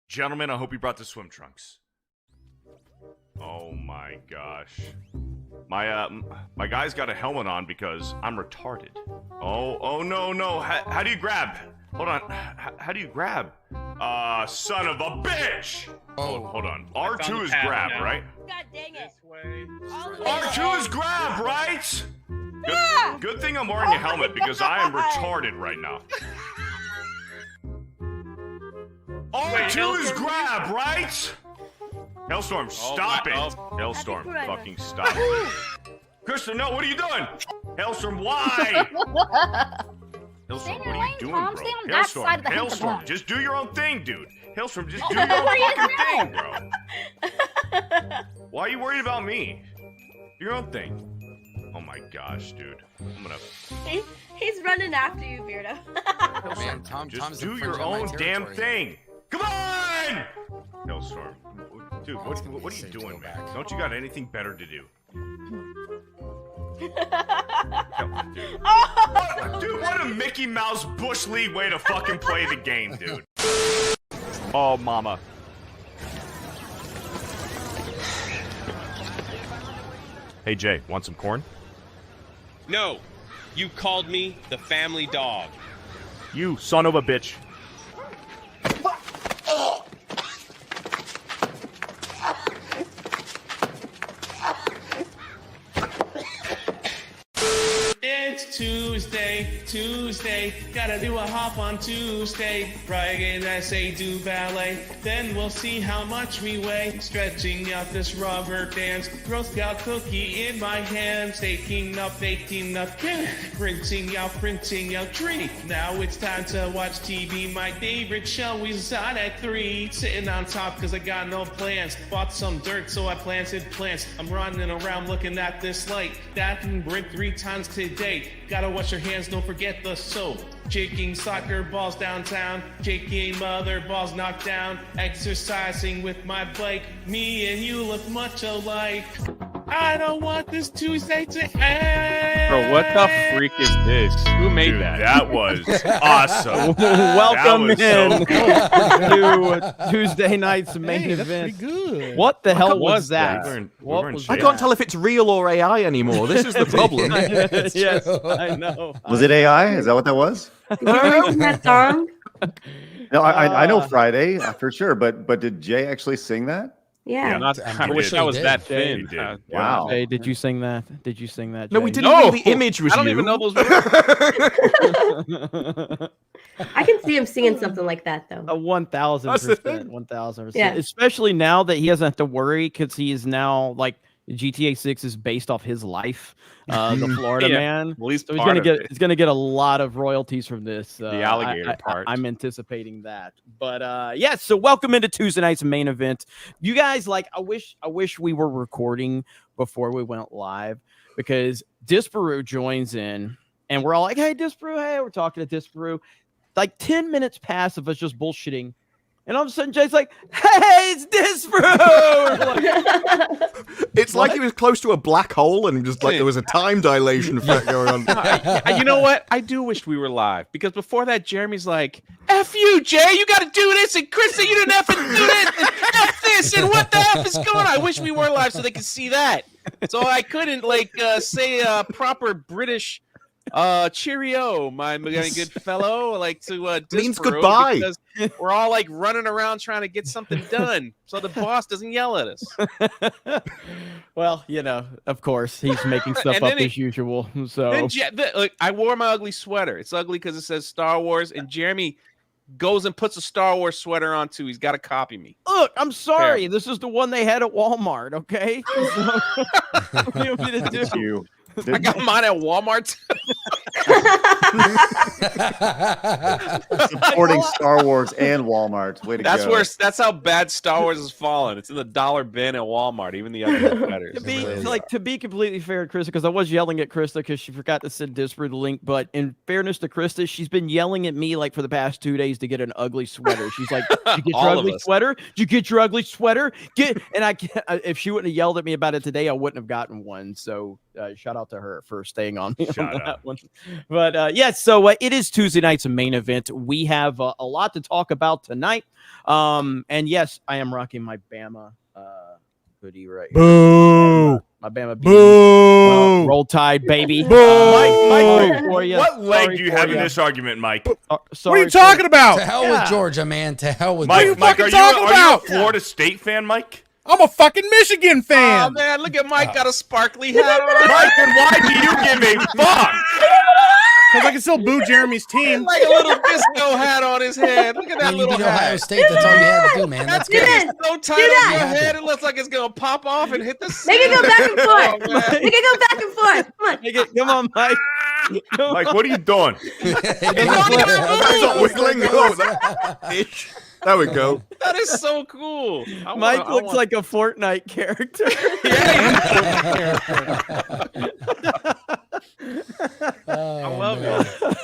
Gentlemen, I hope you brought the swim trunks. Oh my gosh. My guy's got a helmet on because I'm retarded. Oh no. How do you grab? Hold on. How do you grab? Son of a bitch! Oh, hold on. R2 is grab, right? God dang it. This way. R2 is grab, right? Good thing I'm wearing a helmet because I am retarded right now. R2 is grab, right? Hellstorm, stop it! Hellstorm, fucking stop it. Krista, no, what are you doing? Hellstorm, why? Hellstorm, what are you doing, bro? Hellstorm, just do your own thing, dude. Hellstorm, just do your own fucking thing, bro. Why are you worried about me? Do your own thing. Oh my gosh, dude. I'm gonna... He's running after you, Beardo. Man, just do your own damn thing. Come on! Hellstorm. Dude, what are you doing, man? Don't you got anything better to do? Dude, what a Mickey Mouse Bush League way to fucking play the game, dude. Oh, mama. Hey, Jay, want some corn? No, you called me the family dog. You son of a bitch. It's Tuesday, gotta do a hop on Tuesday. Right, I say do ballet, then we'll see how much we weigh. Stretching out this rubber dance, Girl Scout cookie in my hands. Baking up, printing out tree. Now it's time to watch TV, my favorite show is on at 3. Sitting on top cause I got no plans. Bought some dirt so I planted plants. I'm running around looking at this light. That can break 3 times today. Gotta wash your hands, don't forget the soap. Kicking soccer balls downtown, kicking mother balls knocked down. Exercising with my bike, me and you look much alike. I don't want this Tuesday to end. Bro, what the freak is this? Who made Dude, that? That was awesome. Welcome was so in to Tuesday night's main event. Good. What the hell was that? I can't tell if it's real or AI anymore. This is the problem. Yes, I know. Was it AI? Is that what that was? Did you listen to that song? No, I know Friday for sure, but did Jay actually sing that? Yeah. I wish I was that He thin. did. Wow. Hey, did you sing that? Did you sing that? No, we Jay? didn't. No! The image was I don't you. even know those I can see him singing something like that, though. 1,000%. That's the thing. 1,000%. Yeah. Especially now that he doesn't have to worry because he is now like GTA 6 is based off his life, the Florida man. At least So part of it. he's gonna get a lot of royalties from this. The alligator part. I'm anticipating that. But yeah, so welcome into Tuesday night's main event. You guys, like, I wish we were recording before we went live because Disparu joins in and we're all like, hey Disparu, hey, we're talking to Disparu. Like 10 minutes pass of us just bullshitting. And all of a sudden, Jay's like, hey, it's Disparu! It's like he was close to a black hole and just like there was a time dilation effect going on. You know what? I do wish we were live because before that, Jeremy's like, F you, Jay, you got to do this. And Krista, you didn't have to do this. And F this. And what the F is going on? I wish we were live so they could see that. So I couldn't say proper British cheerio, my good fellow, like to Means Disparu, goodbye. because we're all like running around trying to get something done so the boss doesn't yell at us. Well, you know, of course, he's making stuff And up then as usual. So Look, I wore my ugly sweater. It's ugly because it says Star Wars, and Jeremy goes and puts a Star Wars sweater on too. He's got to copy me. look, I'm sorry. This is the one they had at Walmart, okay? So, what do you want me to do? It's you. I got mine at Walmart. Supporting Star Wars and Walmart. Way to go. That's how bad Star Wars has fallen. It's in the dollar bin at Walmart, even the other sweaters. To be completely fair to Krista, because I was yelling at Krista because she forgot to send Disparu the link. But in fairness to Krista, she's been yelling at me like for the past 2 days to get an ugly sweater. She's like, "Did you get your All of ugly us. sweater? Did you get your ugly sweater? And I can't, if she wouldn't have yelled at me about it today, I wouldn't have gotten one. So shout out to her for staying on me on that one. But yes, so it is Tuesday night's main event. We have a lot to talk about tonight. And yes, I am rocking my Bama hoodie right here. Boo! My Bama beanie. Boo! Roll Tide, baby. Boo! Mike, for ya. what leg Sorry do you for have in ya. this argument, Mike? What are you talking about? To hell with Georgia, man. To hell with Mike, Georgia. Mike, fucking are talking you about? a Florida State fan, Mike? I'm a fucking Michigan Oh fan. man, look at Mike got a sparkly hat on. Mike, then why do you give a fuck? Because I can still boo Jeremy's team. Like a little disco hat on his head. Look at that Man, you little beat Ohio hat. State. That's all you had to do, man. That's Do good. this. So tight Do on that. your head, it looks like it's gonna pop off and hit the. Make it go back and forth. Oh, man. Make it go back and forth. Come on. Come on, Mike. Come Mike, what are you doing? That's not wiggling. Oh, that- there we go. That is so cool. Mike looks like a Fortnite character. I love it.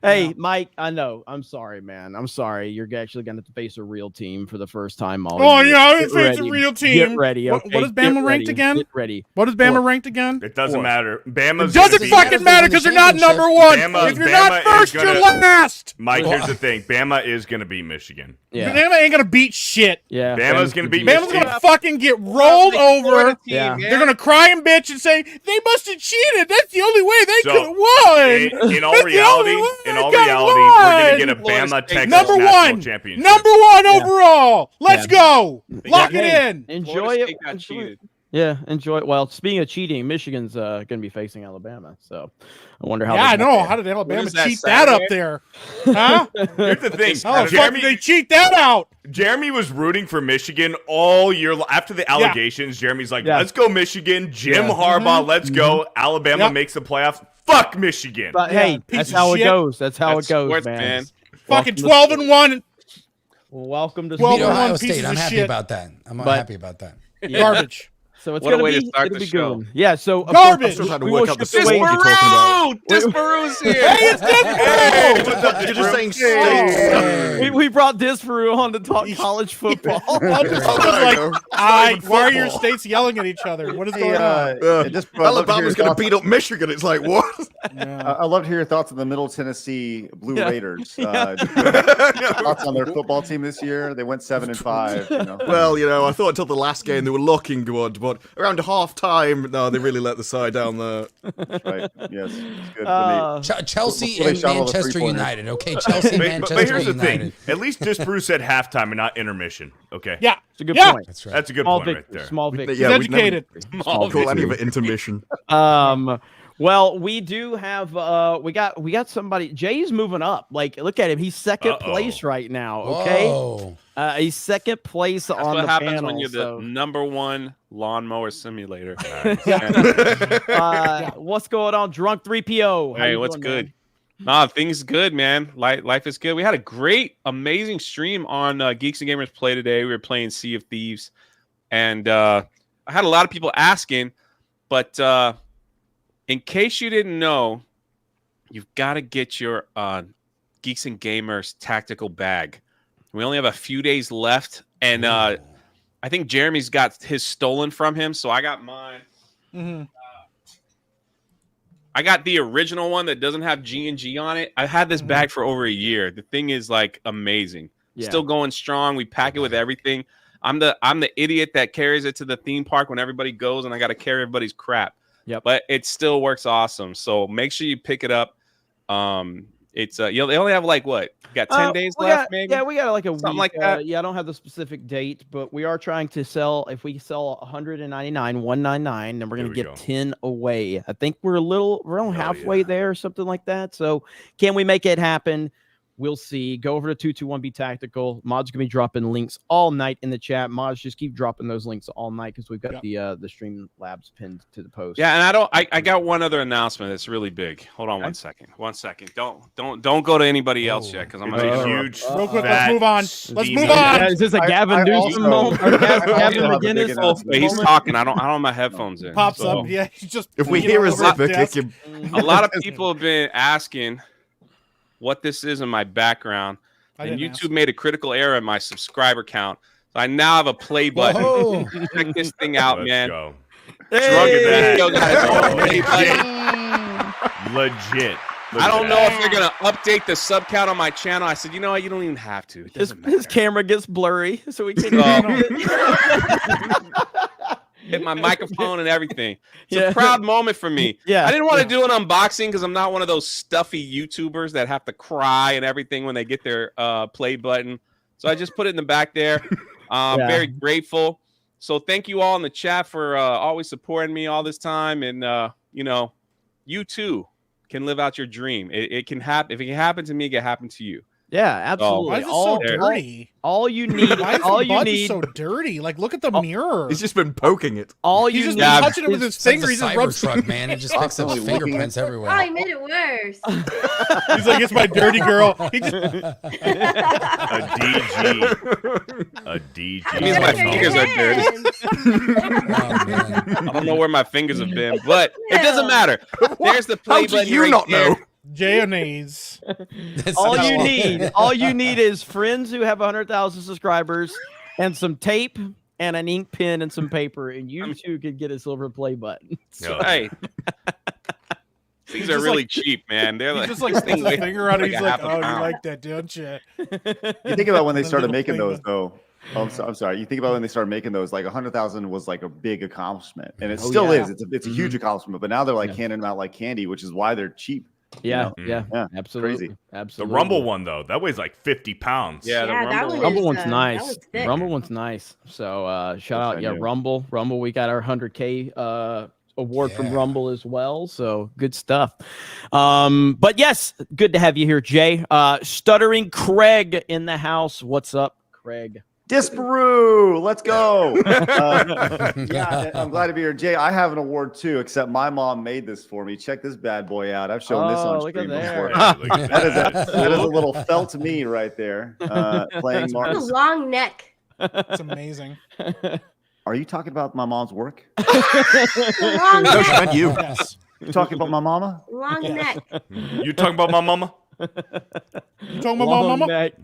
Hey, Mike, I know. I'm sorry, man. I'm sorry. You're actually going to face a real team for the first time all Oh, year. yeah, I'm Get gonna face a ready. real team. Get ready. What Okay? is Bama Get ranked ready. again? Get ready. What is Bama Fourth. ranked again? It doesn't Fourth. matter. Bama's It doesn't gonna fucking be, matter because you're not number one. If you're not Bama is first, you're gonna- last. Mike, here's the thing. Bama is going to beat Michigan. Yeah. Bama ain't gonna beat shit. Yeah. Bama's gonna beat Bama's Michigan. gonna fucking get rolled over. Yeah. They're gonna cry and bitch and say they must have cheated. That's the only way they So, could have won. In all That's the reality, only way in they all could've reality, we're won. gonna get a Bama Texas Number national one. championship. Number one overall. Let's Yeah. go. Lock Yeah. it in. Enjoy it. Enjoy it. Yeah, enjoy it. Well, speaking of cheating, Michigan's going to be facing Alabama. So I wonder how. Yeah, I they- know. How did Alabama What is that, cheat that up Saturday? there? Huh? Here's the thing. How the fuck did they cheat that out? Jeremy was rooting for Michigan all year. After the allegations, Jeremy's like, Yeah. let's go Michigan. Jim Yeah. Harbaugh, let's go. Alabama Yep. makes the playoffs. Fuck Michigan. But Yeah, hey, piece that's of how it shit. goes. That's how That's it goes, sports, man. man. Fucking to 12-1. Welcome to Beat 12-1 Ohio pieces State. of I'm happy shit. about that. I'm But- happy about that. Garbage. So it's What a gonna way be, to start it'll the be show. good. Yeah. So of Garbage. course, I'm still trying to we work will out the ship sport away- you're talking about. Disparu's here. Hey, it's Hey, Disparu. what's up, You're just saying Hey. states. We brought Disparu on to talk college football. I'm just Oh, there like, you go. why are your states yelling at each other? What is going on? Alabama's going to beat up Michigan. It's like, what? I'd love to hear your thoughts on the Middle Tennessee Blue Yeah. Raiders. Thoughts on their football team this year? They went 7-5. You know? Well, I thought until the last game they were looking good, but around half time, no, they really let the side down there. That's right. Yes, it's good. Chelsea Well, they and shot all the Manchester three-pointers. United. Okay, Chelsea, But Manchester here's the United. thing. At least Disparu said halftime and not intermission. Okay. Yeah. It's a good Yeah. point. That's right. That's a good Small point right victory. there. Small victory. He's educated. I'll call any of it intermission. Well, we do have we got somebody. Jay's moving up. Like, look at him. He's second place right now. Okay. Whoa. He's second place That's on what the happens panel. when you're so, the #1 lawnmower simulator. what's going on, Drunk 3PO? How Hey, you what's doing, good? man? Nah, things good, man. Life is good. We had a great, amazing stream on Geeks and Gamers Play today. We were playing Sea of Thieves, and I had a lot of people asking, but in case you didn't know, you've got to get your Geeks and Gamers tactical bag. We only have a few days left, and I think Jeremy's got his stolen from him, so I got mine. Mm-hmm. I got the original one that doesn't have G&G on it. I've had this bag for over a year. The thing is like amazing. Yeah. Still going strong. We pack it with everything. I'm the idiot that carries it to the theme park when everybody goes, and I got to carry everybody's crap. Yep. But it still works awesome. So make sure you pick it up. It's they only have like what? You got 10 days left, maybe? Yeah, we got like a Something week. like that. Yeah, I don't have the specific date, but we are trying to sell. If we sell 199, then we're There gonna we give go. 10 away. I think we're on halfway yeah. there or something like that. So can we make it happen? We'll see. Go over to 221B Tactical. Mod's gonna be dropping links all night in the chat. Mods, just keep dropping those links all night because we've got the Stream Labs pinned to the post. Yeah, and I got one other announcement that's really big. Hold on 1 second. 1 second. Don't go to anybody else yet because I'm It's gonna a interrupt. huge, Real quick, fat, let's move on. Let's steamy- move on. Is this a Gavin I Newsom also- moment? Or I Gavin also have a big McGinnis? announcement. He's talking. I don't have my headphones in. Pops So, up. Yeah, he's just. If we leaning hear a over his zipper, desk. kick him. A lot of people have been asking what this is in my background, I and didn't YouTube made a critical error in my subscriber count. So I now have a play button. Whoa. Check this thing out, Let's man. go. Drunk Look at video got his own play button. Legit. I don't know if they're gonna update the sub count on my channel. I said, you know what? You don't even have to. It doesn't His camera gets blurry, so we can't. Hit my microphone and everything. It's Yeah. a proud moment for me. Yeah. I didn't want to do an unboxing because I'm not one of those stuffy YouTubers that have to cry and everything when they get their play button. So I just put it in the back there. I'm very grateful. So thank you all in the chat for always supporting me all this time. And, you know, you too can live out your dream. It can happen. If it can happen to me, it can happen to you. Yeah, absolutely. Why is it so dirty? All you need. Why is all the you button need. so dirty? Like, look at the mirror. He's just been poking it. All He's you just need. been touching it with his It's like finger. the He just rubs. Cybertruck, man. It just picks up fingerprints Oh, everywhere. you made it worse. He's like, it's my dirty girl. He just, A DG. A DG. That means my fingers are dirty. Oh, man. I don't know where my fingers have been, but it doesn't matter. There's the play How do button you right not there. know? Mayonnaise. That's All not- you need is friends who have 100,000 subscribers and some tape and an ink pen and some paper, and you too could get a silver play button. No. Hey. These are just really like- cheap, man. They're He like just like this sticks thing his weighs finger out and he's a like, half a oh, you pound. like that, don't you? You think about when they The started little making thing. those, though. Oh, I'm sorry. You think about when they started making those, like 100,000 was like a big accomplishment, and it still yeah. is. It's a huge accomplishment. But now they're like handing them out like candy, which is why they're cheap. Yeah, You yeah, Yeah, absolutely, crazy. The absolutely. Rumble one though, that weighs like 50 pounds. Yeah, the Yeah, that Rumble one one. Rumble is, one's that nice. was thick. Rumble one's nice. So shout out, I yeah, knew. Rumble. We got our 100K award from Yeah. Rumble as well. So good stuff. But yes, good to have you here, Jay. Stuttering Craig in the house. What's up, Craig? Disparu, let's go. Yeah, I'm glad to be here. Jay, I have an award too, except my mom made this for me. Check this bad boy out. I've shown this on look at stream there. before. Yeah, look at That is a little felt me right there. Playing What a Mars. long neck. It's amazing. Are you talking about my mom's work? It's a long No, she neck. meant you. Yes. You talking about my mama? Long neck. You talking about my mama? You talking about my Long mama? neck.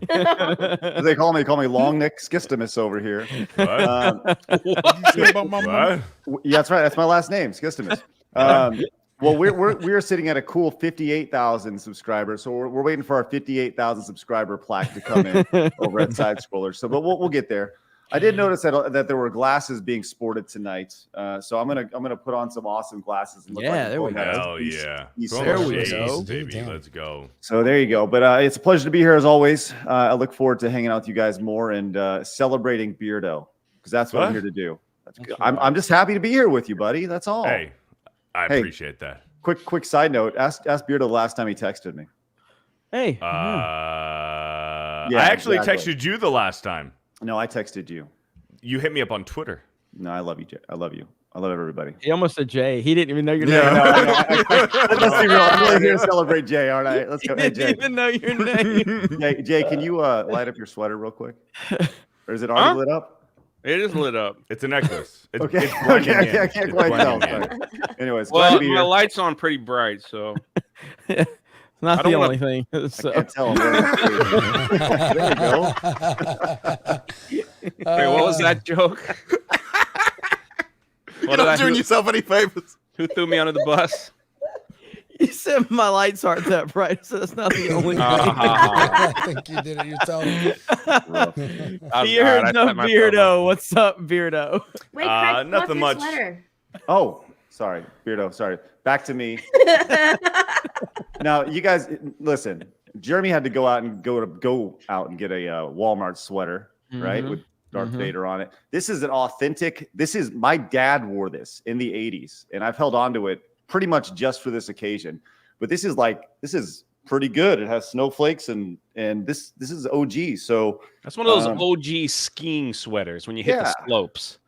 They call me long neck schistomus over here. What? You talking about my mama? What? Yeah, that's right. That's my last name, schistomus. Well, we're sitting at a cool 58,000 subscribers, so we're waiting for our 58,000 subscriber plaque to come in over at Side Scrollers. So, but we'll get there. I did notice that there were glasses being sported tonight, so I'm gonna put on some awesome glasses. And look Yeah, like there we Fortnite. Hell yeah. He's- Throw there the we shades, go. baby. Damn. Let's go. So there you go. But it's a pleasure to be here as always. I look forward to hanging out with you guys more and celebrating Beardo because that's what I'm What? here to do. That's good. I'm just happy to be here with you, buddy. That's all. Hey, I Hey. appreciate that. Quick side note. Ask Beardo the last time he texted me. Hey. I Yeah, actually exactly. texted you the last time. No, I texted you. You hit me up on Twitter. No, I love you, Jay. I love you. I love everybody. He almost said Jay. He didn't even know your Yeah, name. let's be real. I'm really here to celebrate Jay. All right, let's He go. Hey, didn't Jay. even know your name. Jay, can you light up your sweater real quick? Or is it already Huh? lit up? It is lit up. It's a necklace. It's, Okay. it's blending Okay, in. I can't It's quite tell. blending in. Sorry. Anyways, glad to Well, be my here. light's on pretty bright, so It's not I don't the wanna- only thing. I So. can't tell. There you go. Wait, what was that joke? You're not doing yourself any favors. Who threw me under the bus? You said my lights aren't that bright, so that's not the only thing. I think you did it yourself. Beardo, Beardo. What's up, Beardo? Wait, Craig, pull up nothing your much. sweater. Oh, sorry, Beardo. Sorry. Back to me. Now, you guys, listen. Jeremy had to go out and get a Walmart sweater, right, with Darth Vader on it. This is an authentic. My dad wore this in the 80s, and I've held on to it pretty much just for this occasion. But this is pretty good. It has snowflakes and this is OG. So That's one of those OG skiing sweaters when you hit the Yeah. slopes.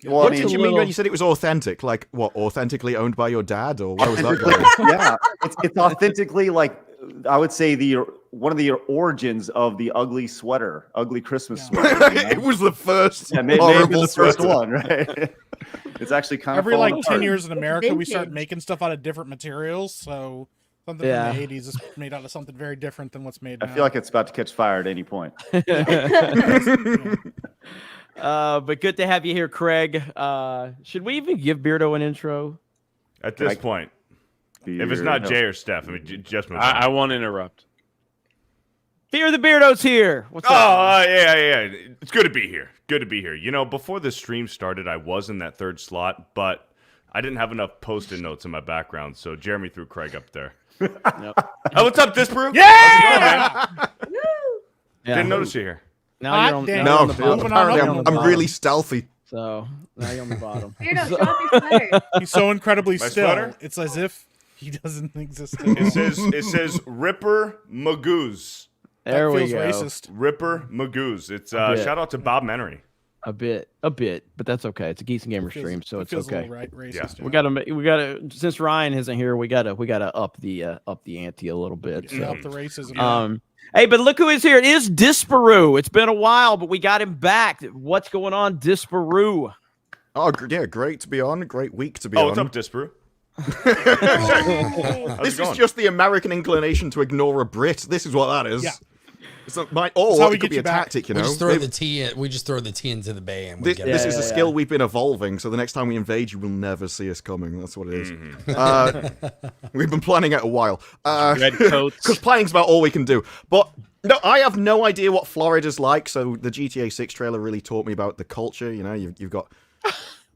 well, What I mean, did you mean when you said it was authentic? Like what? Authentically owned by your dad, or where was that going? yeah, it's authentically like I would say one of the origins of the ugly Christmas sweater. You know? It was the first Yeah, maybe horrible the first sweater. one, right? It's actually kind of Every like falling 10 apart. years in America, we start Vintage. making stuff out of different materials. So something Yeah. from the 80s is made out of something very different than what's made I now. feel like it's about to catch fire at any point. But good to have you here, Craig. Should we even give Beardo an intro? At this point, If it's not Jay or Steph, I mean, just move on. I won't interrupt. Fear the Beardo's here. What's up? Yeah. It's good to be here. Good to be here. You know, before the stream started, I was in that third slot, but I didn't have enough post-it notes in my background, so Jeremy threw Craig up there. Oh, what's up, Disparu? Yeah! How's it going, man? Yeah. Didn't notice you here. Now you're on, damn. now you're No, on the bottom. Moving on apparently up. I'm really stealthy. So now you're on the bottom. Beardo, show off your sweater. He's so incredibly My still. sweater? It's as if he doesn't exist. It says Ripper Magoos. There we feels go. racist. Ripper Magoos. It's bit. shout out to Bob Menery. A bit, but that's okay. It's a Geeks and Gamers Feels- stream, so it it's feels a okay. little racist. Yeah. We gotta. Since Ryan isn't here, we gotta up the ante a little bit. Yeah, So. up the racism. Hey, but look who is here. It is Disparu. It's been a while, but we got him back. What's going on, Disparu? Oh, yeah, great to be on. Great week to be on. What's up, Disparu? This is just the American inclination to ignore a Brit. This is what that is. Yeah. It's not my, That's how we it could get be you a back. tactic, you We know. just throw the tea in. We just throw the tea into the bay, and we This, get this it. is a skill we've been evolving, so the next time we invade, you will never see us coming. That's what it is. We've been planning it a while. Red coats. Because planning's about all we can do. But no, I have no idea what Florida's like, so the GTA 6 trailer really taught me about the culture. You know, you've got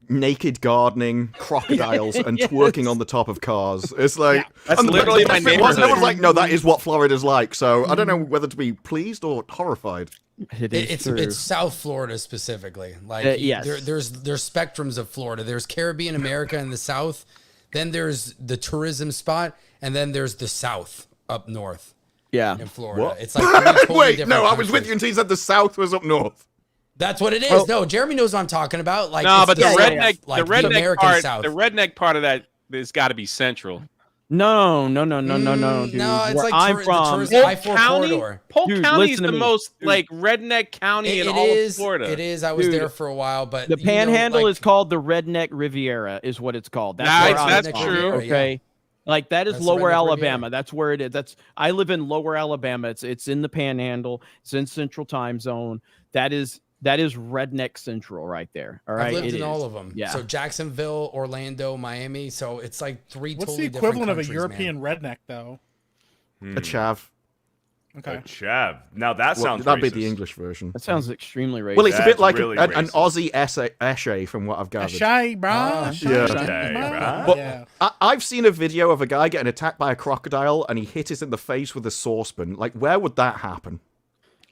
naked gardening, crocodiles, and twerking on the top of cars. It's like... That's and literally my neighborhood. Everyone's like, no, that is what Florida's like. So I don't know whether to be pleased or horrified. It's South Florida specifically. Like yes. there's spectrums of Florida. There's Caribbean America in the south, then there's the tourism spot, and then there's the south up north Yeah. in Florida. What? It's like three totally Wait, different no, I was with countries. you until you said the south was up north. That's what it is. Oh. No, Jeremy knows what I'm talking about. Like No, it's but the south, redneck, like the redneck American part, south. the redneck part of that has got to be central. No, dude. No, it's Where like I'm the from, tourist I-4 corridor. Polk Dude, County is listen to the me. most Dude. like redneck county in It all is. of Florida. It is. I was Dude, there for a while, but The you know, Panhandle like, is called the Redneck Riviera, is what it's called. That's Nice, where I'm that's from, true. Okay. Like that is That's the Lower Redneck Alabama. Riviera. That's where it is. I live in Lower Alabama. It's in the Panhandle. It's in Central Time Zone. That is Redneck Central right there. All right. I've lived It in is. all of them. Yeah. So Jacksonville, Orlando, Miami. So it's like three What's totally the equivalent of a different countries, European redneck, though? A chav. Okay. Chav. Now that sounds That'd be racist. the English version. That sounds extremely racist. Well, it's a That's bit like really an racist. Aussie esche from what I've A gathered. shy, bro. Ah, yeah. Okay, right. But Yeah. I've seen a video of a guy getting attacked by a crocodile and he hit it in the face with a saucepan. Like, where would that happen?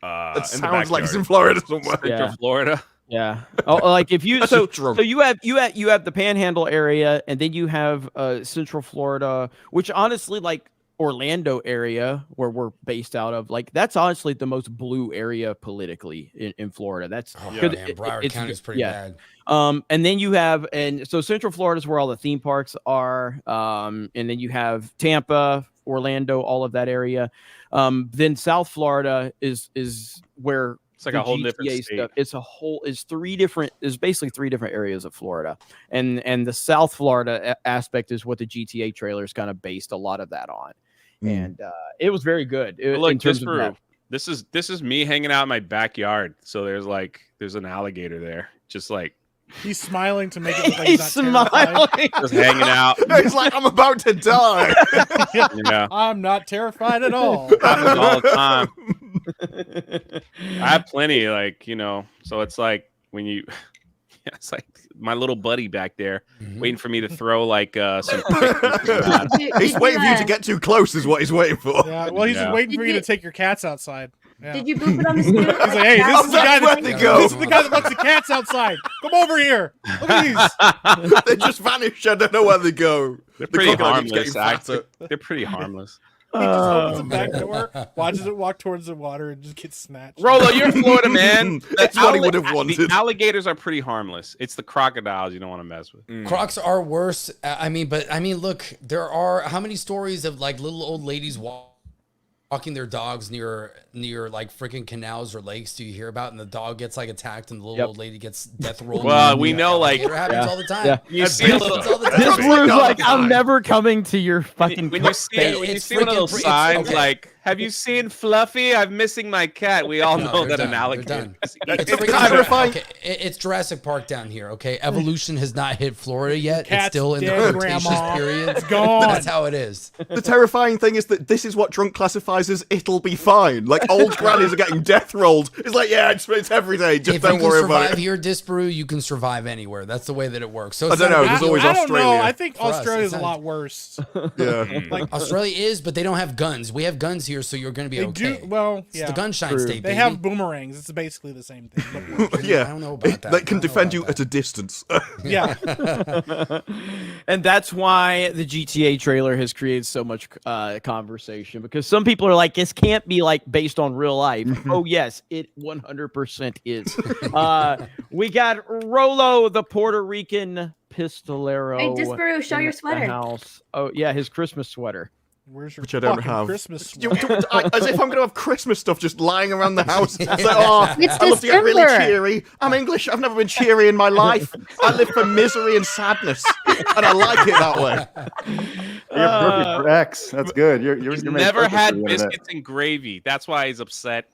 It In the sounds like it's backyard. in Florida somewhere. Yeah. Central Florida. Yeah. Oh, like if you That's so just drunk. so you have the Panhandle area, and then you have Central Florida, which honestly, like Orlando area, where we're based out of, like that's honestly the most blue area politically in Florida. That's Oh, good. man, Broward It's- County's pretty yeah. bad. And then you have, and so Central Florida is where all the theme parks are. And then you have Tampa, Orlando, all of that area. Then South Florida is where It's like the a whole different GTA state. stuff. It's basically three different areas of Florida, and the South Florida aspect is what the GTA trailer is kind of based a lot of that on, and it was very good. But look, in terms just of that. for this is me hanging out in my backyard. So there's an alligator there, just like He's smiling to make it look like He's he's not terrified. smiling. just hanging out. He's like, I'm about to die. You know, I'm not terrified at all. happens all the time. I have plenty, like so it's like when you, it's like my little buddy back there waiting for me to throw like some. He's waiting for you to get too close, is what he's waiting for. Yeah, well, he's Yeah. just waiting for you to Did take your cats outside. Yeah. Did you boop it on the scooter? He's like, hey, this is the guy that's where that, they go. this is the guy that lets the cats outside. Come over here. Look at these. They just vanish. I don't know where they go. They're The pretty crocodile keeps harmless. getting fatter. They're pretty harmless. He just opens the back door, watches it walk towards the water, and just gets snatched. Rolo, you're in Florida, man. That's what he would have wanted. The alligators are pretty harmless. It's the crocodiles you don't want to mess with. Crocs are worse. I mean, look, there are how many stories of like little old ladies walking their dogs near like freaking canals or lakes do you hear about? And the dog gets like attacked, and the little old lady gets death rolled. Well, we know, like- it happens Yeah. all the time. Yeah. You see a little. It's all the This time. was all like, the I'm time. never coming to your fucking. When you see Hey, when you it's see one of freaking those it's- signs okay. like Have you seen Fluffy? I'm missing my cat. We all know they're that an done. alligator. They're done. is It's eating- freaking terrifying. okay, it's Jurassic Park down here. Okay, evolution has not hit Florida yet. It's Cat's still in the dead, Cretaceous Grandma. period. It's gone. That's how it is. The terrifying thing is that this is what drunk classifies as "it'll be fine." Like old grannies are getting death rolled. It's like, yeah, it's every day. Just If don't you worry can about survive it. here, Disparu, you can survive anywhere. That's the way that it works. So I it's don't not know, a big there's deal. always I don't know. Australia. I think For us, Australia's it's a not- lot worse. Yeah. Like Australia is, but they don't have guns. We have guns here, so you're going to be they okay. do. Well, It's yeah. the gunshine state, They baby. have boomerangs. It's basically the same thing. but- Yeah. I don't know about that. They can I don't know defend you about at a distance. yeah. And that's why the GTA trailer has created so much conversation, because some people are like, this can't be like based on real life. Oh yes, it 100% is. We got Rolo, the Puerto Rican pistolero. Hey, Disparu, show in your the sweater. house. Oh yeah, his Christmas sweater. Where's your Which I don't fucking have. Christmas You- sweater? as if I'm going to have Christmas stuff just lying around the house. It's like, oh, It's I love to get really December. cheery. I'm English. I've never been cheery in my life. I live for misery and sadness, and I like it that way. You're perfect for X. That's good. He's you're made never perfect for had the internet. biscuits and gravy. That's why he's upset.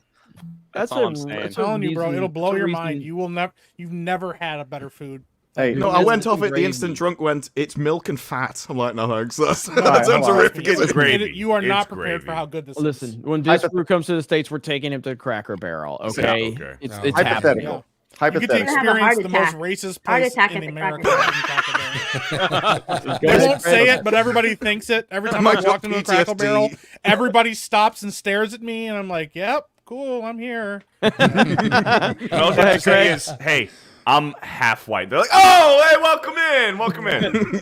That's all I'm saying. I'm telling you, bro, reason- it'll blow it's a your reason- mind. You've never had a better food. Hey, No, I went Biscuits off and it. The instant gravy. drunk went, it's milk and fat. I'm like, no thanks. That Alright, sounds hold on. horrific. It's isn't it? gravy. You are not It's prepared gravy. for how good this Listen, is. when Disparu comes to the States, we're taking him to Cracker Barrel. Okay, okay. it's No. it's Hypothetical. happening. You get to Have a experience heart the most attack. racist Heart place attack in at the America. Cracker fucking They won't say it, but everybody thinks it. Every time I Might walk got into a Cracker PTSD. Barrel, everybody stops and stares at me, and I'm like, "Yep, cool, I'm here." All I have to say is, hey, I'm half white. They're like, oh, hey, welcome in.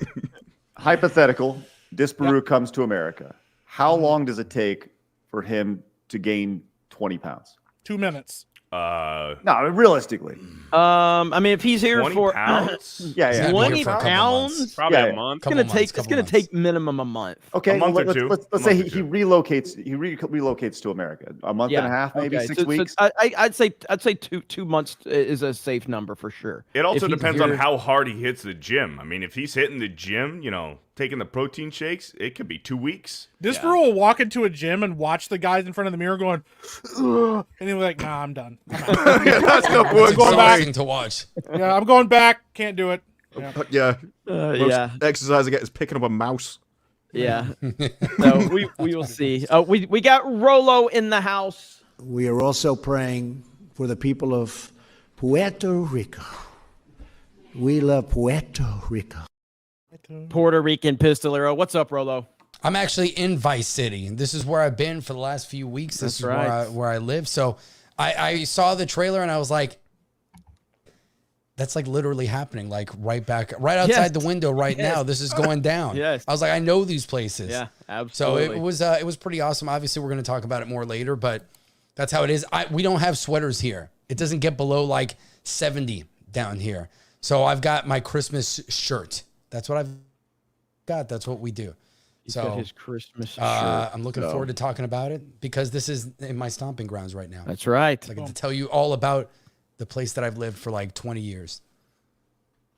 Hypothetical. Disparu comes to America. How long does it take for him to gain 20 pounds? 2 minutes. No, realistically. I mean, if he's here 20 for pounds? Yeah, yeah. He's gonna be here 20 for a couple months. pounds, Probably Yeah, a yeah. month. it's gonna Couple take months, it's couple gonna months. take minimum a month. Okay, A month or let's, two. let's A say month or he two. relocates. He relocates to America. A month and a half, maybe okay. 6 weeks. I'd say two months is a safe number for sure. It also If he's depends on here- how hard he hits the gym. I mean, if he's hitting the gym, taking the protein shakes, it could be 2 weeks. Disparu will walk into a gym and watch the guys in front of the mirror going, "Ugh," and he'll be like, "Nah, I'm done. I'm out." Yeah, that's not work. Go back. Exhausting to watch. Yeah, I'm going back. Can't do it. Yeah. Yeah. Most yeah, exercise I get is picking up a mouse. yeah. So we will see. We got Rolo in the house. We are also praying for the people of Puerto Rico. We love Puerto Rico. Puerto Rican pistolero. What's up, Rolo? I'm actually in Vice City. This is where I've been for the last few weeks. This That's is right. where I live. So I saw the trailer and I was like, that's like literally happening, like right outside Yes. the window right now. This is going down. Yes. I was like, I know these places. Yeah, So absolutely. it was pretty awesome. Obviously, we're going to talk about it more later, but that's how it is. We don't have sweaters here. It doesn't get below like 70 down here. So I've got my Christmas shirt. That's what I've got. That's what we do. He's So got his Christmas shirt. I'm looking so- forward to talking about it because this is in my stomping grounds right now. That's right. I get to tell you all about the place that I've lived for like 20 years.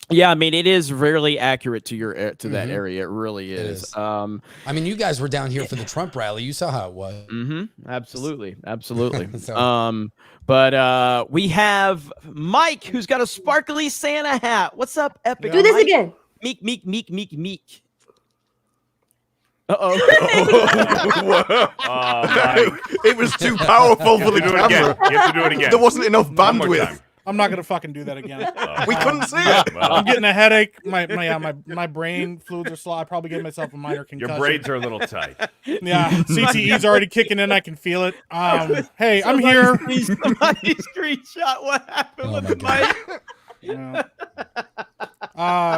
Yeah, I mean, it is rarely accurate to your that area. It really is. is. I mean, you guys were down here for the Trump rally. You saw how it was. Absolutely, absolutely. So- But we have Mike, who's got a sparkly Santa hat. What's up, Epic? Do this Mike? again. Meek. Uh-oh. It was too powerful for the You do it again. camera. You have to do it again. There wasn't enough One more bandwidth. time. I'm not gonna fucking do that again. We couldn't see it. I'm getting a headache. My brain fluids are slow. I probably gave myself a minor concussion. Your braids are a little tight. Yeah, CTE's already kicking in. I can feel it. Hey, I'm here. Somebody screenshot what happened with the mic. Yeah.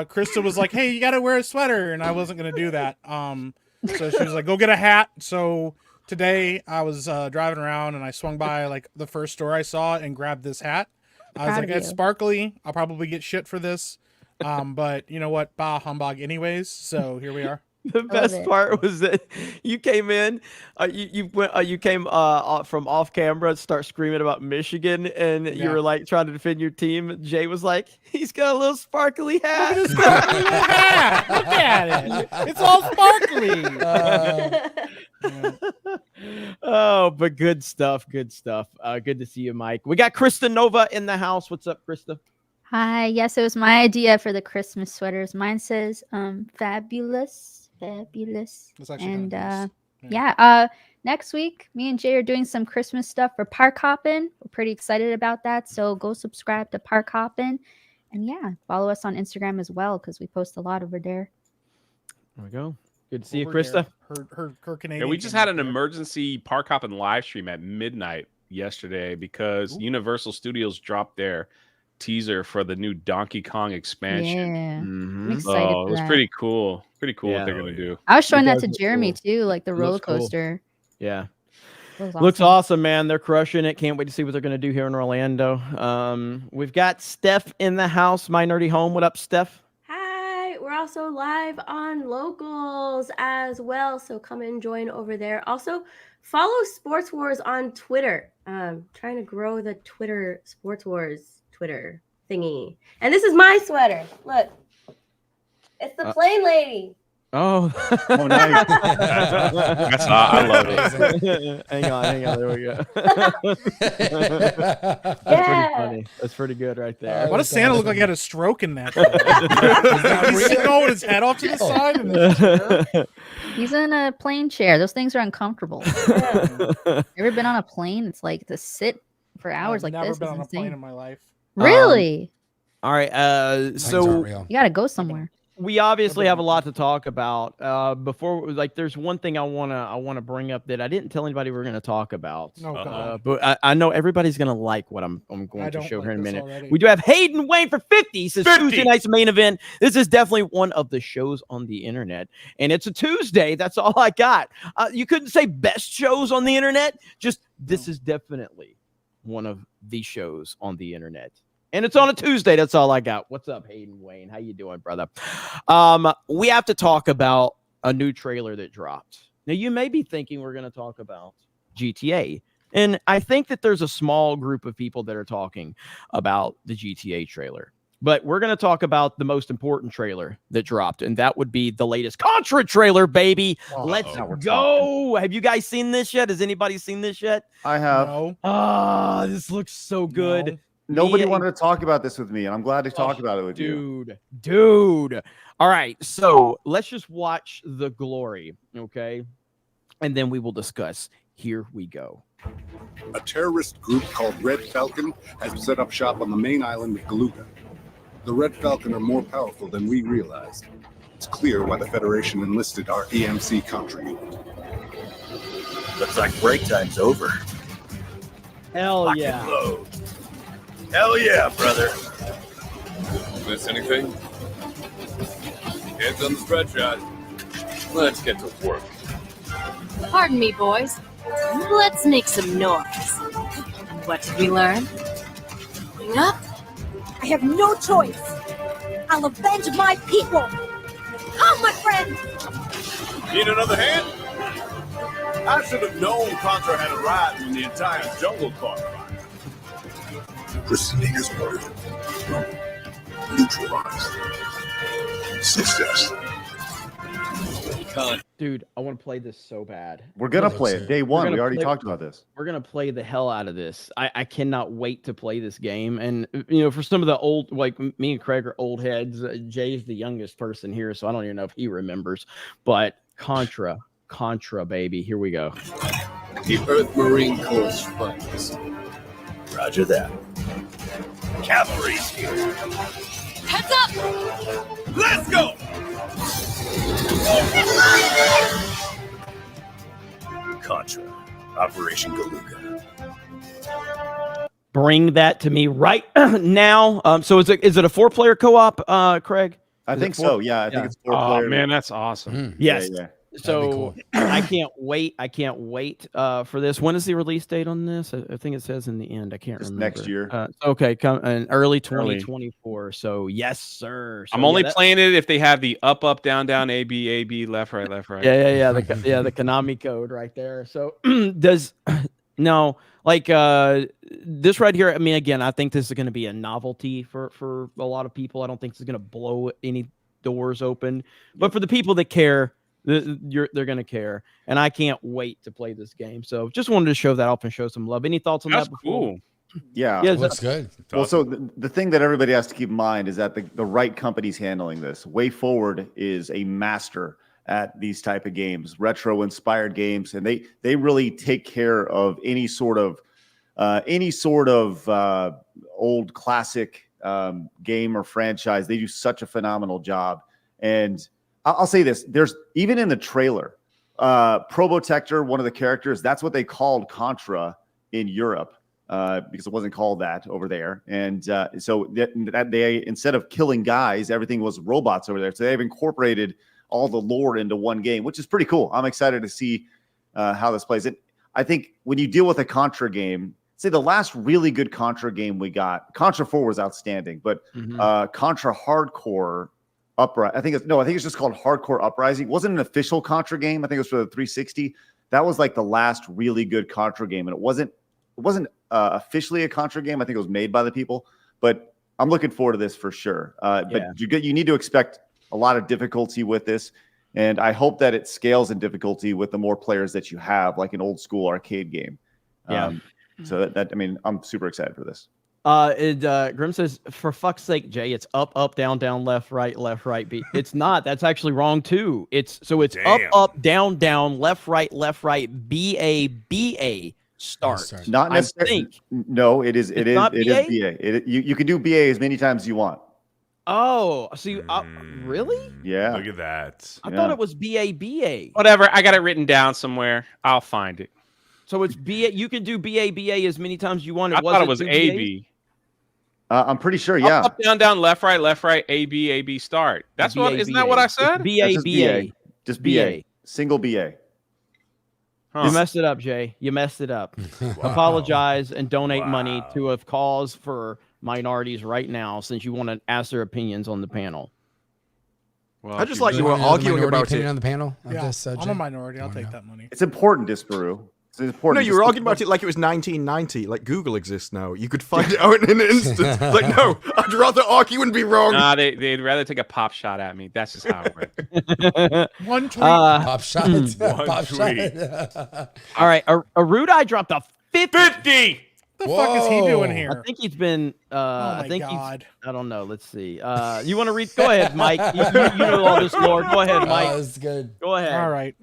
Krista was like, "Hey, you gotta wear a sweater," and I wasn't gonna do that. So she was like, "Go get a hat." So today I was driving around and I swung by like the first store I saw and grabbed this hat. I was Proud like, of "It's you. sparkly. I'll probably get shit for this." But you know what? Bah humbug anyways. So here we are. The best part was that you came in, you came from off camera, start screaming about Michigan, and you were like trying to defend your team. Jay was like, "He's got a little sparkly hat. Look at it. It's all sparkly. Oh, but good stuff. Good stuff. Good to see you, Mike. We got Krista Nova in the house. What's up, Krista? Hi. Yes, it was my idea for the Christmas sweaters. Mine says fabulous. And next week me and Jay are doing some Christmas stuff for Park Hoppin'. We're pretty excited about that, so go subscribe to Park Hoppin', and follow us on Instagram as well, because we post a lot over there. There we go. Good to see you, Krista. Her Canadian. Yeah, we just had an emergency Park Hoppin' live stream at midnight yesterday because Universal Studios dropped their teaser for the new Donkey Kong expansion. Yeah, Mm-hmm. I'm excited. Oh, it was pretty cool. Pretty cool what they're gonna do. I was showing that to Jeremy too, like the roller cool. coaster. Yeah. Awesome. Looks awesome, man. They're crushing it. Can't wait to see what they're going to do here in Orlando. We've got Steph in the house, My Nerdy Home. What up, Steph? Hi. We're also live on Locals as well, so come and join over there. Also, follow Sports Wars on Twitter. Trying to grow the Twitter Sports Wars Twitter thingy. And this is my sweater. Look. It's the plane lady. Oh, Oh, nice. That's I love it. hang on. There we go. That's Yeah. pretty funny. That's pretty good right there. Why does Santa look like he had a stroke in that? He's sitting all with his head off to the side. In this chair. He's in a plane chair. Those things are uncomfortable. Ever been on a plane? It's like to sit for hours I've like never this. been Is on a plane insane. in my life. Really? All right. Planes aren't So real. You got to go somewhere. we obviously have a lot to talk about. Before, like, there's one thing I wanna bring up that I didn't tell anybody we were gonna talk about. Oh, God. But I know everybody's gonna like what I'm I going to don't show like here in a this minute. already. We do have Hayden Wayne for 50. He says 50. Tuesday night's main event. This is definitely one of the shows on the internet, and it's a Tuesday. That's all I got. You couldn't say best shows on the internet. Just this is definitely one of the shows on the internet. And it's on a Tuesday. That's all I got. What's up, Hayden Wayne? How you doing, brother? We have to talk about a new trailer that dropped. Now, you may be thinking we're going to talk about GTA. And I think that there's a small group of people that are talking about the GTA trailer. But we're going to talk about the most important trailer that dropped, and that would be the latest Contra trailer, baby. Let's go. Have you guys seen this yet? Has anybody seen this yet? I have. No. Ah, this looks so good. Nobody Me- wanted to talk about this with me, and I'm glad to talk about it with you. Dude. All right, so let's just watch the glory, okay? And then we will discuss. Here we go. A terrorist group called Red Falcon has set up shop on the main island of Galuga. The Red Falcon are more powerful than we realized. It's clear why the Federation enlisted our EMC Contra unit. Looks like break time's over. Hell Lock yeah. and load. Hell yeah, brother. Miss anything? Hands on the spread shot. Let's get to work. Pardon me, boys. Let's make some noise. What did we learn? Growing up, I have no choice. I'll avenge my people. Come, my friend. Need another hand? I should have known Contra had arrived when the entire jungle caught fire. Proceeding as ordered. Neutralized. Success. Dude, I want to play this so bad. We're going to play it. Day one. We already talked about this. We're going to play the hell out of this. I cannot wait to play this game. And, you know, for some of the old, like me and Craig are old heads. Jay's the youngest person here, so I don't even know if he remembers. But Contra, baby. Here we go. The Earth Marine Corps funds. Roger that. Cavalry's here. Heads up! Let's go! Contra. Operation Galuga. Bring that to me right now. So is it a 4-player co-op, Craig? I think so. Yeah, I think it's 4 Oh players. man, that's awesome. Yes. Yeah. So cool. I can't wait. I can't wait for this. When is the release date on this? I think it says in the end. I can't remember. Next year. Okay, come in early 2024. So yes, sir. So, I'm only playing it if they have the up, up, down, down, A, B, A, B, left, right, left, right. Yeah. The Konami code right there. So does no like this right here. I mean, again, I think this is going to be a novelty for a lot of people. I don't think this is going to blow any doors open, but for the people that care. They're gonna care, and I can't wait to play this game. So just wanted to show that off and show some love. Any thoughts on that? Before? Cool. Yeah, looks good. Well, so the thing that everybody has to keep in mind is that the right company's handling this. Way Forward is a master at these type of games, retro inspired games, and they really take care of any sort of old classic game or franchise. They do such a phenomenal job. And I'll say this, there's even in the trailer, Probotector, one of the characters, that's what they called Contra in Europe, because it wasn't called that over there. And so that they, instead of killing guys, everything was robots over there. So they've incorporated all the lore into one game, which is pretty cool. I'm excited to see how this plays. I think when you deal with a Contra game, say the last really good Contra game we got, Contra 4 was outstanding, but Contra Hardcore Uprising, I think it's just called Hardcore Uprising. It wasn't an official Contra game. I think it was for the 360. That was like the last really good Contra game, and it wasn't officially a Contra game. I think it was made by the people, but I'm looking forward to this for sure. But you need to expect a lot of difficulty with this, and I hope that it scales in difficulty with the more players that you have, like an old school arcade game. So that I mean, I'm super excited for this. Grim says, for fuck's sake, Jay, it's up, up, down, down, left, right, B. It's not. That's actually wrong too. It's up, up, down, down, left, right, B, A, B, A, start. Not necessarily. No, it is. It is BA. You can do BA as many times as you want. Oh, see, really? Yeah. Look at that. I thought it was BA. Whatever. I got it written down somewhere. I'll find it. So it's BA. You can do BA as many times as you want. I thought it was AB. I'm pretty sure. Yeah. Up, down, down, left, right, AB, start. That's what. Isn't that what I said? BA. Just BA. Single BA. Huh. You messed it up, Jay. You messed it up. Apologize and donate money to a cause for minorities right now, since you want to ask their opinions on the panel. Well, I just like you were arguing about it on the panel. Yeah, I'm a minority. I'll take that money. It's important, Disparu. It's important. No, you were arguing about it like it was 1990. Like Google exists now. You could find it out in an instant. Like, no, I'd rather argue and be wrong. Nah, they'd rather take a pop shot at me. That's just how it works. One tweet. Pop shot. One tweet. All right, a Rude Eye dropped a 50. What the fuck is he doing here? I think he's been. Oh my God. I don't know. Let's see. You want to read? Go ahead, Mike. You know all this lore. Go ahead, Mike. That's good. Go ahead. All right.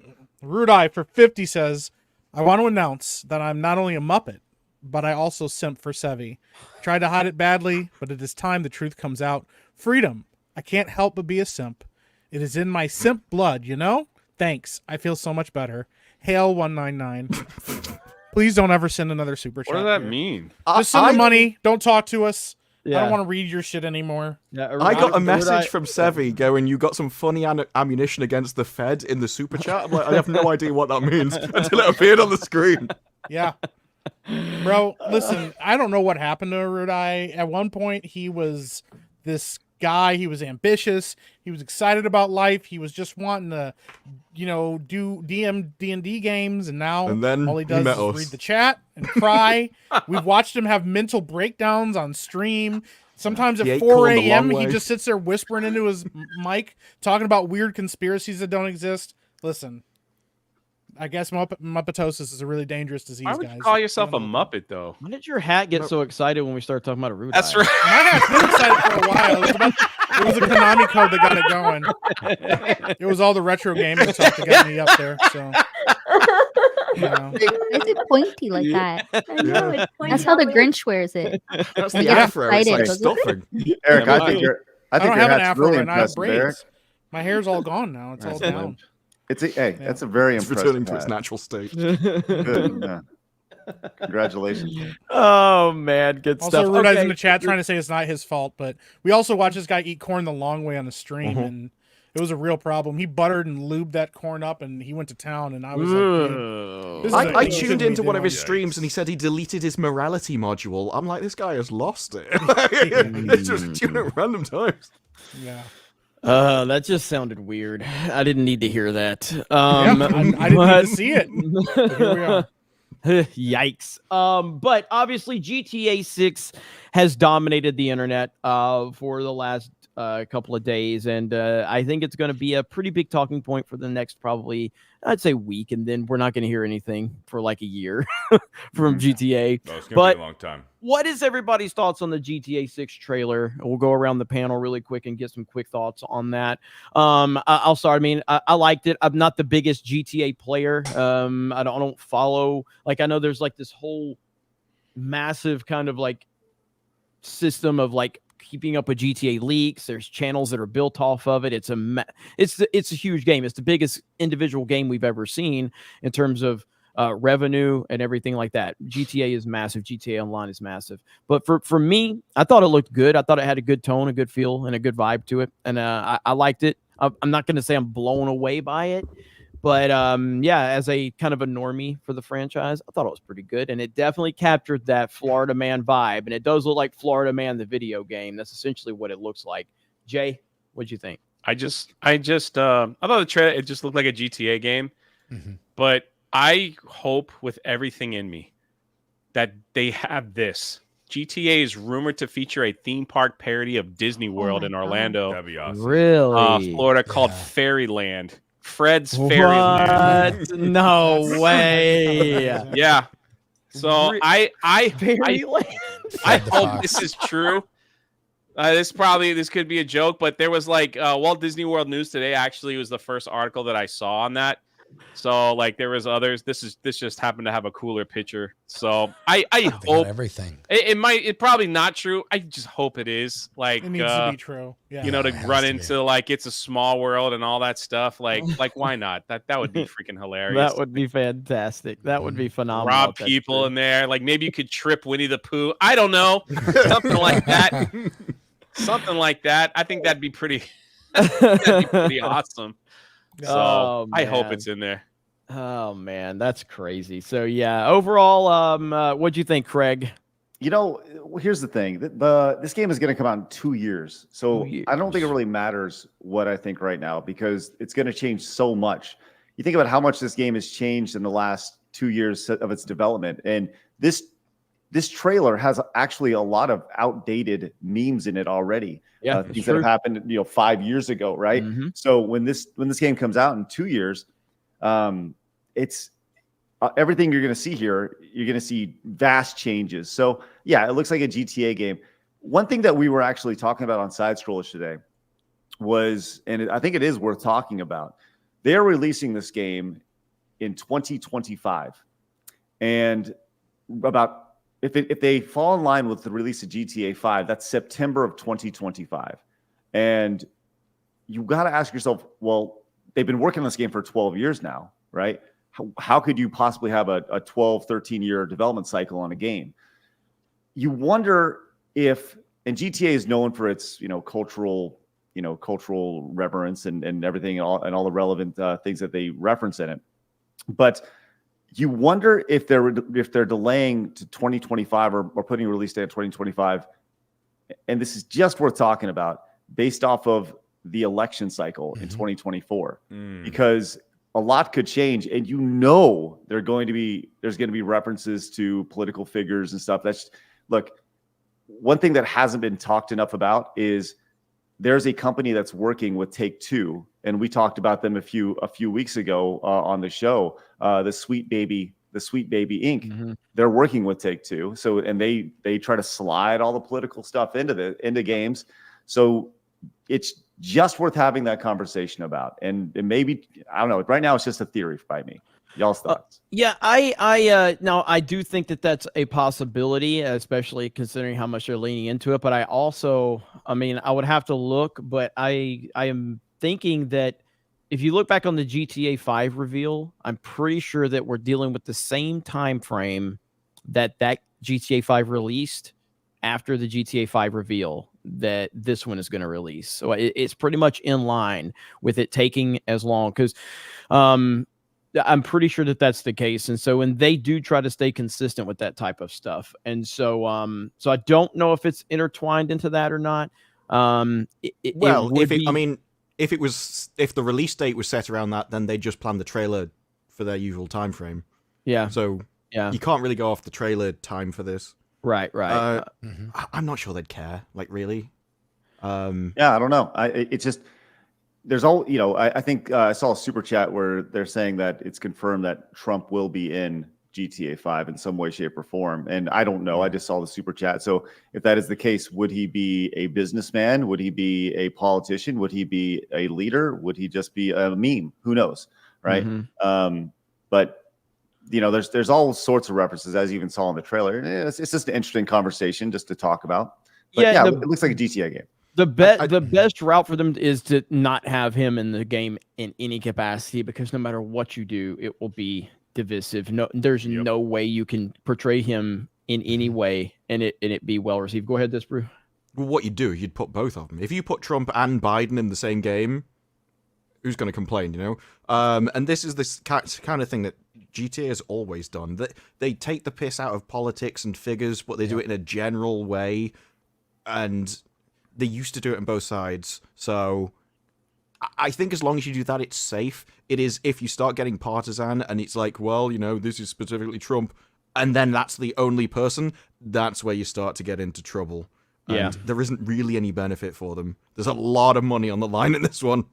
Rude Eye for 50 says, I want to announce that I'm not only a Muppet, but I also simp for Sevi. Tried to hide it badly, but it is time the truth comes out. Freedom. I can't help but be a simp. It is in my simp blood, you know? Thanks. I feel so much better. Hail 199. Please don't ever send another super chat. What does that mean? Just send the money. Don't talk to us. Yeah. I don't want to read your shit anymore. Yeah, I got a message from Sevi going, you got some funny ammunition against the Fed in the super chat. I'm like, I have no idea what that means until it appeared on the screen. Yeah. Bro, listen, I don't know what happened to Rude Eye. At one point, he was this guy. He was ambitious. He was excited about life. He was just wanting to, do D&D games. And now all he does is read the chat and cry. We've watched him have mental breakdowns on stream. Sometimes at 4 a.m., he just sits there whispering into his mic, talking about weird conspiracies that don't exist. Listen, I guess Muppetosis is a really dangerous disease, Why would guys. you call yourself a Muppet, though? When did your hat get so excited when we started talking about a Rude That's Eye? right. My hat's been excited for a while. It was a Konami code that got it going. It was all the retro gaming stuff that got me up there. So, Why is it pointy like that? I know, it's pointy That's how the all the way. Grinch wears it. That's When the he gets afro. It's like excited, goes, stuffing. Eric, I think your I don't have an hat's afro really and I have impressive, Eric. braids. My hair's all gone now. It's all down. That's a very It's impressive returning to its hat. natural state. Good. Yeah. Congratulations. Oh man, good Also, stuff. Rudeye's Okay. in the chat trying to say it's not his fault, but we also watch this guy eat corn the long way on the stream, and It was a real problem. He buttered and lubed that corn up, and he went to town. And I was like, I tuned into one of his streams, and he said he deleted his morality module. I'm like, this guy has lost it. It's just tuning at random times. Yeah. That just sounded weird. I didn't need to hear that. I didn't need to see it. But here we are. Yikes. But obviously GTA 6 has dominated the internet for the last couple of days, and I think it's going to be a pretty big talking point for the next probably, I'd say, week, and then we're not going to hear anything for like a year from GTA. No, it's going to be a long time. What is everybody's thoughts on the GTA 6 trailer? We'll go around the panel really quick and get some quick thoughts on that. I'll start. I mean, I liked it. I'm not the biggest GTA player. I don't follow. Like, I know there's like this whole massive kind of like system of like keeping up with GTA leaks. There's channels that are built off of it. It's a huge game. It's the biggest individual game we've ever seen in terms of revenue and everything like that. GTA is massive. GTA Online is massive. But for me, I thought it looked good. I thought it had a good tone, a good feel, and a good vibe to it. And I liked it. I'm not going to say I'm blown away by it. But yeah, as a kind of a normie for the franchise, I thought it was pretty good. And it definitely captured that Florida Man vibe. And it does look like Florida Man, the video game. That's essentially what it looks like. Jay, what'd you think? I thought the trailer, it just looked like a GTA game. Mm-hmm. But I hope with everything in me that they have this. GTA is rumored to feature a theme park parody of Disney World in Orlando. That'd be awesome. Really? Florida called Fairyland. Fred's Fairyland. What? No way. Yeah. So I hope this is true. This could be a joke, but there was like Walt Disney World News today actually was the first article that I saw on that. So like there was others. This just happened to have a cooler picture. So I hope everything. It probably not true. I just hope it is. Like It needs to be true. Yeah. You know, to run into like It's a Small World and all that stuff. Like why not? That would be freaking hilarious. That would be fantastic. That would be phenomenal. Rob people in there. Like maybe you could trip Winnie the Pooh. I don't know. Something like that. Something like that. I think that'd be pretty awesome. So I hope it's in there. Oh man, that's crazy. So yeah, overall, what'd you think, Craig? You know, here's the thing: this game is going to come out in 2 years, so I don't think it really matters what I think right now because it's going to change so much. You think about how much this game has changed in the last 2 years of its development, and this trailer has actually a lot of outdated memes in it already. Yeah, things that have happened, 5 years ago, right? Mm-hmm. So when this game comes out in 2 years, it's everything you're going to see here. You're going to see vast changes. So yeah, it looks like a GTA game. One thing that we were actually talking about on Side Scrollers today was, and I think it is worth talking about, they're releasing this game in 2025, and if they fall in line with the release of GTA 5, that's September of 2025. And you got to ask yourself, well, they've been working on this game for 12 years now, right? How could you possibly have a 12, 13-year development cycle on a game? You wonder if, and GTA is known for its, cultural reverence and everything, and all the relevant things that they reference in it. But you wonder if they're delaying to 2025 or putting a release date in 2025, and this is just worth talking about based off of the election cycle in 2024, because a lot could change, and there's going to be references to political figures and stuff. Look, one thing that hasn't been talked enough about is there's a company that's working with Take-Two, and we talked about them a few weeks ago on the show. The Sweet Baby Inc. Mm-hmm. They're working with Take-Two, so and they try to slide all the political stuff into games. So it's just worth having that conversation about. And maybe I don't know. Right now, it's just a theory by me. Y'all's thoughts? Yeah, I do think that that's a possibility, especially considering how much they're leaning into it. But I would have to look, but I am thinking that if you look back on the GTA 5 reveal, I'm pretty sure that we're dealing with the same time frame that GTA 5 released after the GTA 5 reveal. that this one is going to release. So it's pretty much in line with it taking as long, because I'm pretty sure that that's the case. And so, and they do try to stay consistent with that type of stuff. And so, so I don't know if it's intertwined into that or not. If the release date was set around that, then they just planned the trailer for their usual time frame. Yeah. So you can't really go off the trailer time for this. Right. I'm not sure they'd care. Like, really? Yeah, I don't know. It's just there's all, I think I saw a super chat where they're saying that it's confirmed that Trump will be in GTA 5 in some way, shape, or form. And I don't know. I just saw the super chat. So if that is the case, would he be a businessman? Would he be a politician? Would he be a leader? Would he just be a meme? Who knows? Right. But there's all sorts of references, as you even saw in the trailer. It's just an interesting conversation just to talk about. But it looks like a GTA game. The best route for them is to not have him in the game in any capacity, because no matter what you do, it will be divisive. No, there's no way you can portray him in any way and it be well received. Go ahead, Disparu. Well, what you'd do, you'd put both of them. If you put Trump and Biden in the same game, who's going to complain? And this is this kind of thing that GTA has always done. That they take the piss out of politics and figures, but they do it in a general way, and they used to do it on both sides. So I think as long as you do that, it's safe. It is if you start getting partisan and it's like, well, this is specifically Trump, and then that's the only person, that's where you start to get into trouble. And there isn't really any benefit for them. There's a lot of money on the line in this one.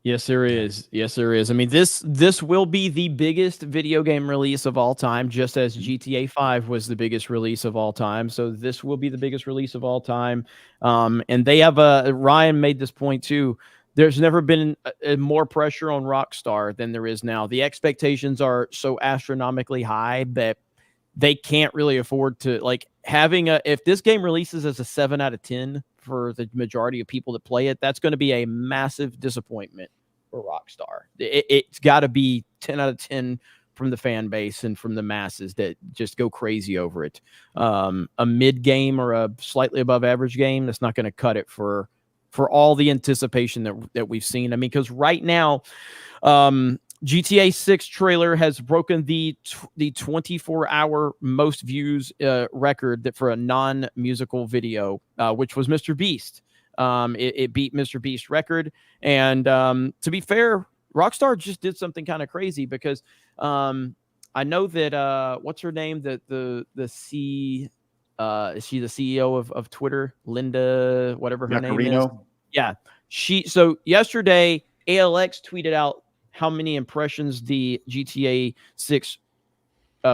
Yes, there is. Yes, there is. I mean, this will be the biggest video game release of all time, just as GTA 5 was the biggest release of all time. So this will be the biggest release of all time. And they have Ryan made this point too. There's never been more pressure on Rockstar than there is now. The expectations are so astronomically high that they can't really afford to, like, if this game releases as a 7 out of 10 for the majority of people that play it, that's going to be a massive disappointment for Rockstar. It's got to be 10 out of 10 from the fan base and from the masses that just go crazy over it. A mid game or a slightly above average game, that's not going to cut it for all the anticipation that we've seen. I mean, because right now, GTA 6 trailer has broken the 24-hour most views record that for a non-musical video, which was Mr. Beast. It beat Mr. Beast's record. And to be fair, Rockstar just did something kind of crazy, because I know that what's her name? Is she the CEO of Twitter? Linda, whatever her name is. Yeah. So yesterday, ALX tweeted out how many impressions the GTA 6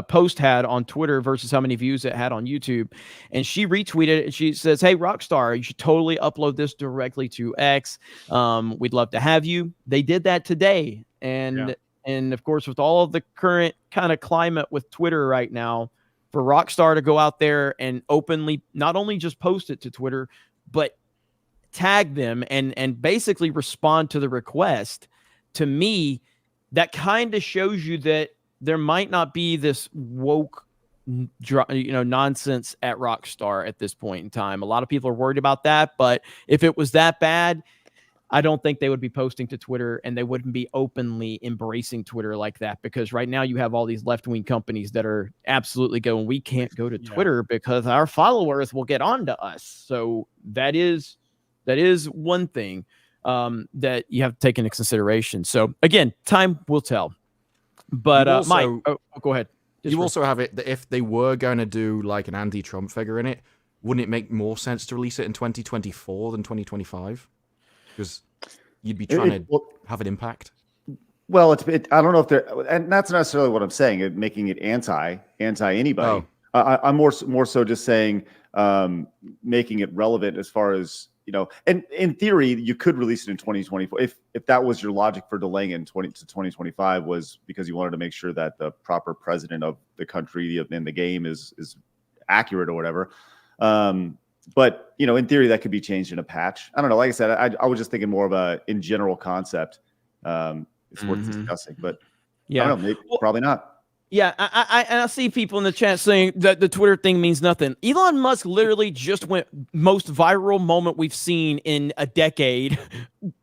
post had on Twitter versus how many views it had on YouTube. And she retweeted it and she says, "Hey, Rockstar, you should totally upload this directly to X. We'd love to have you." They did that today. And of course, with all of the current kind of climate with Twitter right now, for Rockstar to go out there and openly not only just post it to Twitter, but tag them and basically respond to the request, to me, that kind of shows you that there might not be this woke, nonsense at Rockstar at this point in time. A lot of people are worried about that, but if it was that bad, I don't think they would be posting to Twitter, and they wouldn't be openly embracing Twitter like that, because right now you have all these left-wing companies that are absolutely going, we can't go to Twitter because our followers will get onto us. So that is one thing that you have to take into consideration. So again, time will tell. But Mike, go ahead. You also have it that if they were going to do like an anti-Trump figure in it, wouldn't it make more sense to release it in 2024 than 2025? Because you'd be trying to have an impact. Well, I don't know if they're, and that's not necessarily what I'm saying. Making it anti anybody. I'm more so just saying making it relevant as far as, and in theory, you could release it in 2024 if that was your logic for delaying it to 2025, was because you wanted to make sure that the proper president of the country in the game is accurate or whatever. But in theory, that could be changed in a patch. I don't know. Like I said, I was just thinking more of a in general concept. It's worth discussing, but I don't know, maybe, probably not. Yeah, I see people in the chat saying that the Twitter thing means nothing. Elon Musk literally just went most viral moment we've seen in a decade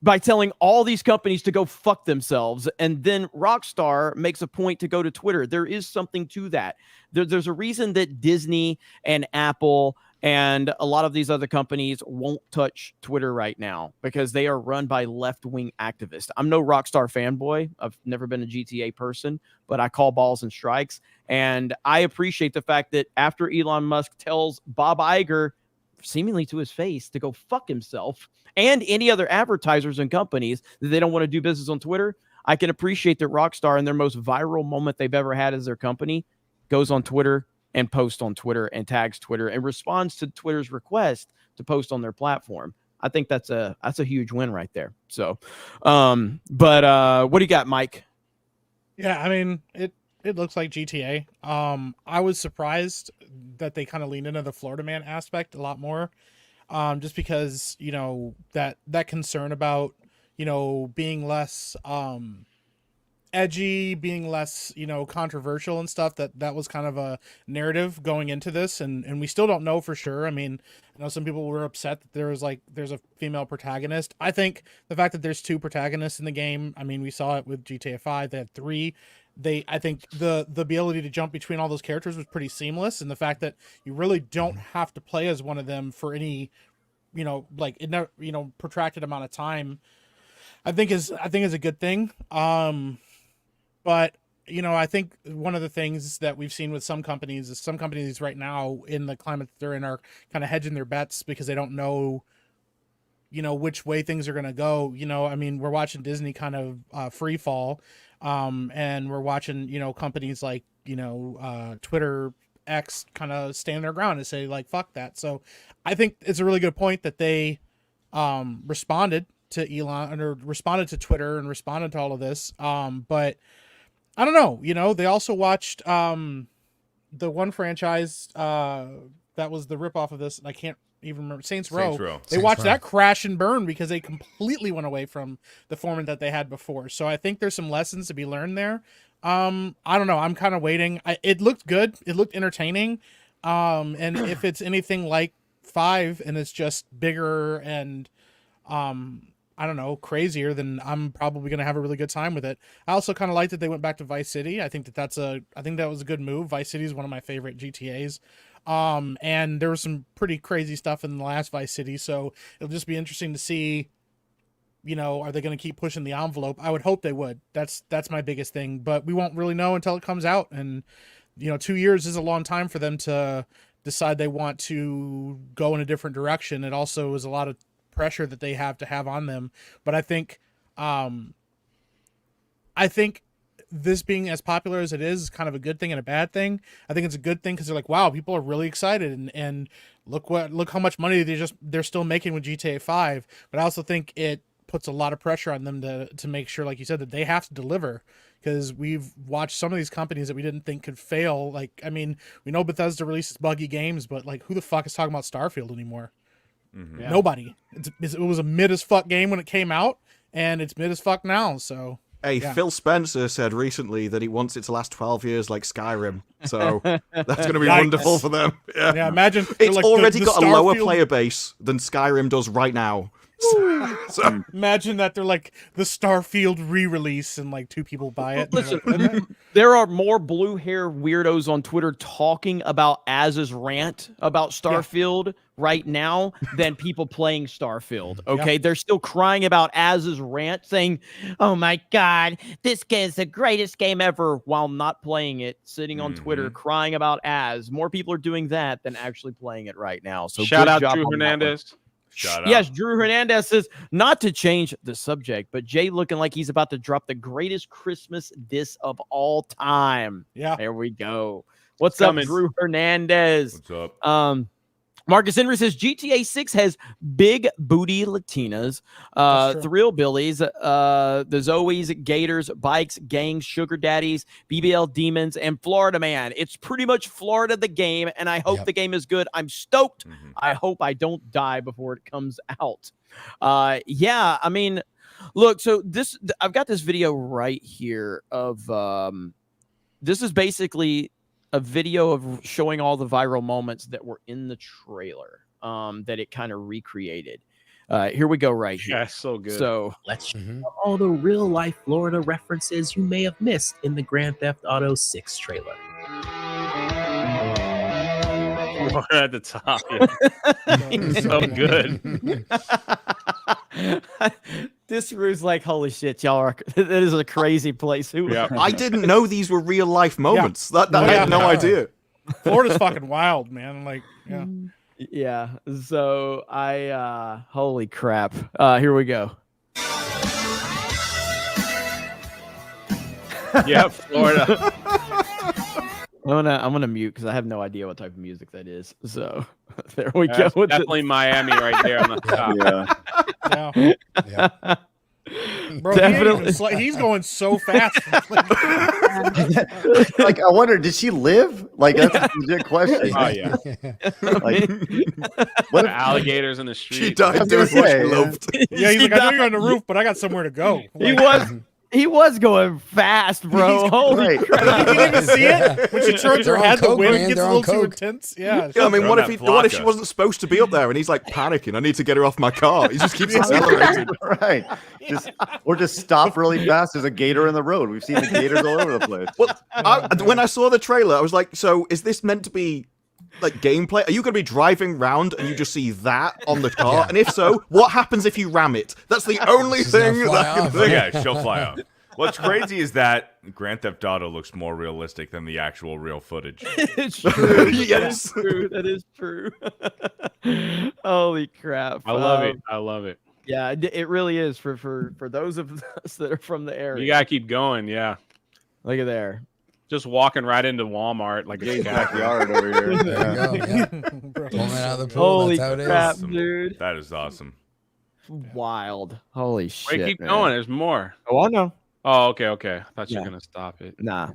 by telling all these companies to go fuck themselves. And then Rockstar makes a point to go to Twitter. There is something to that. There's a reason that Disney and Apple and a lot of these other companies won't touch Twitter right now because they are run by left-wing activists. I'm no Rockstar fanboy. I've never been a GTA person, but I call balls and strikes. And I appreciate the fact that after Elon Musk tells Bob Iger, seemingly to his face, to go fuck himself and any other advertisers and companies that they don't want to do business on Twitter, I can appreciate that Rockstar, in their most viral moment they've ever had as their company, goes on Twitter and posts on Twitter and tags Twitter and responds to Twitter's request to post on their platform. I think that's a huge win right there. So, but what do you got, Mike? Yeah, I mean, it looks like GTA. I was surprised that they kind of leaned into the Florida man aspect a lot more, just because, you know, that concern about, you know, being less edgy, being less, you know, controversial and stuff, that was kind of a narrative going into this, and we still don't know for sure. I mean, I know some people were upset that there's a female protagonist. I think the fact that there's 2 protagonists in the game, I mean, we saw it with GTA 5, they had 3. I think the ability to jump between all those characters was pretty seamless, and the fact that you really don't have to play as one of them for any, you know, like, protracted amount of time, I think is a good thing. But, you know, I think one of the things that we've seen with some companies is some companies right now in the climate that they're in are kind of hedging their bets because they don't know, you know, which way things are going to go. You know, I mean, we're watching Disney kind of free fall, and we're watching, you know, companies like, you know, Twitter, X kind of stand their ground and say, like, fuck that. So I think it's a really good point that they responded to Elon, or responded to Twitter and responded to all of this. But I don't know, you know, they also watched the one franchise that was the ripoff of this, and I can't even remember, Saints Row. They watched that crash and burn because they completely went away from the format that they had before. So I think there's some lessons to be learned there. I don't know. I'm kind of waiting. It looked good. It looked entertaining. And if it's anything like 5 and it's just bigger and I don't know, crazier, then I'm probably going to have a really good time with it. I also kind of like that they went back to Vice City. I think that was a good move. Vice City is one of my favorite GTAs. And there was some pretty crazy stuff in the last Vice City, so it'll just be interesting to see, you know, are they going to keep pushing the envelope? I would hope they would. That's my biggest thing, but we won't really know until it comes out. And, you know, 2 years is a long time for them to decide they want to go in a different direction. It also is a lot of pressure that they have to have on them. But I think this being as popular as it is kind of a good thing and a bad thing. I think it's a good thing because they're like, wow, people are really excited, and look how much money they're still making with GTA 5. But I also think it puts a lot of pressure on them to make sure, like you said, that they have to deliver, because we've watched some of these companies that we didn't think could fail. Like, I mean, we know Bethesda releases buggy games, but like, who the fuck is talking about Starfield anymore? Mm-hmm. Yeah. Nobody. It was a mid as fuck game when it came out, and it's mid as fuck now. So hey, yeah. Phil Spencer said recently that he wants it to last 12 years like Skyrim. So that's going to be wonderful for them. Yeah, imagine it's like already the got a lower Starfield player base than Skyrim does right now. So imagine that they're like the Starfield re-release and like 2 people buy it. Listen, there are more blue hair weirdos on Twitter talking about Az's rant about Starfield right now than people playing Starfield. Okay, they're still crying about Az's rant, saying, "Oh my God, this game is the greatest game ever," while not playing it, sitting on Twitter crying about Az. More people are doing that than actually playing it right now. So shout out job Drew on that one. Hernandez. Yes, Drew Hernandez says, not to change the subject, but Jay looking like he's about to drop the greatest Christmas diss of all time. Yeah. There we go. What's up, Drew Hernandez? What's up? Marcus Henry says GTA 6 has big booty Latinas, thrill billies, the Zoes, Gators, bikes, gangs, sugar daddies, BBL demons, and Florida man. It's pretty much Florida the game, and I hope the game is good. I'm stoked. I hope I don't die before it comes out. Yeah, I mean, look, so I've got this video right here of this is basically a video of showing all the viral moments that were in the trailer that it kind of recreated. Here we go right here. Yeah, so good. So let's show all the real life Florida references you may have missed in the Grand Theft Auto 6 trailer. Right at the top. Yeah. So good. Disparu's like, holy shit, y'all are. That is a crazy place. I didn't know these were real life moments. That I had no idea. Florida's fucking wild, man. Like, yeah. Yeah. So holy crap. Here we go. Yeah, Florida. I'm gonna mute because I have no idea what type of music that is. So there we go. That's definitely Miami right there on the top. Yeah. Bro, definitely. He's going so fast. Like, I wonder, did she live? Like, that's a legit question. Oh yeah. Like, what if alligators in the street? She died doing what she loved. Yeah, he's like, I know you're on the roof, but I got somewhere to go. Like, He was going fast, bro. Holy crap. You didn't even see it? When she turns her head, the wind gets a little too intense. Yeah. I mean, what if she wasn't supposed to be up there and he's like panicking? I need to get her off my car. He just keeps accelerating. Right. Just stop really fast. There's a gator in the road. We've seen the gators all over the place. Well, when I saw the trailer, I was like, so is this meant to be like gameplay? Are you going to be driving round and you just see that on the car? Yeah. And if so, what happens if you ram it? That's the only thing that I can think. Yeah, she'll fly off. What's crazy is that Grand Theft Auto looks more realistic than the actual real footage. It's true. Yes. That's true. That is true. Holy crap. I love it. I love it. Yeah, it really is for those of us that are from the area. You gotta keep going, yeah. Look at there. Just walking right into Walmart like a backyard over here. There you go. Yeah. Pulling out of the pool. Holy That's how it crap, is. dude. That is awesome. Wild. Holy shit. Wait, keep man. going. There's more. Oh, I know. Oh, okay. I thought you were gonna stop it. Nah.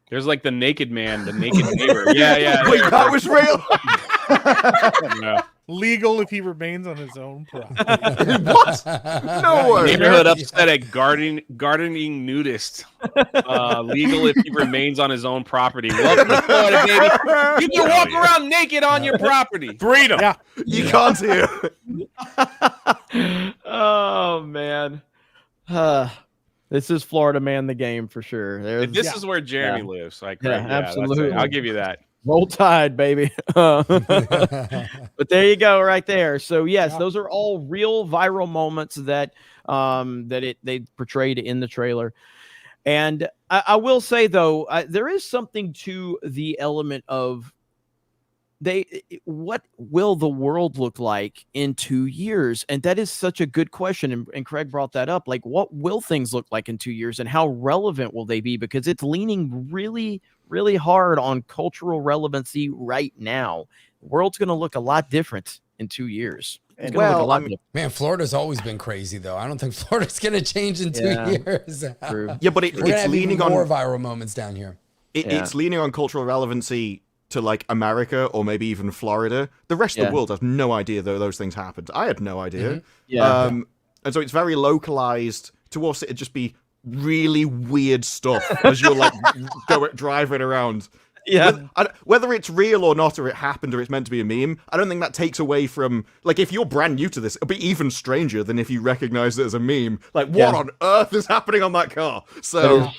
There's like the naked man, the naked neighbor. Yeah. Wait, that was real. Yeah. Legal if he remains on his own property. What? No way. Neighborhood upset at gardening nudist. Legal if he remains on his own property. Welcome to Florida, baby. You can walk around naked on your property. Freedom. Yeah. You can't hear. Oh man. This is Florida Man the game for sure. This is where Jeremy lives. Like, yeah, right, absolutely. I'll give you that. Roll Tide, baby. But there you go, right there. So yes, those are all real viral moments that they portrayed in the trailer. And I will say though, there is something to the element of what will the world look like in 2 years? And that is such a good question. And Craig brought that up. Like, what will things look like in 2 years and how relevant will they be? Because it's leaning really, really hard on cultural relevancy right now. The world's going to look a lot different in 2 years. It's gonna look a lot different. Man, Florida's always been crazy though. I don't think Florida's going to change in 2 years. True. Yeah, but it's leaning on more viral moments down here. It's leaning on cultural relevancy to like America or maybe even Florida. The rest of the world has no idea that those things happened. I had no idea. And so it's very localized to us. It'd just be really weird stuff as you're like driving around. Yeah. Whether it's real or not, or it happened, or it's meant to be a meme, I don't think that takes away from, like, if you're brand new to this, it'll be even stranger than if you recognize it as a meme. Like, what on earth is happening on that car? So, I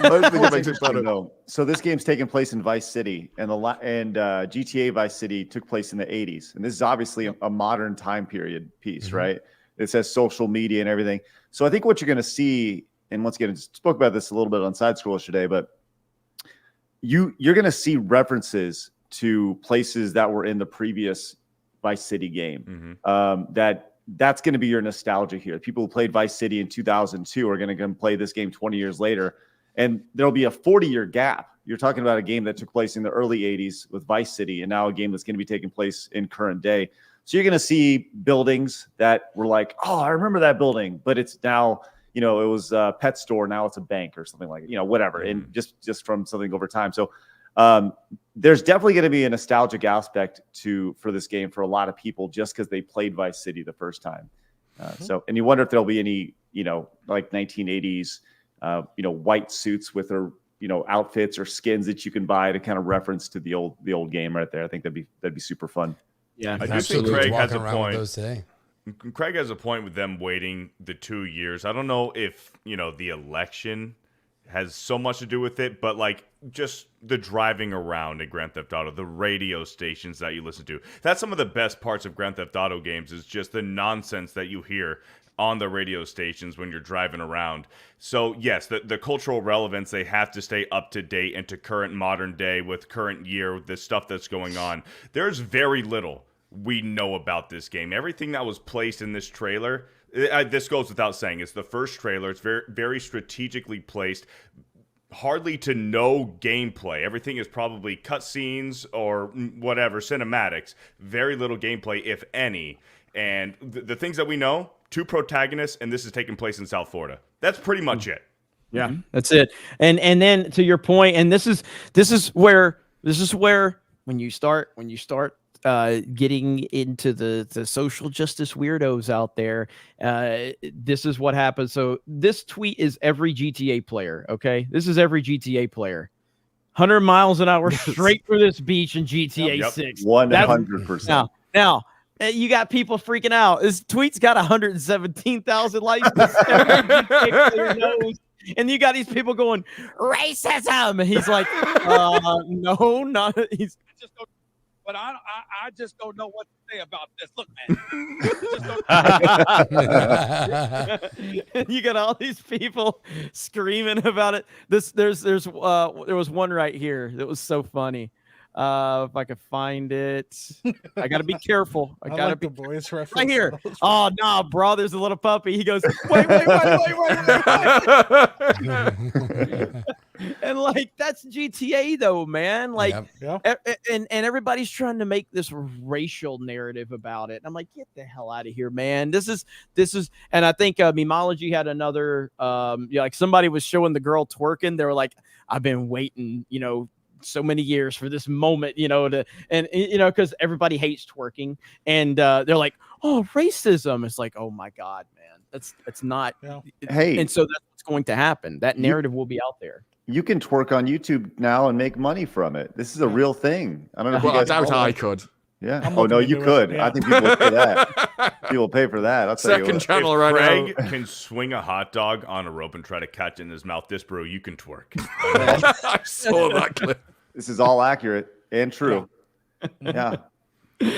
don't think it makes it better. So this game's taking place in Vice City, and GTA Vice City took place in the 80s. And this is obviously a modern time period piece, right? It says social media and everything. So I think what you're going to see, and once again, I spoke about this a little bit on Side Scrollers today, but you're going to see references to places that were in the previous Vice City game. That's going to be your nostalgia here. People who played Vice City in 2002 are going to come play this game 20 years later, and there'll be a 40-year gap. You're talking about a game that took place in the early 80s with Vice City, and now a game that's going to be taking place in current day. So you're going to see buildings that were like, oh, I remember that building, but it's now, it was a pet store. Now it's a bank or something like, whatever. And just from something over time. So there's definitely going to be a nostalgic aspect for this game for a lot of people, just because they played Vice City the first time. So, and you wonder if there'll be any, like 1980s, white suits with their outfits or skins that you can buy to kind of reference to the old game right there. I think that'd be super fun. Yeah, I do think Craig has a point. Those today. Craig has a point with them waiting the 2 years. I don't know if the election has so much to do with it, but like just the driving around in Grand Theft Auto, the radio stations that you listen to. That's some of the best parts of Grand Theft Auto games is just the nonsense that you hear on the radio stations when you're driving around. So yes, the cultural relevance, they have to stay up to date and to current modern day with current year, the stuff that's going on. There's very little we know about this game. Everything that was placed in this trailer, this goes without saying, it's the first trailer. It's very, very strategically placed. Hardly to no gameplay. Everything is probably cutscenes or whatever, cinematics. Very little gameplay, if any. And the things that we know, 2 protagonists, and this is taking place in South Florida. That's pretty much it. Yeah, that's it. And then to your point, and this is where when you start getting into the social justice weirdos out there, this is what happens. So this tweet is every GTA player. Okay, this is every GTA player. 100 miles an hour straight for this beach in GTA 6. 100%. Now. You got people freaking out. This tweet's got 117,000 likes. And you got these people going, racism. And he's like, no, not. He's just but I just don't know what to say about this. Look, man. You got all these people screaming about it. There was one right here that was so funny. If I could find it, I gotta be careful. I gotta be the voice reference right here. Oh no, bro! There's a little puppy. He goes, wait. And like that's GTA though, man. Like, and everybody's trying to make this racial narrative about it. I'm like, get the hell out of here, man. This is, and I think Memology had another. Like somebody was showing the girl twerking. They were like, I've been waiting, so many years for this moment, because everybody hates twerking, and they're like, oh, racism. It's like, oh my God, man, that's not. Hey, and so that's what's going to happen. That narrative will be out there. You can twerk on YouTube now and make money from it. This is a real thing. I don't know if you guys I doubt I could. Yeah. Oh no, you could. I think people would pay that. People pay for that. I'll tell you what. Channel if right Greg now can swing a hot dog on a rope and try to catch it in his mouth. Disparu, you can twerk. I saw that clip. This is all accurate and true. Yeah. That's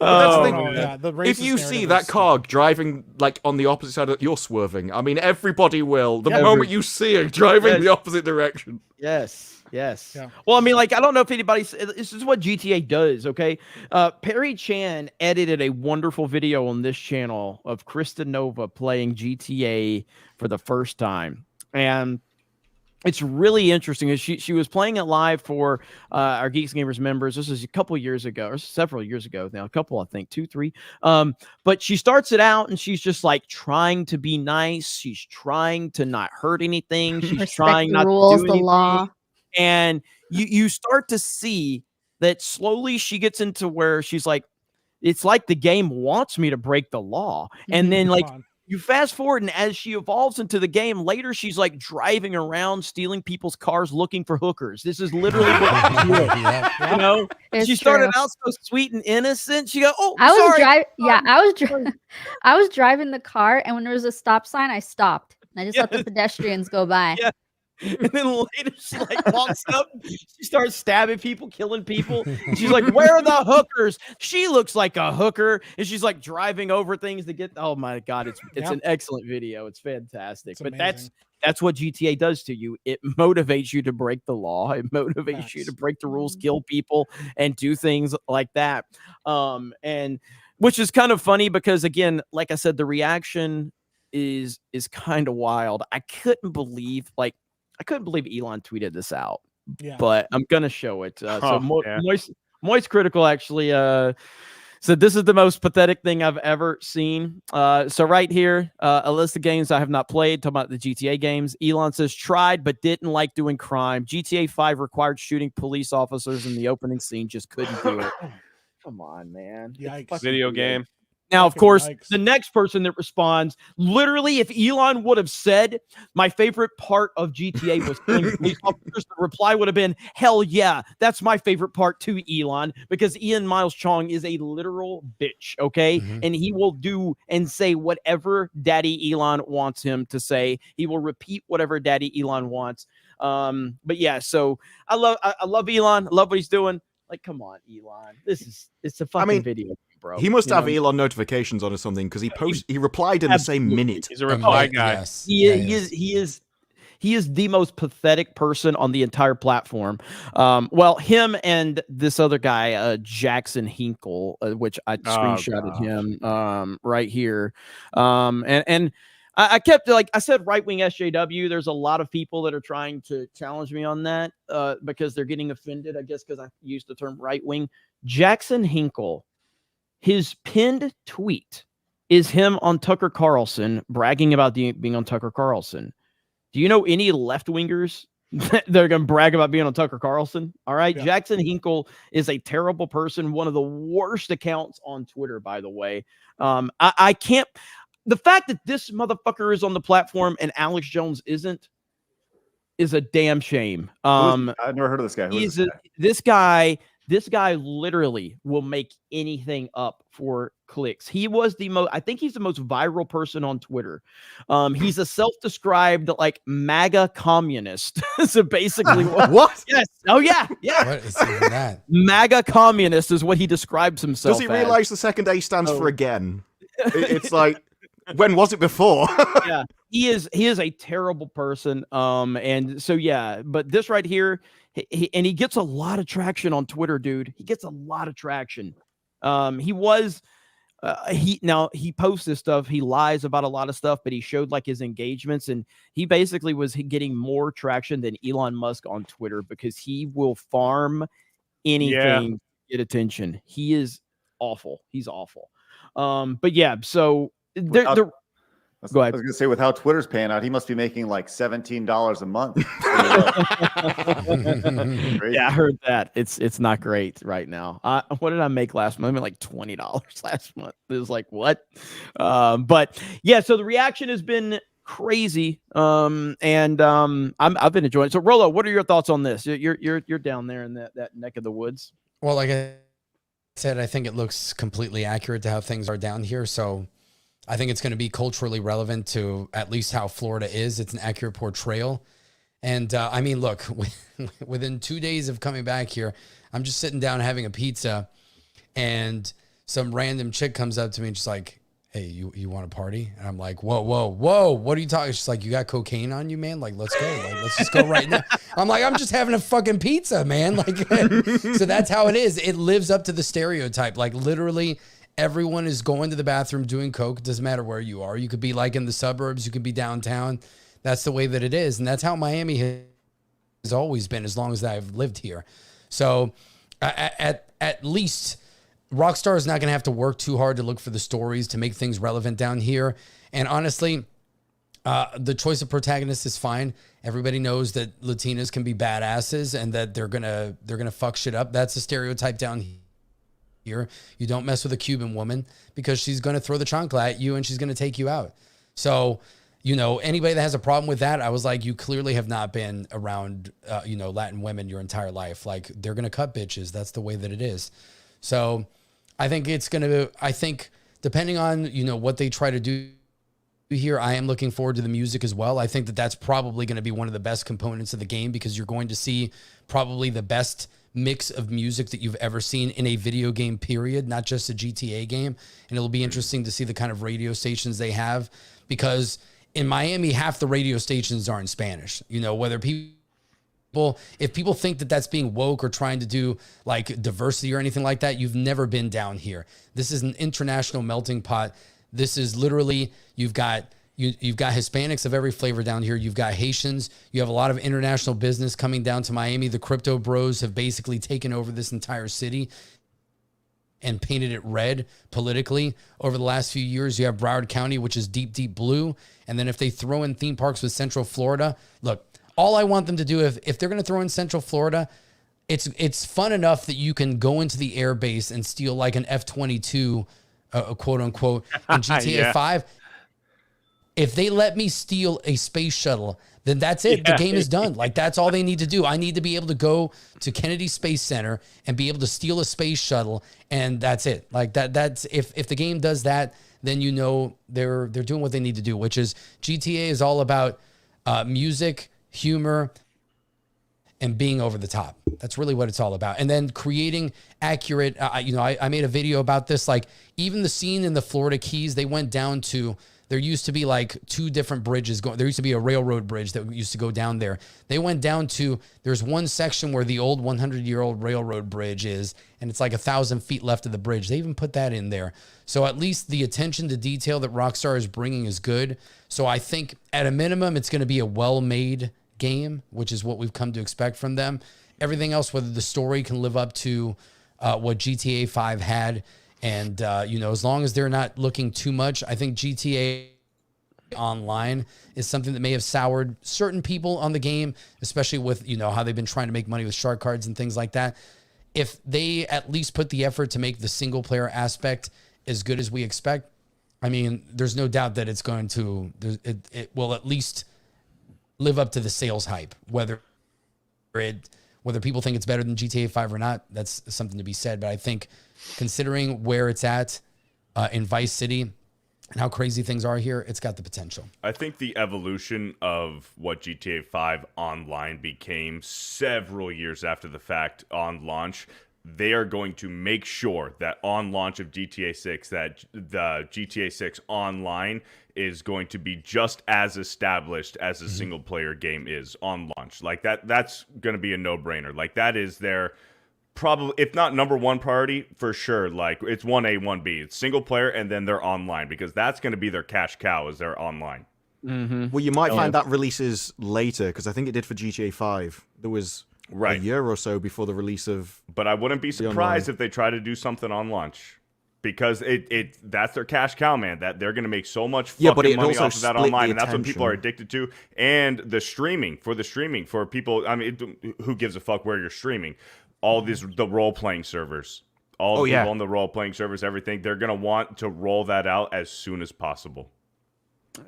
the thing. If you see that car driving like on the opposite side, you're swerving. I mean, everybody will. The moment you see it driving the opposite direction. Yes. Yeah. Well, I mean, like, I don't know if this is what GTA does, okay? Perry Chan edited a wonderful video on this channel of Krista Nova playing GTA for the first time. And it's really interesting. She was playing it live for our Geeks Gamers members. This is a couple years ago, or several years ago now. A couple, I think, 2, 3. But she starts it out, and she's just like trying to be nice. She's trying to not hurt anything. She's trying not to do anything. The law. And you start to see that slowly she gets into where she's like, it's like the game wants me to break the law. And then like you fast forward, and as she evolves into the game later, she's like driving around, stealing people's cars, looking for hookers. This is literally what she did. She started out so sweet and innocent. She go, oh, I was driving the car, and when there was a stop sign, I stopped. And I just let the pedestrians go by. Yeah. And then later she like walks up, she starts stabbing people, killing people. And she's like, where are the hookers? She looks like a hooker, and she's like driving over things to get. Oh my God, it's an excellent video. It's fantastic. But that's what GTA does to you. It motivates you to break the law. It motivates you to break the rules, kill people, and do things like that. And which is kind of funny because, again, like I said, the reaction is kind of wild. I couldn't believe Elon tweeted this out, but I'm going to show it. Moist Critical actually said, this is the most pathetic thing I've ever seen. So right here, a list of games I have not played, talking about the GTA games. Elon says, tried, but didn't like doing crime. GTA 5 required shooting police officers in the opening scene, just couldn't do it. Come on, man. Yikes. Video game. Now, of course, the next person that responds, literally, if Elon would have said, my favorite part of GTA was killing police officers, the reply would have been, hell yeah, that's my favorite part too, Elon, because Ian Miles Chong is a literal bitch, okay? And he will do and say whatever Daddy Elon wants him to say. He will repeat whatever Daddy Elon wants. But yeah, so I love Elon. I love what he's doing. Like, come on, Elon. It's a fucking video. Bro, he must have Elon notifications on or something because he replied in the same minute. He's a reply guy. Yes. He is the most pathetic person on the entire platform. Well, him and this other guy, Jackson Hinkle, which I screenshotted him right here. And I kept, like I said, right-wing SJW. There's a lot of people that are trying to challenge me on that because they're getting offended, I guess, because I used the term right-wing. Jackson Hinkle, his pinned tweet is him on Tucker Carlson bragging about being on Tucker Carlson. Do you know any left-wingers that are going to brag about being on Tucker Carlson? All right. Yeah. Jackson Hinkle is a terrible person. One of the worst accounts on Twitter, by the way. I can't. The fact that this motherfucker is on the platform and Alex Jones isn't is a damn shame. I've never heard of this guy. This guy literally will make anything up for clicks. He was I think he's the most viral person on Twitter. He's a self-described like MAGA communist. So basically what? Yes. Oh yeah. Yeah. What is that? MAGA communist is what he describes himself. Does he realize the second A stands for again? It's like, when was it before? Yeah. He is a terrible person. And so yeah, but this right here, he gets a lot of traction on Twitter, dude. He gets a lot of traction. He posts this stuff. He lies about a lot of stuff, but he showed like his engagements, and he basically was getting more traction than Elon Musk on Twitter because he will farm anything to get attention. He is awful. He's awful. But yeah, so go ahead. I was gonna say, with how Twitter's paying out, he must be making like $17 a month. Yeah, I heard that. It's not great right now. What did I make last month? I made like $20 last month. It was like, what? But yeah, so the reaction has been crazy. I've been enjoying it. So Rolo, what are your thoughts on this? You're down there in that neck of the woods. Well, like I said, I think it looks completely accurate to how things are down here. So I think it's going to be culturally relevant to at least how Florida is. It's an accurate portrayal. And I mean, look, within 2 days of coming back here, I'm just sitting down having a pizza, and some random chick comes up to me and she's like, hey, you want to party? And I'm like, whoa, what are you talking? She's like, you got cocaine on you, man? Like, let's go. Like, let's just go right now. I'm like, I'm just having a fucking pizza, man. Like, so that's how it is. It lives up to the stereotype. Like, literally, everyone is going to the bathroom doing coke. It doesn't matter where you are. You could be like in the suburbs. You could be downtown. That's the way that it is. And that's how Miami has always been as long as I've lived here. So at least Rockstar is not going to have to work too hard to look for the stories to make things relevant down here. And honestly, the choice of protagonist is fine. Everybody knows that Latinas can be badasses and that they're gonna fuck shit up. That's a stereotype down here. You don't mess with a Cuban woman because she's going to throw the chancla at you and she's going to take you out. So, anybody that has a problem with that, I was like, you clearly have not been around, Latin women your entire life. Like, they're going to cut bitches. That's the way that it is. So I think depending on, what they try to do here, I am looking forward to the music as well. I think that that's probably going to be one of the best components of the game because you're going to see probably the best mix of music that you've ever seen in a video game period, not just a GTA game. And it'll be interesting to see the kind of radio stations they have, because in Miami, half the radio stations are in Spanish. Whether if people think that that's being woke or trying to do like diversity or anything like that, you've never been down here. This is an international melting pot. This is literally, you've got Hispanics of every flavor down here. You've got Haitians. You have a lot of international business coming down to Miami. The crypto bros have basically taken over this entire city and painted it red politically over the last few years. You have Broward County, which is deep, deep blue. And then if they throw in theme parks with Central Florida, look, all I want them to do, if they're going to throw in Central Florida, it's fun enough that you can go into the air base and steal like an F-22 quote unquote, in GTA Yeah. 5. If they let me steal a space shuttle, then that's it. The Yeah. game is done. Like, that's all they need to do. I need to be able to go to Kennedy Space Center and be able to steal a space shuttle, and that's it. Like, that's if the game does that, then you know they're doing what they need to do, which is GTA is all about music, humor, and being over the top. That's really what it's all about. And then creating accurate, I made a video about this. Like, even the scene in the Florida Keys, they went down to, there used to be like 2 different bridges going. There used to be a railroad bridge that used to go down there. They went down to, there's one section where the old 100-year-old railroad bridge is, and it's like 1,000 feet left of the bridge. They even put that in there. So at least the attention to detail that Rockstar is bringing is good. So I think at a minimum, it's going to be a well-made game, which is what we've come to expect from them. Everything else, whether the story can live up to what GTA 5 had, and as long as they're not looking too much, I think GTA Online is something that may have soured certain people on the game, especially with how they've been trying to make money with shark cards and things like that. If they at least put the effort to make the single player aspect as good as we expect, I mean, there's no doubt that it's going to, it will at least live up to the sales hype. Whether people think it's better than GTA 5 or not, that's something to be said. But I think considering where it's at in Vice City and how crazy things are here, it's got the potential. I think the evolution of what GTA 5 Online became several years after the fact on launch, they are going to make sure that on launch of GTA 6, that the GTA 6 Online is going to be just as established as a single player game is on launch. Like that's going to be a no-brainer. Like, that is their probably, if not number one priority, for sure. Like, it's 1A, 1B. It's single player and then they're online, because that's going to be their cash cow, is their online. Mm-hmm. Well, you might find that releases later, because I think it did for GTA 5. There was a year or so before the release of. But I wouldn't be surprised if they try to do something on launch, because that's their cash cow, man. That they're going to make so much fucking money off of that online, and that's what people are addicted to. And the streaming for people. I mean, who gives a fuck where you're streaming? All the role playing servers, all the people on the role playing servers, everything. They're going to want to roll that out as soon as possible.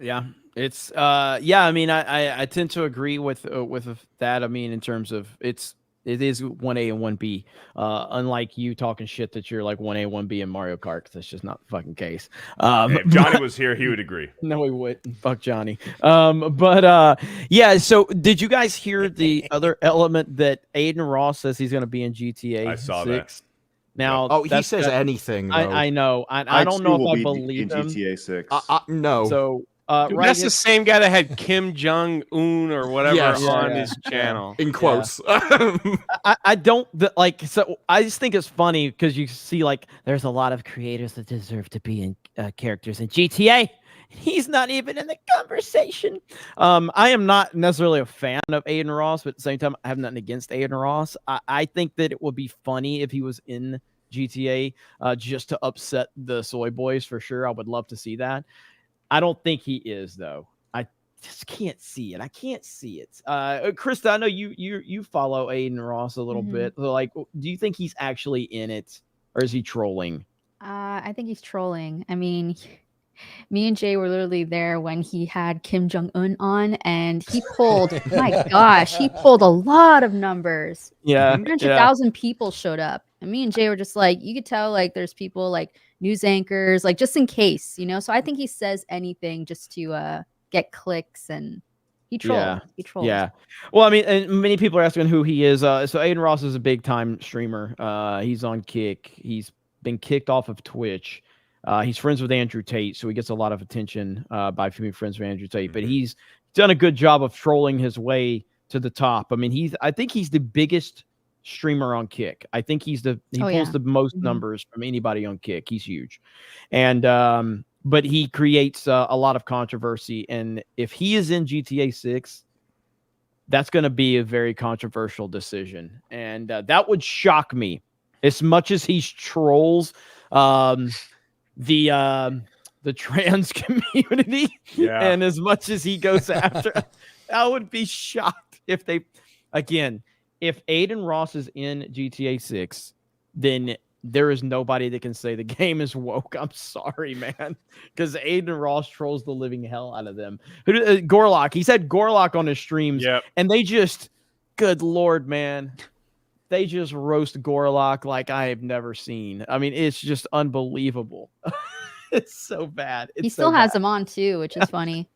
Yeah, it's I mean, I tend to agree with that. I mean, in terms of it is 1A and 1B. Unlike you talking shit that you're like 1A, 1B in Mario Kart, because that's just not the fucking case. If Johnny was here, he would agree. No, he wouldn't. Fuck Johnny. So did you guys hear the other element that Aiden Ross says he's going to be in GTA 6? I saw that. Now, he says anything. I know. I don't know if I believe him. GTA 6. No. So. Dude, that's the same guy that had Kim Jong-un or whatever on his channel. In quotes. I don't like, so I just think it's funny because you see, like, there's a lot of creators that deserve to be in characters in GTA. He's not even in the conversation. I am not necessarily a fan of Aiden Ross, but at the same time, I have nothing against Aiden Ross. I think that it would be funny if he was in GTA just to upset the soy boys for sure. I would love to see that. I don't think he is, though. I just can't see it. I can't see it. Krista, I know you follow Aiden Ross a little bit. So, like, do you think he's actually in it, or is he trolling? I think he's trolling. I mean, me and Jay were literally there when he had Kim Jong-un on, and he pulled, my gosh, he pulled a lot of numbers. Yeah. 100,000 people showed up. And me and Jay were just like, you could tell, like, there's people, like, news anchors, like, just in case, So I think he says anything just to get clicks, and he trolls. Yeah. He trolls. Yeah. Well, I mean, and many people are asking who he is. So Aiden Ross is a big time streamer. He's on Kick. He's been kicked off of Twitch. He's friends with Andrew Tate, so he gets a lot of attention by being friends with Andrew Tate. But he's done a good job of trolling his way to the top. I mean, I think he's the biggest streamer on Kick. I think he pulls the most numbers from anybody on Kick. He's huge. And but he creates a lot of controversy, and if he is in GTA 6, that's going to be a very controversial decision, and that would shock me. As much as he trolls the trans community, and as much as he goes after, I would be shocked if Aiden Ross is in GTA 6, then there is nobody that can say the game is woke. I'm sorry, man, because Aiden Ross trolls the living hell out of them. Gorlock, he said Gorlock on his streams, and they just, good Lord, man, they just roast Gorlock like I have never seen. I mean, it's just unbelievable. It's so bad. He still has him on too, which is funny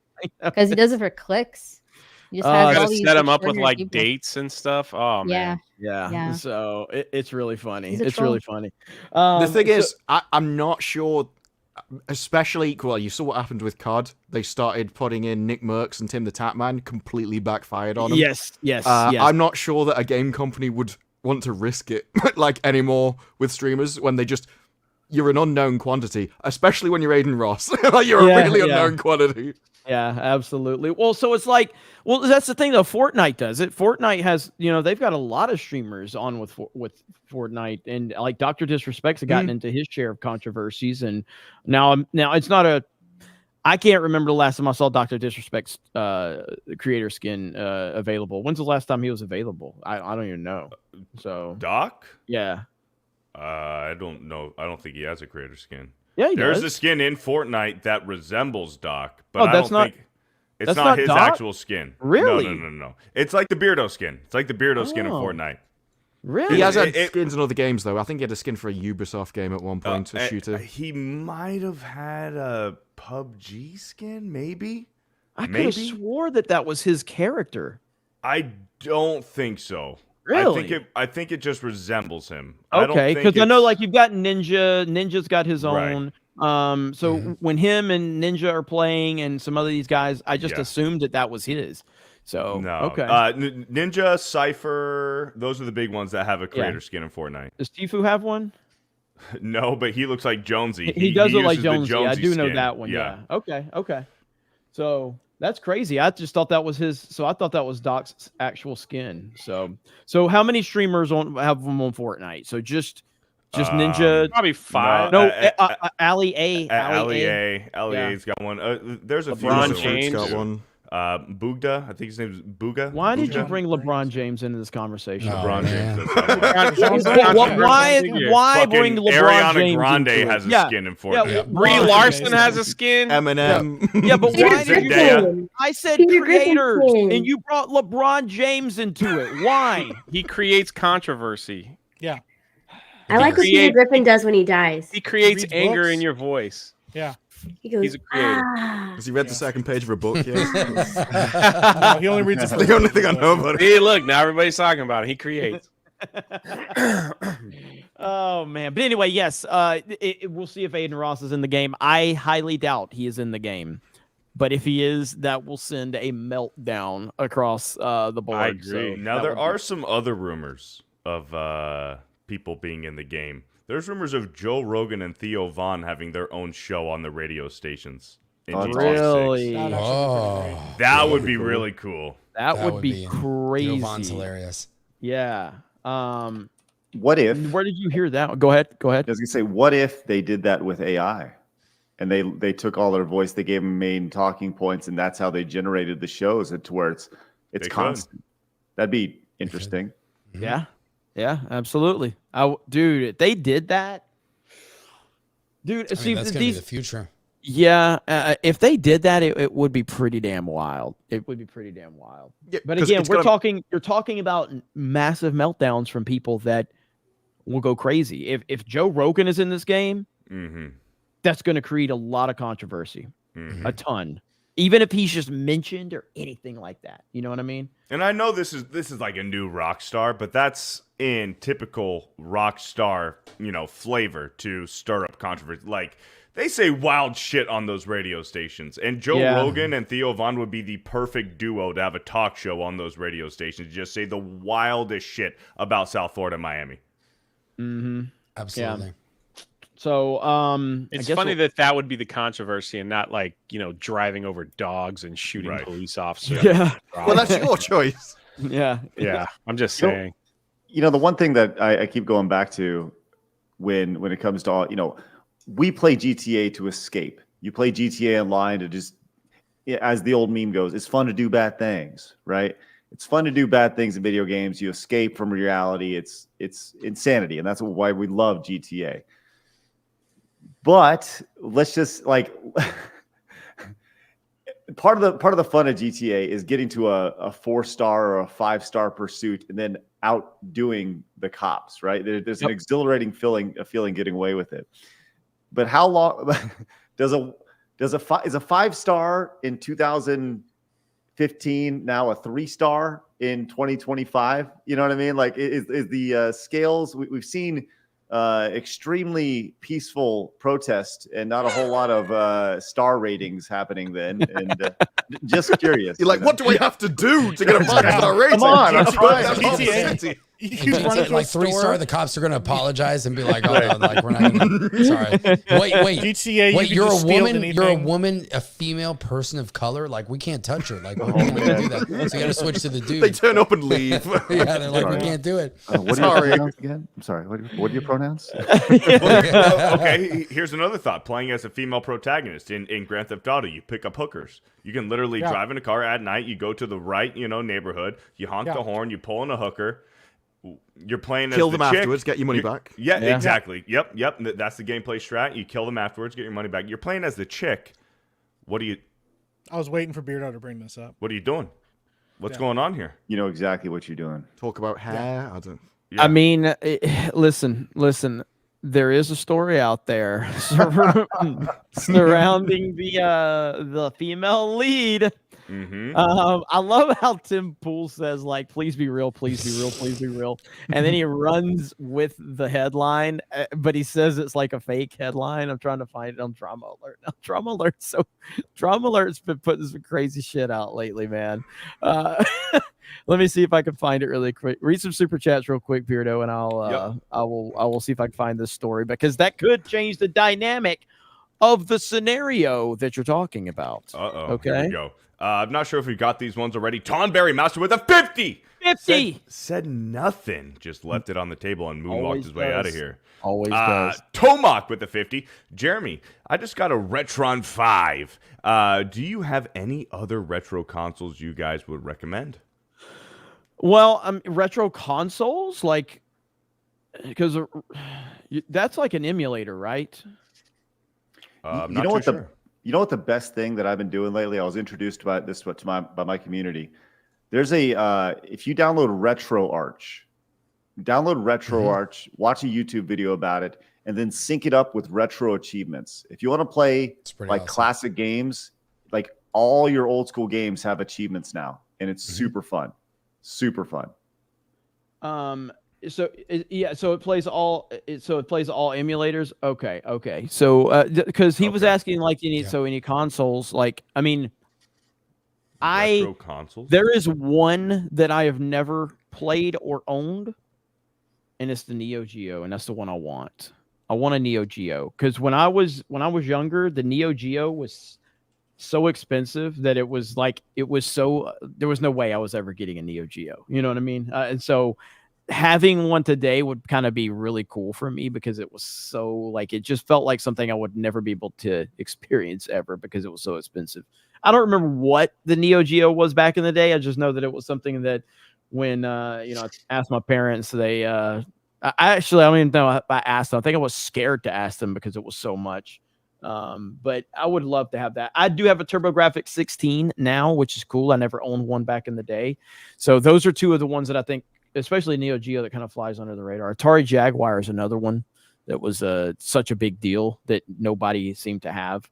because he does it for clicks. He just has all these set him up with extraordinary like people. dates and stuff. Oh man, yeah. So it's really funny. He's a It's troll. really funny. The thing is, I'm not sure. Especially, well, you saw what happened with COD. They started putting in Nick Merckx and Tim the Tatman, completely backfired on them. Yes. I'm not sure that a game company would want to risk it like anymore with streamers when they just, you're an unknown quantity, especially when you're Aiden Ross. Like you're a really unknown quantity. Yeah, absolutely. Well, so it's like, well, that's the thing though. Fortnite does it. Fortnite has, they've got a lot of streamers on with Fortnite, and like Dr. Disrespect's gotten into his share of controversies, and now it's not a. I can't remember the last time I saw Dr. Disrespect's creator skin available. When's the last time he was available? I don't even know. So Doc? Yeah. I don't know. I don't think he has a creator skin. Yeah, he There's does. a skin in Fortnite that resembles Doc, but Oh, I that's don't not- think it's that's not not his Doc? actual skin. Really? No. It's like the Beardo skin. It's like the Beardo skin in Oh. Fortnite. Really? He has had skins in other games, though. I think he had a skin for a Ubisoft game at one point, a shooter. He might have had a PUBG skin, maybe. I could have swore that was his character. I don't think so. Really? I think it just resembles him. I don't Okay, think because I know it's- like you've got Ninja. Ninja's got his Right. own. So when him and Ninja are playing and some of these guys, I just assumed that was his. So No. okay. Ninja, Cypher, those are the big ones that have a creator skin in Fortnite. Does Tifu have one? No, but he looks like Jonesy. He does look like uses the Jonesy. I do know skin. that one. Yeah. Okay. So that's crazy. I just thought that was his. So I thought that was Doc's actual skin. So how many streamers have them on Fortnite? So just Ninja. Probably 5. No, Ali A. Ali A's got one. There's a few. LeBron other ones. James got one. Boogda, I think his name is Booga. Why did you Booga? bring LeBron James into this conversation? LeBron James. Why bring LeBron Ariana James Grande into it? has a Yeah. skin in Yeah, Fortnite. Brie Larson has a skin. Eminem. Yeah, but why did you? Zendaya. I said Peter creators, Griffin. and you brought LeBron James into it. Why? He creates controversy. Yeah. I like what Peter Griffin does when he dies. He creates reads anger books. in your voice. Yeah. He goes, He's a creator. Has he read the second page of a book yet? No, he only reads the That's first the only book. thing I know about it. Hey, look, now everybody's talking about it. He creates. Oh man! But anyway, yes. We'll see if Aiden Ross is in the game. I highly doubt he is in the game. But if he is, that will send a meltdown across the board. I agree. So Now that there would are be- some other rumors of people being in the game. There's rumors of Joe Rogan and Theo Von having their own show on the radio stations. In GTA 6. Really? Oh, That would be really cool. That would be Theo crazy. Von's hilarious. Yeah. What if? Where did you hear that? Go ahead. I was gonna say, what if they did that with AI, and they took all their voice, they gave them main talking points, and that's how they generated the shows to where it's They could. constant. That'd be interesting. Yeah, absolutely. Dude, if they did that, dude. I See, mean, that's gonna be these. the future. Yeah, if they did that, it would be pretty damn wild. It would be pretty damn wild. Yeah, But 'cause again, it's you're gonna- talking about massive meltdowns from people that will go crazy. If Joe Rogan is in this game, Mm-hmm. that's going to create a lot of controversy, Mm-hmm. a ton. Even if he's just mentioned or anything like that, you know what I mean? And I know this is like a new Rockstar, but that's in typical Rockstar, flavor to stir up controversy. Like they say wild shit on those radio stations, and Joe Rogan and Theo Von would be the perfect duo to have a talk show on those radio stations. Just say the wildest shit about South Florida, and Miami. Mm-hmm. Absolutely. Yeah. So, It's I guess funny that would be the controversy and not like, driving over dogs and shooting Right. police officers. Yeah. Well, that's your choice. Yeah. Yeah. I'm just saying. The one thing that I keep going back to when it comes to all, we play GTA to escape. You play GTA online to just, as the old meme goes, it's fun to do bad things, right? It's fun to do bad things in video games. You escape from reality. It's insanity, and that's why we love GTA. But let's just like part of the fun of GTA is getting to a 4-star or a 5-star pursuit and then outdoing the cops. Right? There's an exhilarating feeling getting away with it. But how long is a 5-star in 2015 now a 3-star in 2025? You know what I mean? Like, is the scales? We've seen extremely peaceful protest and not a whole lot of star ratings happening then. And just curious. You're like, what do I have to do to get a 5-star rating? Come on, I'm GTA. You run into like a store. 3-star, the cops are going to apologize and be like, "Oh, no, like we're not gonna, sorry." Wait. GTA. Wait, you you're can a just steal woman. anything. You're a woman, a female person of color. Like we can't touch her. Like we can't do that. So you got to switch to the dude. They turn up and leave. Yeah, they're like, we can't do it. What are your pronouns again? I'm sorry. What are your pronouns? Okay, here's another thought. Playing as a female protagonist in Grand Theft Auto, you pick up hookers. You can literally drive in a car at night. You go to the right, neighborhood. You honk the horn. You pull in a hooker. You're playing as kill the them chick. afterwards, get your money back. Yeah, exactly. Yep. That's the gameplay strat. You kill them afterwards, get your money back. You're playing as the chick. What do you? I was waiting for Beardo to bring this up. What are you doing? What's going on here? You know exactly what you're doing. Talk about hair. I don't. I mean, listen. There is a story out there surrounding the female lead. Mm-hmm. I love how Tim Pool says, like, please be real, please be real, please be real. And then he runs with the headline, but he says it's like a fake headline. I'm trying to find it on Drama Alert. Now, Drama Alert's been putting some crazy shit out lately, man. Let me see if I can find it really quick. Read some super chats real quick, Beardo, and I will see if I can find this story, because that could change the dynamic of the scenario that you're talking about. Okay. Here we go. I'm not sure if we got these ones already. Tonberry Master with a 50. 50. Said nothing. Just left it on the table and moonwalked his way out of here. Always does. Tomac with a 50. Jeremy, I just got a Retron 5. Do you have any other retro consoles you guys would recommend? Well, retro consoles, like, because that's like an emulator, right? You know what the best thing that I've been doing lately? I was introduced by this by my community. There's if you download RetroArch, watch a YouTube video about it, and then sync it up with retro achievements. If you want to play like classic games, like all your old school games have achievements now, and it's super fun. Super fun. So it plays all emulators. Okay. So because he was asking, like, you need any consoles, like, I mean, retro consoles? There is one that I have never played or owned, and it's the Neo Geo, and that's the one I want. I want a Neo Geo, because when I was younger, the Neo Geo was so expensive that there was no way I was ever getting a Neo Geo. You know what I mean? And so having one today would kind of be really cool for me, because it was so, like, it just felt like something I would never be able to experience ever, because it was so expensive. I don't remember what the Neo Geo was back in the day. I just know that it was something that when I asked my parents, they I don't even know if I asked them. I think I was scared to ask them because it was so much. But I would love to have that. I do have a TurboGrafx 16 now, which is cool. I never owned one back in the day. So those are two of the ones that I think, especially Neo Geo, that kind of flies under the radar. Atari Jaguar is another one that was such a big deal that nobody seemed to have.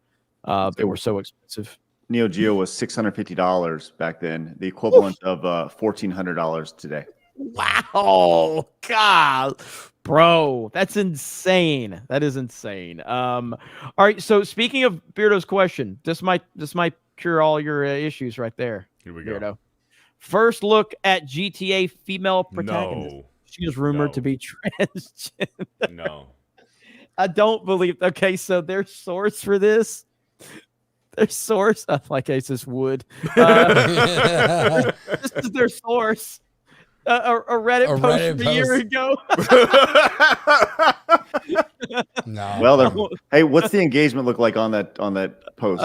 They were so expensive. Neo Geo was $650 back then, the equivalent of $1,400 today. Wow, God, bro, that's insane. That is insane. All right. So speaking of Beardo's question, this might cure all your issues right there. Here we go. Beardo. First look at GTA female protagonist. No. She is rumored to be transgender. No. I don't believe. Okay, so their source for this. Their source, like Aces would. This is their source. A Reddit A post Reddit from a year ago. No. Well, hey, what's the engagement look like on that post?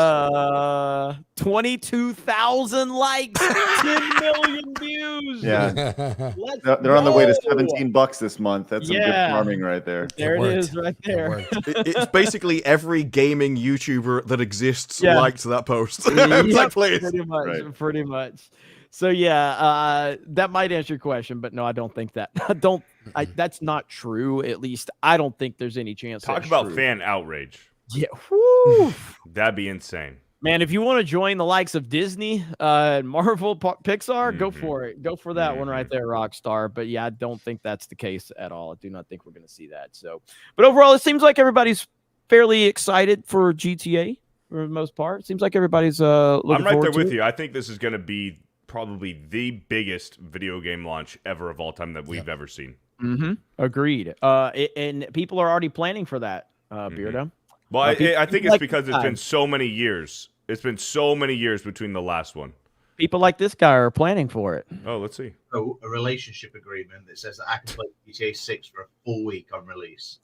22,000 likes, 10 million views. Yeah, Let's they're on the way to go. $17 this month. That's some good farming right there. There it is, right there. It's basically every gaming YouTuber that exists Yeah. liked that post. Yep, It's like, please. pretty much, Right. pretty much. So yeah, that might answer your question, but no, I don't think that. That's not true. At least I don't think there's any chance. Talk that's about true. fan outrage. Yeah, whew. That'd be insane. Man, if you want to join the likes of Disney, Marvel, Pixar, go for it. Go for that one right there, Rockstar. But yeah, I don't think that's the case at all. I do not think we're going to see that. So, but overall, it seems like everybody's fairly excited for GTA for the most part. It seems like everybody's looking I'm right there forward to with it. you. I think this is going to be probably the biggest video game launch ever of all time that we've ever seen. Mm-hmm. Agreed. And people are already planning for that, Beardo. Well, I think it's like because it's been so many years. It's been so many years between the last one. People like this guy are planning for it. Oh, let's see. A relationship agreement that says that I can play GTA 6 for a full week on release.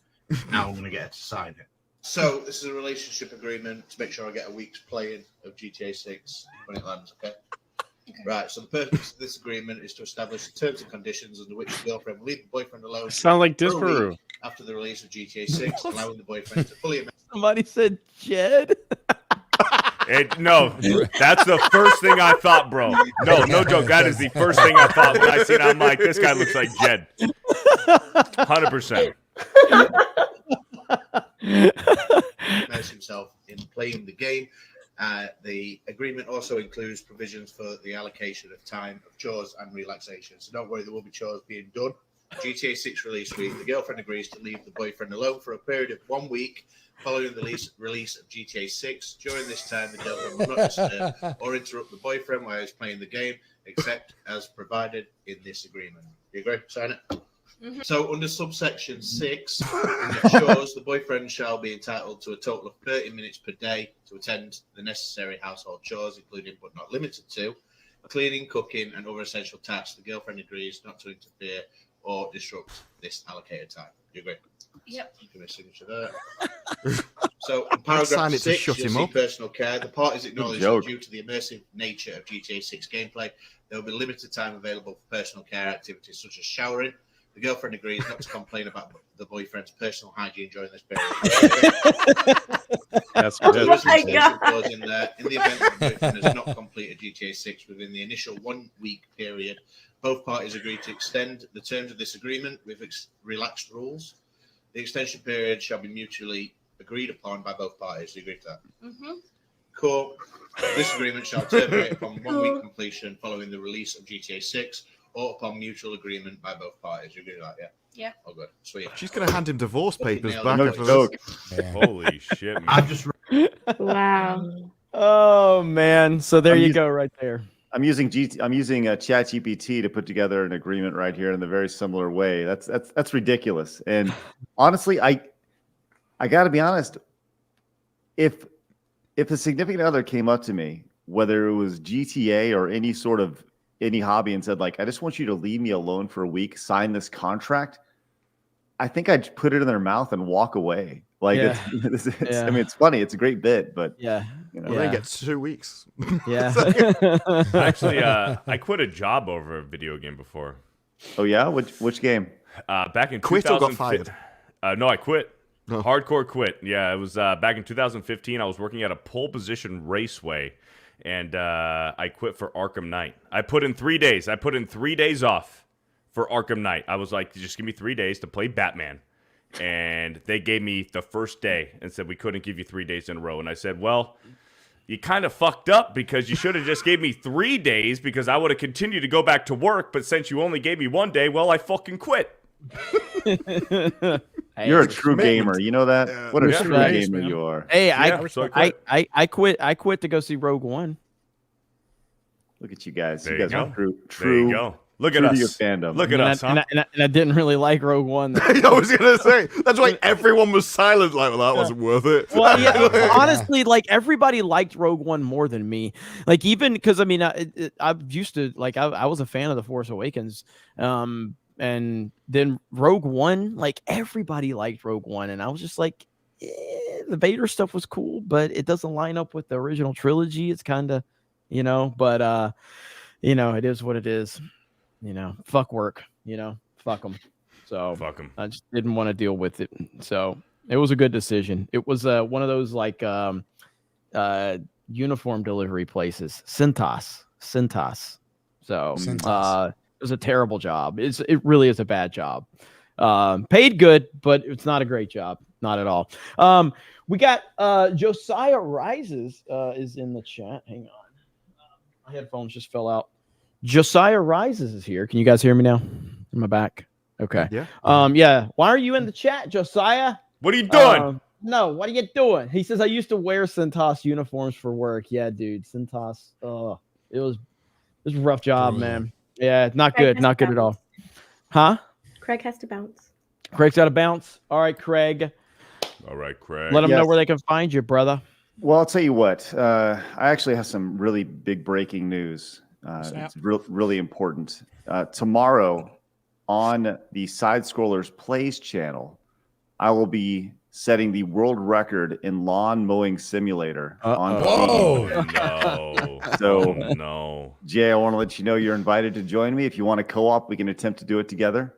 Now I'm going to get her to sign it. So this is a relationship agreement to make sure I get a week's playing of GTA 6 when it lands, okay? Right, so the purpose of this agreement is to establish the terms and conditions under which the girlfriend will leave the boyfriend alone. Sound like for a Disparu. week after the release of GTA 6, allowing the boyfriend to fully Somebody said Jed. No, that's the first thing I thought, bro. No joke. That is the first thing I thought when I seen it. I'm like, this guy looks like Jed. 100%. immerse himself in playing the game. The agreement also includes provisions for the allocation of time of chores and relaxation. So don't worry, there will be chores being done. GTA 6 release week, the girlfriend agrees to leave the boyfriend alone for a period of 1 week following the release of GTA 6. During this time, the girlfriend will not disturb or interrupt the boyfriend while he's playing the game, except as provided in this agreement. You agree? Sign it. So under subsection 6, in the chores, the boyfriend shall be entitled to a total of 30 minutes per day to attend the necessary household chores, including but not limited to cleaning, cooking, and other essential tasks. The girlfriend agrees not to interfere or disrupt this allocated time. You agree? Yep. Give me a signature there. So in Sign paragraph it to 6, shut you'll him see up. personal care. The parties acknowledge that joke. due to the immersive nature of GTA 6 gameplay, there will be limited time available for personal care activities such as showering. The girlfriend agrees not to complain about the boyfriend's personal hygiene during this period. That's There good. is an extension clause in there. In the event that the boyfriend has not completed GTA 6 within the initial 1 week period, both parties agree to extend the terms of this agreement with relaxed rules. The extension period shall be mutually agreed upon by both parties. Do you agree to that? Mm-hmm. Cool. This agreement shall terminate upon 1 week completion following the release of GTA 6 or upon mutual agreement by both parties. You agree with that? Yeah. Yeah. Oh, good. Sweet. She's going to hand him divorce papers nailed back it. after No this. joke. Holy shit, man. I've just Wow. Oh man! So there you go, right there. I'm using ChatGPT to put together an agreement right here in a very similar way. That's ridiculous. And honestly, I got to be honest. If a significant other came up to me, whether it was GTA or any hobby, and said like, "I just want you to leave me alone for a week, sign this contract," I think I'd put it in their mouth and walk away. Like, Yeah. I mean, it's funny. It's a great bit, but Yeah. you know, Well, they get 2 weeks. Yeah. Actually, I quit a job over a video game before. Oh yeah, which game? Back in Quit or got 2015 No, I quit. Hardcore quit. Yeah, it was back in 2015. I was working at a pole position raceway, and I quit for Arkham Knight. I put in 3 days. I put in 3 days off for Arkham Knight. I was like, just give me 3 days to play Batman. And they gave me the first day and said, we couldn't give you 3 days in a row. And I said, well, you kind of fucked up because you should have just gave me 3 days because I would have continued to go back to work. But since you only gave me 1 day, well, I fucking quit. You're a true gamer. You know that? What a true gamer you are. Hey, so I quit. I quit to go see Rogue One. Look at you guys. There You you guys are go. true. There you go. Look at True to your us. fandom. Look at us, huh? And I didn't really like Rogue One. I was gonna say that's why everyone was silent. Like, well, that wasn't worth it. Well, yeah, honestly, like everybody liked Rogue One more than me. Like even because I mean, I used to like I was a fan of The Force Awakens, and then Rogue One, like everybody liked Rogue One, and I was just like, the Vader stuff was cool, but it doesn't line up with the original trilogy. It's kind of, but it is what it is. Fuck work. Fuck them. So fuck them. I just didn't want to deal with it. So it was a good decision. It was one of those like uniform delivery places, Cintas. So it was a terrible job. It really is a bad job. Paid good, but it's not a great job. Not at all. We got Josiah Rises is in the chat. Hang on. My headphones just fell out. Josiah Rises is here. Can you guys hear me now? Am I back? Okay. Yeah. Yeah. Why are you in the chat, Josiah? What are you doing? No, what are you doing? He says, I used to wear Cintas uniforms for work. Yeah, dude. Cintas. It was a rough job, man. Yeah, not good. Not good at all. Huh? Craig has to bounce. Craig's got to bounce. All right, Craig. All right, Craig. Let them know where they can find you, brother. Well, I'll tell you what. I actually have some really big breaking news. It's really important. Tomorrow on the Side Scrollers Plays channel, I will be setting the world record in lawn mowing simulator on TV. No. So, no. Jay, I want to let you know you're invited to join me. If you want to co-op, we can attempt to do it together.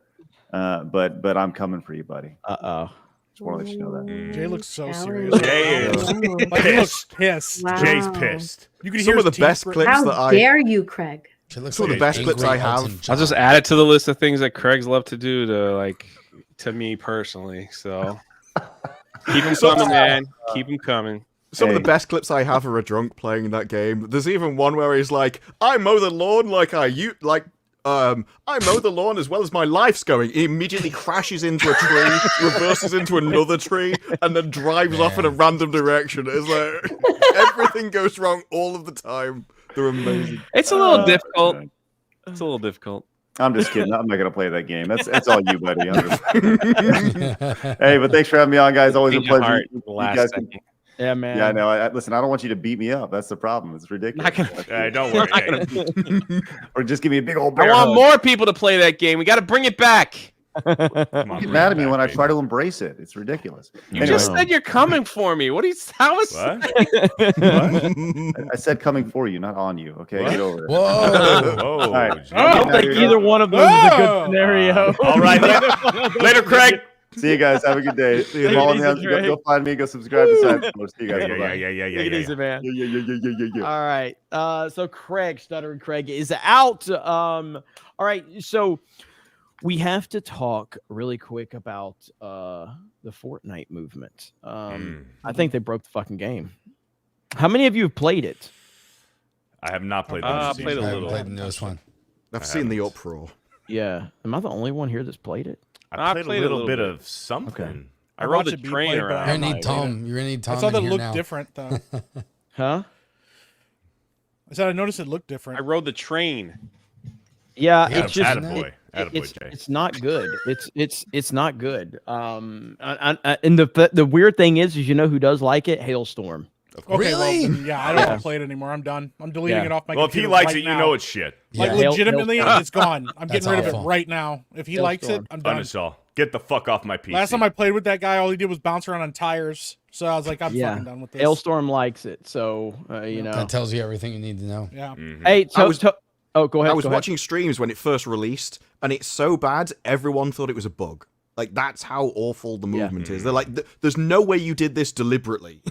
But I'm coming for you, buddy. Just want to let you know that. Jay looks so serious. Jay is Like, he looks pissed. Wow. Jay's pissed. You can Some hear of the his teeth best gritting. clips How that dare you, Craig? Some of the best clips I have. I'll just add it to the list of things that Craig's love to do to me personally. So keep them coming, man. Keep them coming. Some of the best clips I have are a drunk playing that game. There's even one where he's like, "I mow the lawn I mow the lawn as well as my life's going." He immediately crashes into a tree, reverses into another tree, and then drives off in a random direction. It's like everything goes wrong all of the time. They're amazing. It's a little difficult. It's a little difficult. I'm just kidding. I'm not going to play that game. That's all you, buddy. Hey, but thanks for having me on, guys. Always a pleasure. You guys can... Yeah, man. Yeah, I know. Listen, I don't want you to beat me up. That's the problem. It's ridiculous. Don't worry. Or just give me a big old I bear want hug. more people to play that game. We got to bring it back. Come on, You bring get mad at me it when I back, try to embrace it. It's ridiculous. You just said you're coming for me. What are you? How is I said coming for you, not on you. Okay, What? get over it. Whoa. All right. I don't think either one of those is a good scenario. All right. Later, Craig. See you guys. Have a good day. Take it Follow me easy, on, Craig. go find me. Go subscribe to Side Scrollers. See you guys. Yeah. Take it easy, man. Yeah. All right. So Craig, Stuttering Craig, is out. All right. So we have to talk really quick about the Fortnite movement. I think they broke the fucking game. How many of you have played it? I have not played I this. played a I haven't little. played the newest one. I've seen the uproar. Yeah. Am I the only one here that's played it? I played a little bit bit. of something. Okay. I rode watched the it be train played, but around. You're gonna I'm need not playing Tom. You're gonna need Tom. I saw that in it here looked now. different, though. Huh? I said I noticed it looked different. I rode the train. Yeah, Yeah, it's just Attaboy. Attaboy, Jay. it's not good. It's not good. And the weird thing is you know who does like it? Hailstorm. Okay, Really? well, then, yeah, I don't want to play it anymore. I'm done. I'm deleting Yeah. it off my Well, if computer he likes right it, you now. know it's shit. Like, Yeah. legitimately, it's gone. I'm That's getting rid of awful. it right now. If he likes it, Hailstorm. I'm done. Uninstall. Get the fuck off my PC. Last time I played with that guy, all he did was bounce around on tires. So I was like, I'm Yeah. fucking done with this. Hailstorm likes it, so you know. That tells you everything you need to know. Yeah. Hey, I was- oh, go ahead. I was go ahead. watching streams when it first released, and it's so bad, everyone thought it was a bug. Like, that's how awful the movement is. They're like, there's no way you did this deliberately.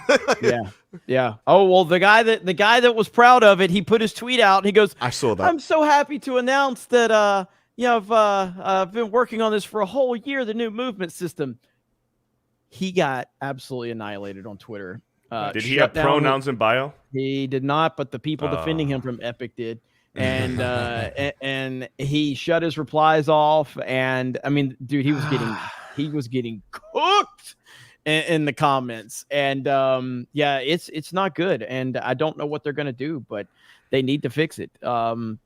Yeah. Oh well, the guy that was proud of it, he put his tweet out and he goes, I saw that. "I'm so happy to announce that I've been working on this for a whole year, the new movement system." He got absolutely annihilated on Twitter. Did he shut have down pronouns in bio? He did not, but the people defending him from Epic did. And and he shut his replies off. And I mean, dude, he was getting cooked in the comments. And yeah, it's not good. And I don't know what they're gonna do, but they need to fix it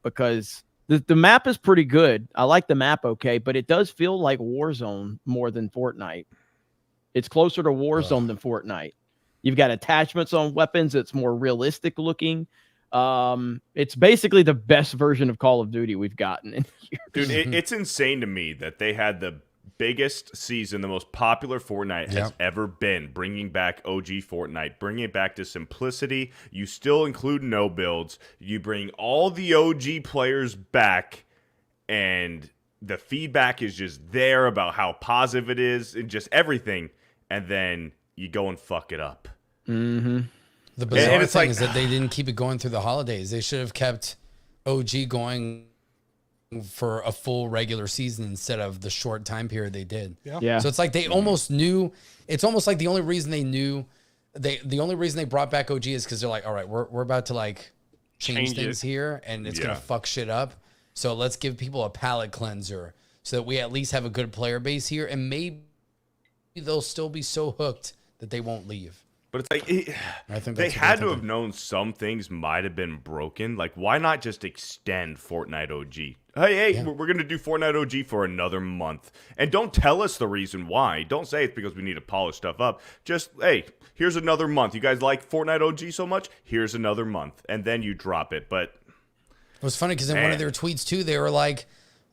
because The map is pretty good. I like the map okay, but it does feel like Warzone more than Fortnite. It's closer to Warzone than Fortnite. You've got attachments on weapons. It's more realistic looking. It's basically the best version of Call of Duty we've gotten in years. Dude, it's insane to me that they had the biggest season, the most popular Fortnite has ever been, bringing back OG Fortnite, bringing it back to simplicity. You still include no builds. You bring all the OG players back, and the feedback is just there about how positive it is and just everything, and then you go and fuck it up. Mm-hmm. The bizarre thing is that they didn't keep it going through the holidays. They should have kept OG going for a full regular season instead of the short time period they did. Yeah. So it's like they almost knew. It's almost like the only reason they knew, the only reason they brought back OG is because they're like, all right, we're about to like change things here, and it's gonna fuck shit up. So let's give people a palate cleanser so that we at least have a good player base here, and maybe they'll still be so hooked that they won't leave. But it's like, I think they had to have known some things might have been broken. Like, why not just extend Fortnite OG? Hey, we're going to do Fortnite OG for another month. And don't tell us the reason why. Don't say it's because we need to polish stuff up. Just, hey, here's another month. You guys like Fortnite OG so much? Here's another month. And then you drop it. But it was funny because in one of their tweets, too, they were like,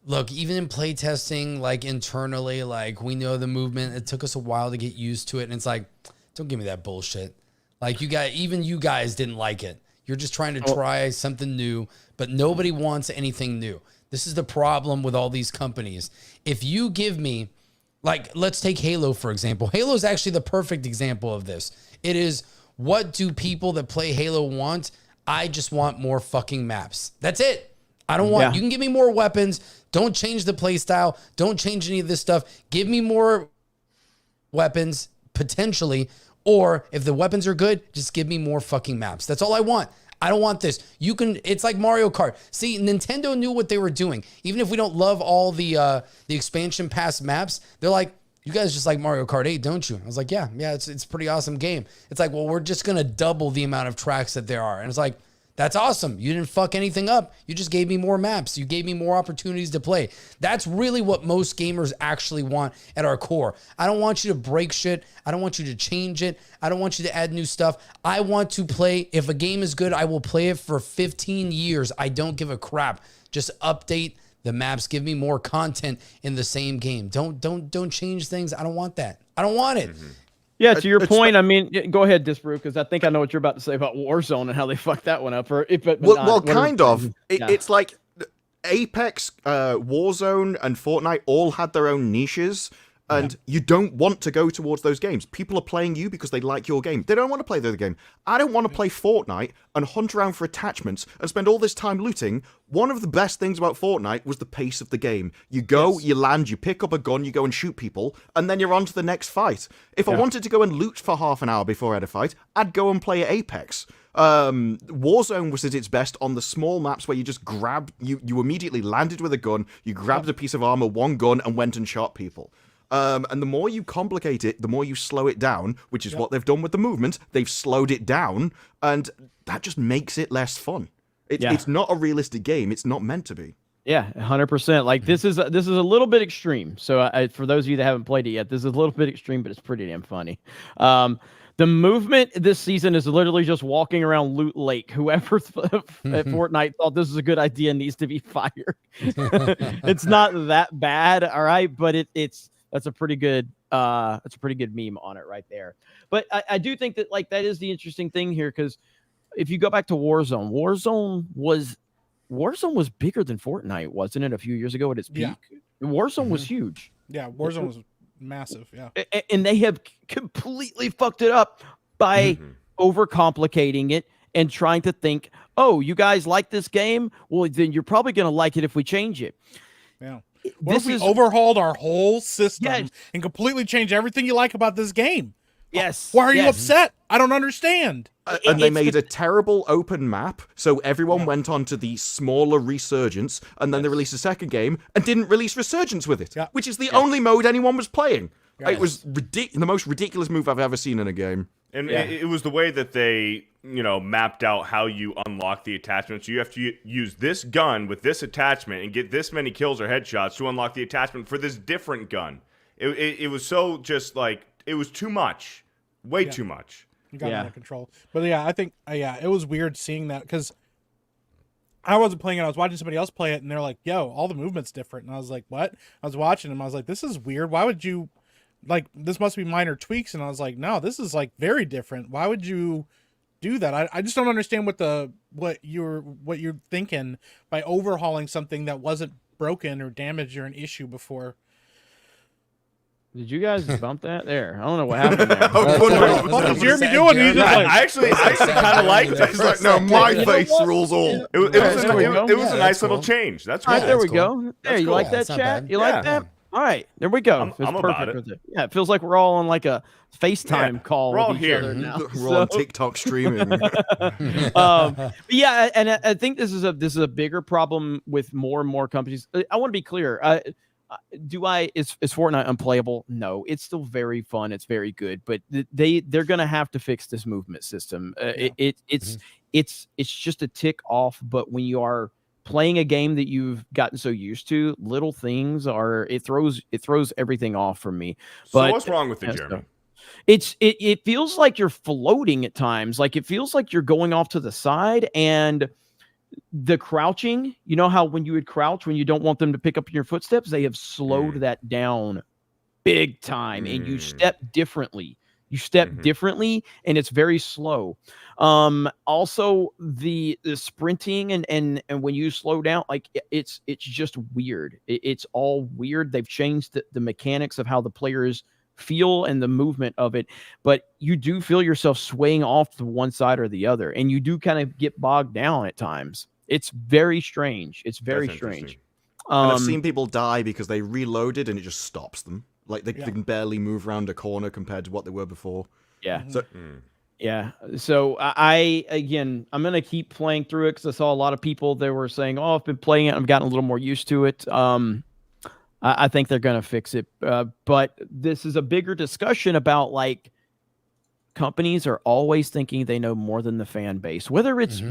look, even in playtesting, like internally, like we know the movement. It took us a while to get used to it. And it's like, don't give me that bullshit. Like even you guys didn't like it. You're just trying to try something new, but nobody wants anything new. This is the problem with all these companies. If you give me, like, let's take Halo, for example. Halo is actually the perfect example of this. It is, what do people that play Halo want? I just want more fucking maps. That's it. I don't want, you can give me more weapons. Don't change the play style. Don't change any of this stuff. Give me more weapons, potentially. Or if the weapons are good, just give me more fucking maps. That's all I want. I don't want this. It's like Mario Kart. See, Nintendo knew what they were doing. Even if we don't love all the expansion pass maps, they're like, you guys just like Mario Kart 8, don't you? I was like, yeah, it's a pretty awesome game. It's like, well, we're just going to double the amount of tracks that there are. And it's like, that's awesome. You didn't fuck anything up. You just gave me more maps. You gave me more opportunities to play. That's really what most gamers actually want at our core. I don't want you to break shit. I don't want you to change it. I don't want you to add new stuff. I want to play. If a game is good, I will play it for 15 years. I don't give a crap. Just update the maps. Give me more content in the same game. Don't change things. I don't want that. I don't want it. Mm-hmm. Yeah, to your point, I mean, go ahead, Disparu, because I think I know what you're about to say about Warzone and how they fucked that one up. It's like Apex, Warzone, and Fortnite all had their own niches, and you don't want to go towards those games. People are playing you because they like your game. They don't want to play the other game. I don't want to play Fortnite and hunt around for attachments and spend all this time looting. One of the best things about Fortnite was the pace of the game. You go, you land, you pick up a gun, you go and shoot people, and then you're on to the next fight. If I wanted to go and loot for half an hour before I had a fight, I'd go and play Apex. Warzone was at its best on the small maps where you just grabbed, you immediately landed with a gun, you grabbed a piece of armor, one gun, and went and shot people. And the more you complicate it, the more you slow it down, which is what they've done with the movement. They've slowed it down, and that just makes it less fun. It's not a realistic game. It's not meant to be. Yeah, 100%. Like this is a little bit extreme. So for those of you that haven't played it yet, this is a little bit extreme, but it's pretty damn funny. The movement this season is literally just walking around Loot Lake. Whoever at Fortnite thought this was a good idea needs to be fired. It's not that bad, all right, but that's a pretty good meme on it right there. But I do think that like that is the interesting thing here, because if you go back to Warzone was bigger than Fortnite, wasn't it? A few years ago at its peak, Warzone was huge. Yeah, Warzone was massive. Yeah, and they have completely fucked it up by overcomplicating it and trying to think, oh, you guys like this game? Well, then you're probably going to like it if we change it. Yeah. What if we overhauled our whole system and completely changed everything you like about this game? Yes. Why are you upset? I don't understand. And they made a terrible open map, so everyone went on to the smaller Resurgence, and then they released a second game and didn't release Resurgence with it, which is the only mode anyone was playing. It was the most ridiculous move I've ever seen in a game. And it was the way that they, mapped out how you unlock the attachment. So you have to use this gun with this attachment and get this many kills or headshots to unlock the attachment for this different gun. It was so just like, it was too much. Way too much. You got out of control. But I think, it was weird seeing that because I wasn't playing it. I was watching somebody else play it, and they're like, yo, all the movement's different. And I was like, what? I was watching them. I was like, this is weird. Why would you... Like, this must be minor tweaks. And I was like, no, this is like very different. Why would you do that? I just don't understand what you're thinking by overhauling something that wasn't broken or damaged or an issue before. Did you guys bump that there? I don't know what happened there. What is Jeremy doing? I actually kind of liked it. Like, no, my face rules all. It was a nice little change. That's right. Cool. There we go. There, you like that, chat? You like that? All right, there we go. I'm about it. Yeah, it feels like we're all on like a FaceTime call. We're all with each here. other now. We're on TikTok streaming. Yeah, and I think this is a bigger problem with more and more companies. I want to be clear. Is Fortnite unplayable? No, it's still very fun. It's very good, but they're gonna have to fix this movement system. It's just a tick off. But when you are playing a game that you've gotten so used to, little things it throws everything off for me. But so what's wrong with it, Jeremy? It feels like you're floating at times. Like it feels like you're going off to the side, and the crouching, you know how when you would crouch when you don't want them to pick up your footsteps, they have slowed that down big time, and you step differently. You step differently, and it's very slow. Also the sprinting and when you slow down, like it's just weird. It's all weird. They've changed the mechanics of how the players feel and the movement of it, but you do feel yourself swaying off to one side or the other, and you do kind of get bogged down at times. It's very strange. It's very strange. And I've seen people die because they reloaded and it just stops them. Like they can barely move around a corner compared to what they were before. Yeah. So, yeah. So I'm going to keep playing through it because I saw a lot of people that were saying, oh, I've been playing it. I've gotten a little more used to it. I think they're going to fix it. But this is a bigger discussion about like companies are always thinking they know more than the fan base, whether it's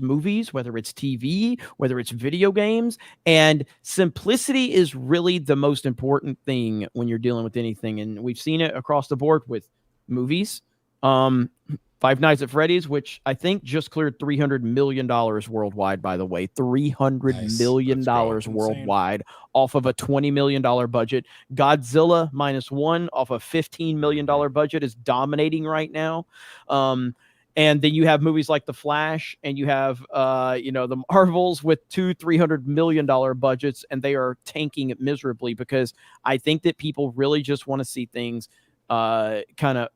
movies, whether it's TV, whether it's video games, and simplicity is really the most important thing when you're dealing with anything. And we've seen it across the board with movies. Five Nights at Freddy's, which I think just cleared $300 million worldwide, by the way. $300 million worldwide off of a $20 million budget. Godzilla -1 off a $15 million budget is dominating right now. And then you have movies like The Flash, and you have the Marvels with $200-300 million budgets, and they are tanking it miserably because I think that people really just want to see things kind of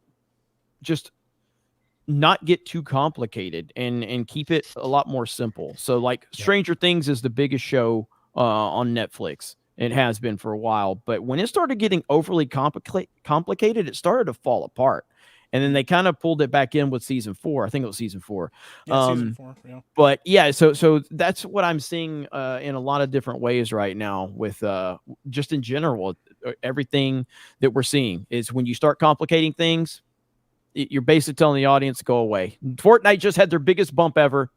just not get too complicated and keep it a lot more simple. So like Stranger Things is the biggest show on Netflix. It has been for a while, but when it started getting overly complicated, it started to fall apart. And then they kind of pulled it back in with season 4. I think it was season 4. Yeah, season 4. Yeah. But yeah, so that's what I'm seeing in a lot of different ways right now with just in general, everything that we're seeing is when you start complicating things, you're basically telling the audience to go away. Fortnite just had their biggest bump ever,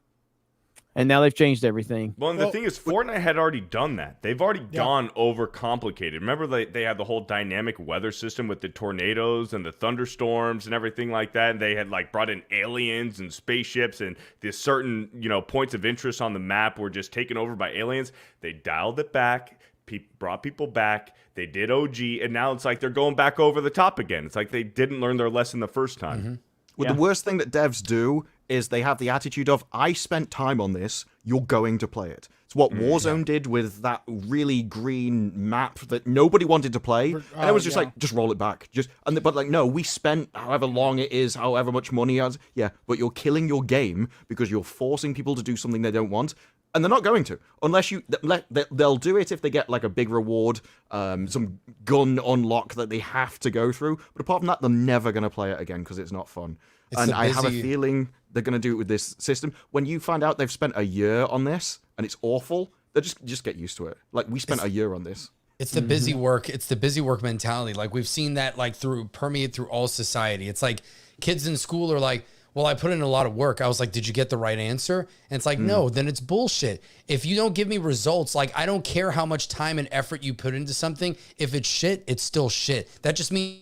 and now they've changed everything. Well, and the thing is, Fortnite had already done that. They've already gone over complicated. Remember, they had the whole dynamic weather system with the tornadoes and the thunderstorms and everything like that. And they had like brought in aliens and spaceships, and the certain points of interest on the map were just taken over by aliens. They dialed it back. Brought people back. They did OG, and now it's like they're going back over the top again. It's like they didn't learn their lesson the first time. Well, the worst thing that devs do is they have the attitude of, I spent time on this, you're going to play it. It's what Warzone did with that really green map that nobody wanted to play. And it was just like, just roll it back. But like, no, we spent however long it is, however much money. But you're killing your game because you're forcing people to do something they don't want. And they're not going to, unless they'll do it if they get like a big reward, some gun unlock that they have to go through. But apart from that, they're never going to play it again because it's not fun. And I have a feeling they're going to do it with this system. When you find out they've spent a year on this and it's awful, they just get used to it. Like we spent a year on this. It's the busy work. It's the busy work mentality. Like we've seen that like permeate through all society. It's like kids in school are like, well, I put in a lot of work. I was like, did you get the right answer? And it's like, no, then it's bullshit. If you don't give me results, like I don't care how much time and effort you put into something. If it's shit, it's still shit. That just means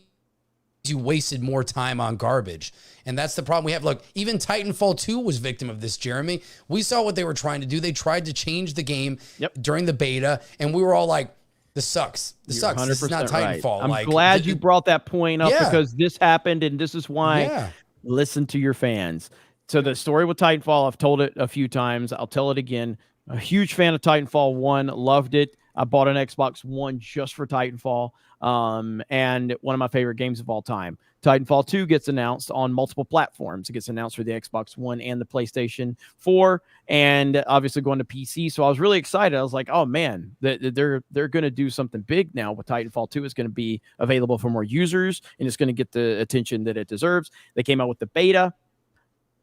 you wasted more time on garbage. And that's the problem we have. Look, even Titanfall 2 was victim of this, Jeremy. We saw what they were trying to do. They tried to change the game during the beta, and we were all like, this sucks. This sucks. This is not Titanfall. I'm like, glad you brought that point up because this happened, and this is why. Yeah. Listen to your fans. So the story with Titanfall, I've told it a few times. I'll tell it again. A huge fan of Titanfall 1, loved it. I bought an Xbox One just for Titanfall, and one of my favorite games of all time. Titanfall 2 gets announced on multiple platforms. It gets announced for the Xbox One and the PlayStation 4, and obviously going to PC. So I was really excited. I was like, oh man, they're going to do something big now with Titanfall 2. It's going to be available for more users, and it's going to get the attention that it deserves. They came out with the beta,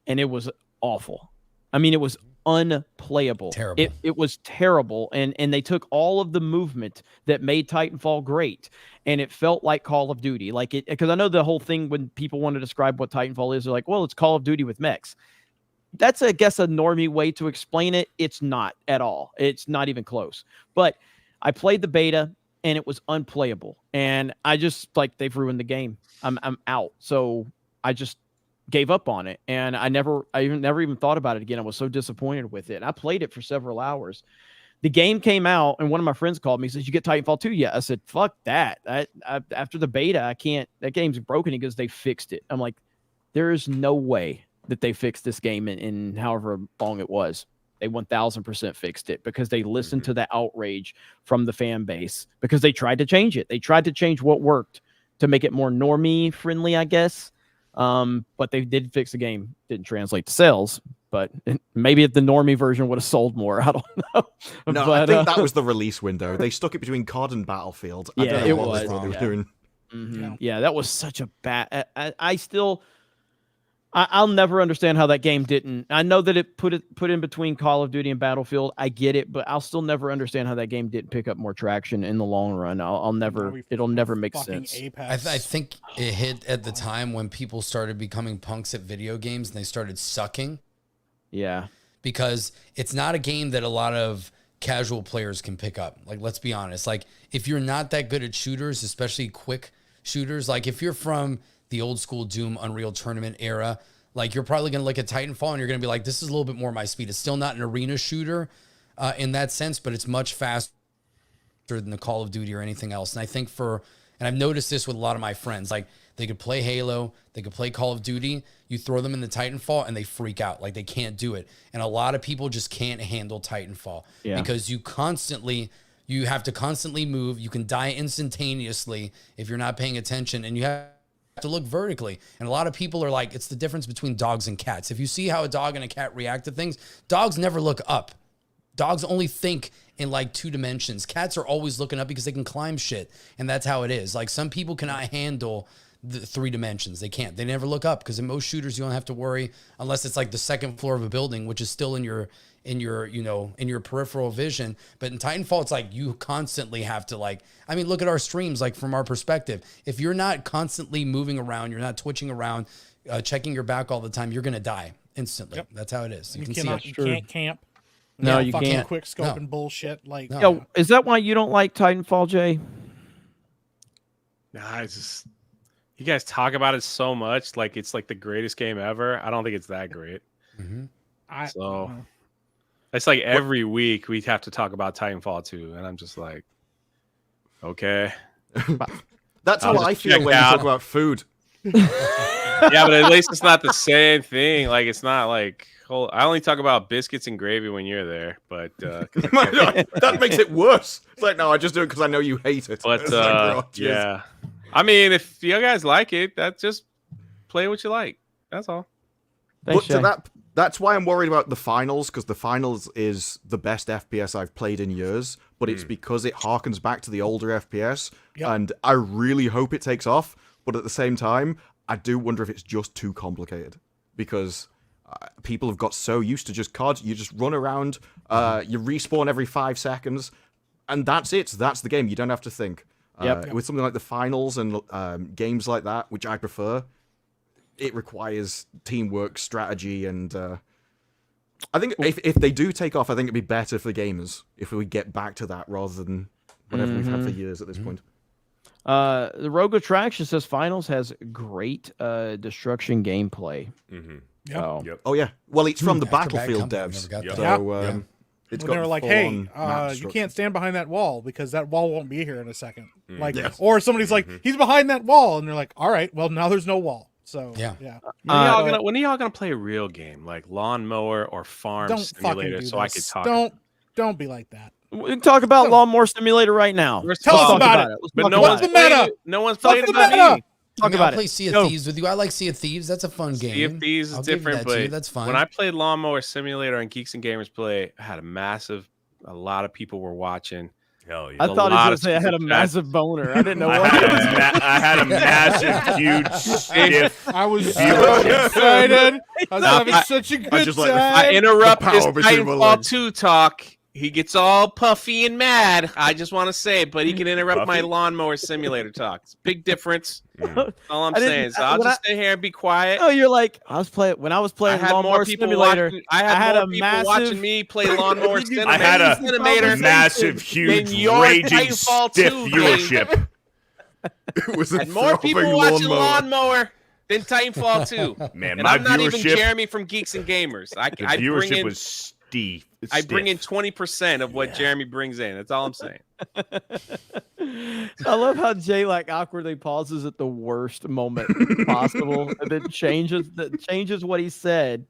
and it was awful. I mean, it was unplayable. Terrible. It was terrible. And they took all of the movement that made Titanfall great, and it felt like Call of Duty. Like it, because I know the whole thing when people want to describe what Titanfall is, they're like, well, it's Call of Duty with mechs. That's, I guess, a normie way to explain it. It's not at all. It's not even close. But I played the beta, and it was unplayable. And I just, like, they've ruined the game. I'm out. So I just gave up on it, and I never even thought about it again. I was so disappointed with it. And I played it for several hours. The game came out, and one of my friends called me and says, "You get Titanfall 2 yet?" I said, "Fuck that. After the beta, I can't. That game's broken." He goes, "They fixed it." I'm like, there is no way that they fixed this game in however long it was. They 1000% fixed it because they listened to the outrage from the fan base, because they tried to change it. They tried to change what worked to make it more normie friendly, I guess. But they did fix the game. Didn't translate to sales, but maybe if the normie version would have sold more. I don't know. No, but, I think that was the release window. They stuck it between COD and Battlefield. I don't know what they thought they were doing. Yeah, that was such a bad. I'll never understand how that game didn't. I know that it put in between Call of Duty and Battlefield. I get it, but I'll still never understand how that game didn't pick up more traction in the long run. I'll never. It'll never make sense. I think it hit at the time when people started becoming punks at video games and they started sucking. Yeah, because it's not a game that a lot of casual players can pick up. Like, let's be honest. Like, if you're not that good at shooters, especially quick shooters, like if you're from the old school Doom Unreal Tournament era, like you're probably going to look at Titanfall and you're going to be like, this is a little bit more my speed. It's still not an arena shooter in that sense, but it's much faster than the Call of Duty or anything else. And I think and I've noticed this with a lot of my friends, like they could play Halo, they could play Call of Duty, you throw them in the Titanfall and they freak out. Like they can't do it. And a lot of people just can't handle Titanfall because you have to constantly move. You can die instantaneously if you're not paying attention, and you have to look vertically. And a lot of people are like, it's the difference between dogs and cats. If you see how a dog and a cat react to things, dogs never look up. Dogs only think in like 2 dimensions. Cats are always looking up because they can climb shit. And that's how it is. Like some people cannot handle the 3 dimensions. They can't. They never look up because in most shooters, you don't have to worry unless it's like the 2nd floor of a building, which is still in your peripheral vision. But in Titanfall, it's like you constantly have to look at our streams, like from our perspective. If you're not constantly moving around, you're not twitching around, checking your back all the time, you're going to die instantly. Yep. That's how it is. You can't camp. No, you fucking can't. Quick scope and bullshit. Like, Yo, is that why you don't like Titanfall, Jay? Nah, it's just you guys talk about it so much, like it's like the greatest game ever. I don't think it's that great. It's like every week we have to talk about Titanfall 2, and I'm just like, okay. That's how I feel when you talk about food. Yeah, but at least it's not the same thing. Like it's not like I only talk about biscuits and gravy when you're there, but that makes it worse. It's like, no, I just do it because I know you hate it. But yeah, I mean, if you guys like it, that's just play what you like. That's all. Thanks, but that's why I'm worried about the finals, because the finals is the best FPS I've played in years, but it's because it harkens back to the older FPS, and I really hope it takes off, but at the same time, I do wonder if it's just too complicated, because people have got so used to just COD, you just run around, you respawn every 5 seconds, and that's it. That's the game. You don't have to think. With something like the finals and games like that, which I prefer, it requires teamwork, strategy, and I think if they do take off, I think it'd be better for gamers if we get back to that rather than whatever we've had for years at this point. The Rogue Attraction says Finals has great destruction gameplay. Oh yeah. Well, it's from the Battlefield Company, devs. So it's when got they're like, full hey, on map you structure. can't stand behind that wall because that wall won't be here in a second. Like, Yes. or somebody's like, he's behind that wall, and they're like, all right, well now there's no wall. So yeah. When are y'all gonna play a real game like Lawnmower or Farm Don't Simulator fucking do so I this. could talk? Don't be like that. We can talk about Lawnmower Simulator right now. Tell us about it. But no What's one's the meta? played it. No one's What's played the it but meta? me. Talk about it. Play Sea of Go. Thieves with you. I like Sea of Thieves. That's a fun game. Sea of Thieves is I'll give you different, that to you. but That's fun. when I played Lawnmower Simulator and Geeks and Gamers Play, I had a lot of people were watching. Hell yeah. I thought he was going to say I had a massive boner. I didn't know what it was. I had a massive, huge, stiff. I was so excited. I was having such a good just time. like I interrupt the his power between my Titanfall legs. 2 talk. He gets all puffy and mad. I just want to say it, but he can interrupt my Puffy? Lawnmower Simulator talk. It's a big difference. All I'm I didn't- saying. So I'll when just stay here and be quiet. Oh, you're like when I was playing I had Lawnmower more people Simulator. watching. I had more people watching me play Lawnmower Simulator. I had a Simulator massive, than huge, your raging, Titanfall stiff 2 viewership. game. It was a Had more people throbbing watching lawnmower. Lawnmower than Titanfall 2. Man, And my I'm not even viewership, Jeremy from Geeks and Gamers. the I bring viewership in, was steep. I bring in 20% of what Jeremy brings in. That's all I'm saying. I love how Jay like awkwardly pauses at the worst moment possible and then changes what he said.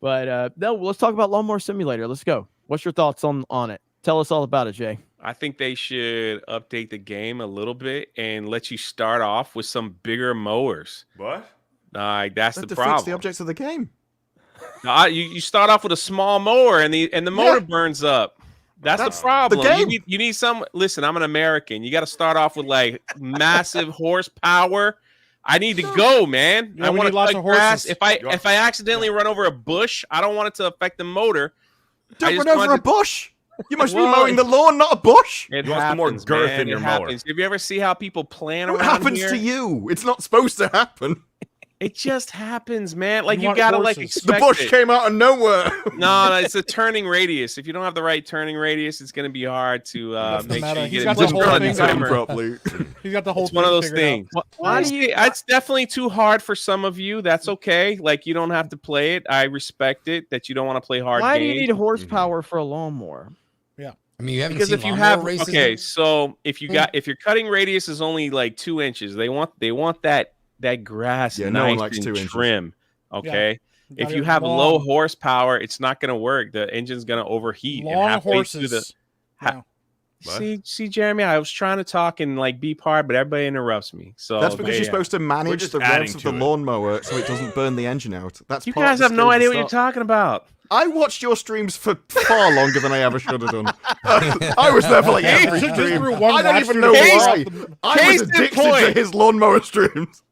But no, let's talk about Lawnmower Simulator. Let's go. What's your thoughts on it? Tell us all about it, Jay. I think they should update the game a little bit and let you start off with some bigger mowers. What? That's the That defeats problem. the objects of the game. You start off with a small mower and the motor burns up. That's the problem. the game. You need some. Listen, I'm an American. You got to start off with like massive horsepower. I need to go, man. Yeah, I we want need to lots cut of grass. horses. If I accidentally run over a bush, I don't want it to affect the motor. Don't run over a bush. You must be mowing the lawn, not a bush. It You want some happens, more girth man. in your It mower. happens. Have you ever see how people plan What around happens here? to you? It's not supposed to happen. It just happens, man. Like You you want gotta like horses. expect The bush it. came out of nowhere. No, it's a turning radius. If you don't have the right turning radius, it's going to be hard to That's the make meta. sure He's you got get the it whole on thing the down timer. properly. He's got the whole It's one of those figured out. things. Why do you? It's definitely too hard for some of you. That's okay. Like you don't have to play it. I respect it that you don't want to play hard Why do you games. need horsepower for a lawnmower? I mean, you haven't Because seen if you lawnmower have races okay, then? so if your cutting radius is only like 2 inches, they want that grass Yeah, no one nice likes and 2 inches. trim. Okay. You If gotta you have have low long- horsepower, it's not going to work. The engine's going to overheat. and Long halfway through horses. ha- What? See, Jeremy, I was trying to talk and like be hard, but everybody interrupts me. So That's because you're supposed to We're manage just the adding revs of to the it. lawnmower so it doesn't burn the engine out. That's You part guys of have the no skill at idea the what you're start. talking about. I watched your streams for far longer than I ever should have done. I was there for like every Just stream. through one I don't watch even through know the why. wall. I Case was in addicted to point. his lawnmower streams.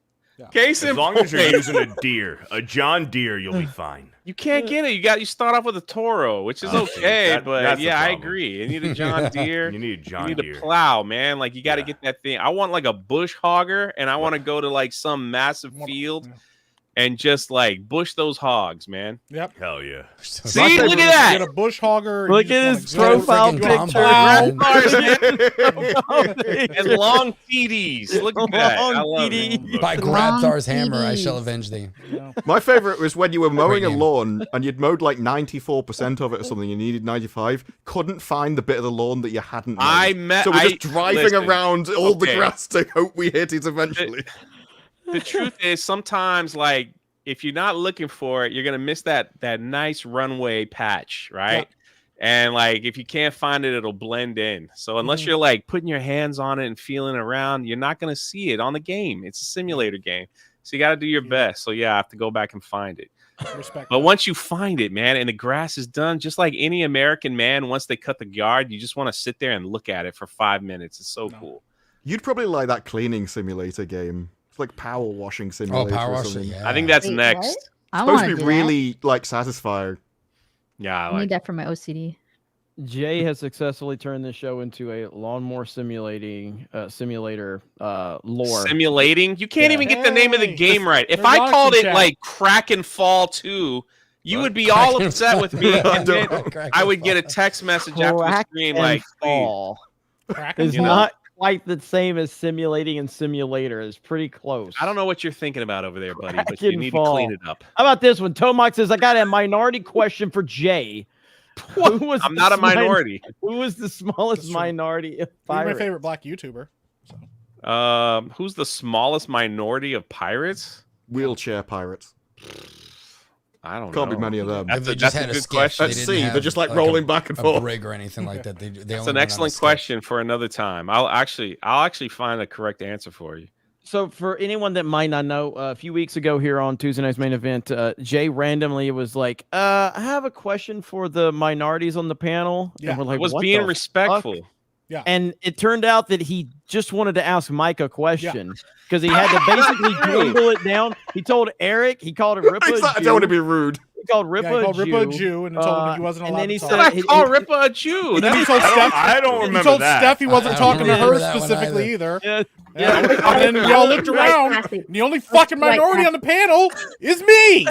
Case As in long as you're point. using a deer, a John Deere, you'll be fine. You can't get it. You start off with a Toro, which is Oh, okay, that- but that's the yeah, I problem. agree. You need a John Deere. You need a John you need Deere. a plow, man. Like you got to Yeah. get that thing. I want like a bush hogger, and I want to go to like some massive field and just like bush those hogs, man. Yep. Hell yeah. See, look at that. Get a bush hogger. and Look you at just his wanna go- profile freaking picture. combine. And long TDs. Look at that. I love it. Look, By Long Grabthar's hammer, I TVs. shall avenge thee. My favorite was when you were mowing a game. lawn and you'd mowed like 94% of it or something. You needed 95. Couldn't find the bit of the lawn that you hadn't mowed. So we're just driving listen, around all the okay. grass to hope we hit it eventually. The truth is sometimes like if you're not looking for it, you're gonna miss that nice runway patch, right? And like if you can't find it, it'll blend in. So unless you're like putting your hands on it and feeling around, you're not gonna see it on the game. It's a simulator game. So you gotta do your best. So yeah, I have to go back and find it. Respect. But once you find it, man, and the grass is done, just like any American man, once they cut the yard, you just want to sit there and look at it for 5 minutes. It's so cool. You'd probably like that cleaning simulator game. It's like power washing simulator power or washing, something. yeah. I think that's Wait, next. what? I Supposed want to to be do really like satisfying. Yeah, I that. I like need that for my OCD. Jay has successfully turned this show into a lawnmower simulator lore. Simulating? You can't even get the name of the game right. If I called it like Kraken Fall 2, you would be all upset with me, and then I would get a text message after the stream like, Fall is not quite the same as simulating and simulator. It's pretty close. I don't know what you're thinking about over there, buddy, but you need to clean it up. How about this one? Tomac says, I got a minority question for Jay. I'm not a minority. Who was the smallest minority of pirates? My favorite black YouTuber. Who's the smallest minority of pirates? Wheelchair pirates. I don't know. Can't be many of them. They just had a good sketch. question. At sea, they're just like rolling back and a forth. brig or anything like that. That's an excellent question for another time. I'll actually find a correct answer for you. So for anyone that might not know, a few weeks ago here on Tuesday Night's Main Event, Jay randomly was like, I have a question for the minorities on the panel. Yeah. And we're like, I was what being the respectful. fuck? Yeah. And it turned out that he just wanted to ask Mike a question because he had to basically dwindle it down. He told Eric, he called it Rippa. I don't want to be rude. He called Rippa Rippa a Jew and told him he wasn't allowed to talk. I call Rippa a Jew. And then he told Steph, I don't remember he told that. Steph he wasn't talking to her specifically either. And then we all looked around. And the only fucking minority on the panel is me.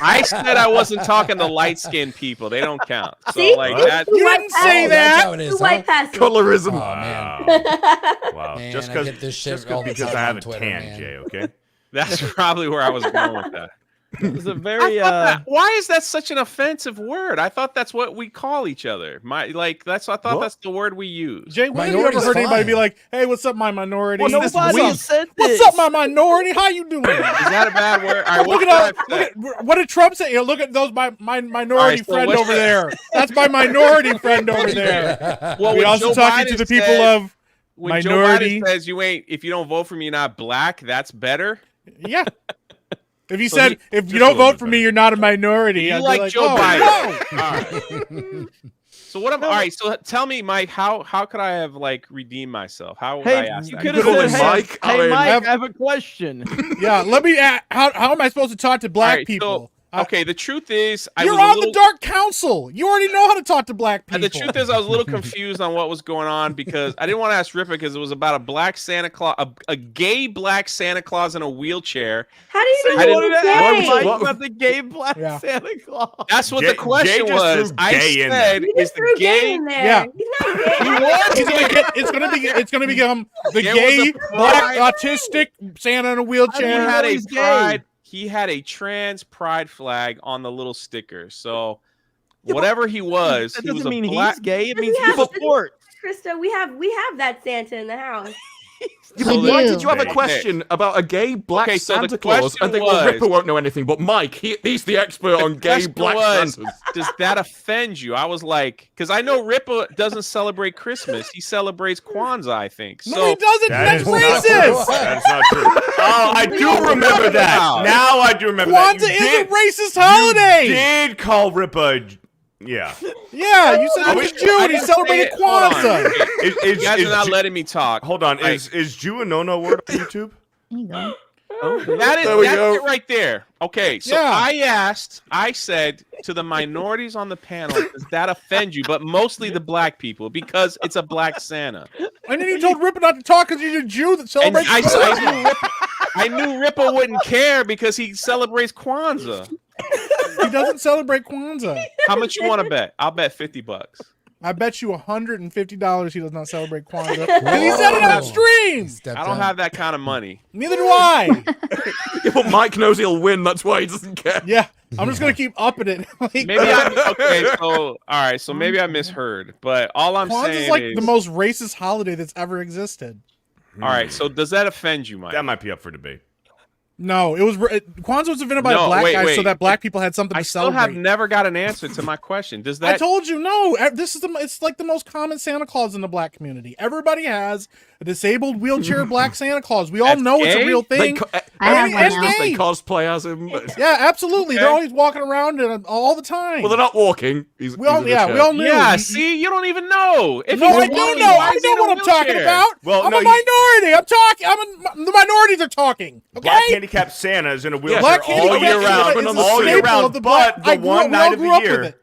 I said I wasn't talking to light-skinned people. They don't count. So See? like It's that. the You white didn't say passage. that. That's how it is, The white passage. Colorism. Oh, man. Wow. Man, just I get this shit all the because time I have on a Twitter, tan, man. Jay, okay? That's probably where I was going with that. It was a very Why is that such an offensive word? I thought that's what we call each other. I thought that's the word we use. Jay, when have you ever heard anybody be like, "Hey, what's up, my minority? Well, nobody said this. What's up, my minority? How you doing?" Is that a bad word? All right, Look at what did Trump say? Look at those my minority so friend what's over the- there. That's my minority friend over there. Well, we when also Joe talking Biden to the people said- of When minority. Joe Biden says if you don't vote for me, you're not black, that's better. Yeah. If he So said, he- if you just a don't little vote bit for me, you're not a minority. You I'd be like like, Joe oh, Biden. no. All right. So what am all right? So tell me, Mike, how could I have like redeemed myself? How would I Hey, ask you that? could have said, Mike, hey, Mike, I have a question. Yeah, let me. How am I supposed to talk to black All right, people? Okay, the truth is, You're on the Dark Council. You already know how to talk to black people. The truth is, I was a little confused on what was going on because I didn't want to ask Ripper because it was about a black Santa Claus, a gay black Santa Claus in a wheelchair. How do you know I he's didn't- gay? Mike about the gay black Santa Claus. That's what Jay- the question Jay just was. threw I gay in said, You "Is just the threw gay gay?" in there. Yeah. He's not gay. He was. It's gonna become the There gay was a black pride- autistic Santa in a He wheelchair. had a he's gay. pride. He had a trans pride flag on the little sticker. So whatever he was, That he was doesn't a mean black. he's gay. It Does means he he have- supports. Krista, we have that Santa in the house. Yeah, but I why do. did you have a Okay. question about a gay black Okay, so the Santa Claus question and think, well, was- Ripper won't know anything, but Mike, he's the expert on gay Question black was, Santas. does that offend you? I was like, because I know Ripper doesn't celebrate Christmas. He celebrates Kwanzaa, I think. So No, he doesn't. That That's is not racist. true. That is not true. Oh, I do remember that. Now I do remember Kwanzaa that. is a racist holiday. You did call Rippa. Yeah. Yeah, you said I he was wish- Jew I and he didn't celebrated say it. Hold on. Kwanzaa. You guys are not letting me talk. Hold on. Like- Is Jew a no word on YouTube? There you go. That's it right there. Okay, so Yeah. I said to the minorities on the panel, does that offend you? But mostly the black people because it's a black Santa. And then you told Ripper not to talk because you're a Jew that And celebrates Kwanzaa. I knew Ripper wouldn't care because he celebrates Kwanzaa. He doesn't celebrate Kwanzaa. How much you want to bet? I'll bet $50. I bet you $150 he does not celebrate Kwanzaa. Because he said it on stream. I don't have that kind of money. Neither do I. Yeah, but Mike knows he'll win, that's why he doesn't care. Yeah, I'm just gonna keep upping it. Like, Maybe all right. So maybe I misheard, but all I'm Kwanzaa's saying like is the most racist holiday that's ever existed. all right. So does that offend you, Mike? That might be up for debate. No, Kwanzaa was invented by No, a black guy wait. so that black people had something to I still celebrate. have never got an answer to my question. Does I that? told you no. This is it's like the most common Santa Claus in the black community. Everybody has a disabled wheelchair black Santa Claus. We all That's know it's a gay? real thing. I have And one it's now. gay. They cosplay as him. Yeah, absolutely. They're Okay. always walking around all the time. Well, they're not walking. He's in a we chair. all knew. Yeah. See, you don't even know. If No, he's I do walking, know. why I is he know in a what I'm talking wheelchair? about. Well, I'm no, a minority. I'm talking. The minorities are talking. Okay. Black handicapped Santa is in a wheelchair Black all handicapped year Santa round. is a All year staple round, of the black- but the I grew- one we night all of grew the up with year. it.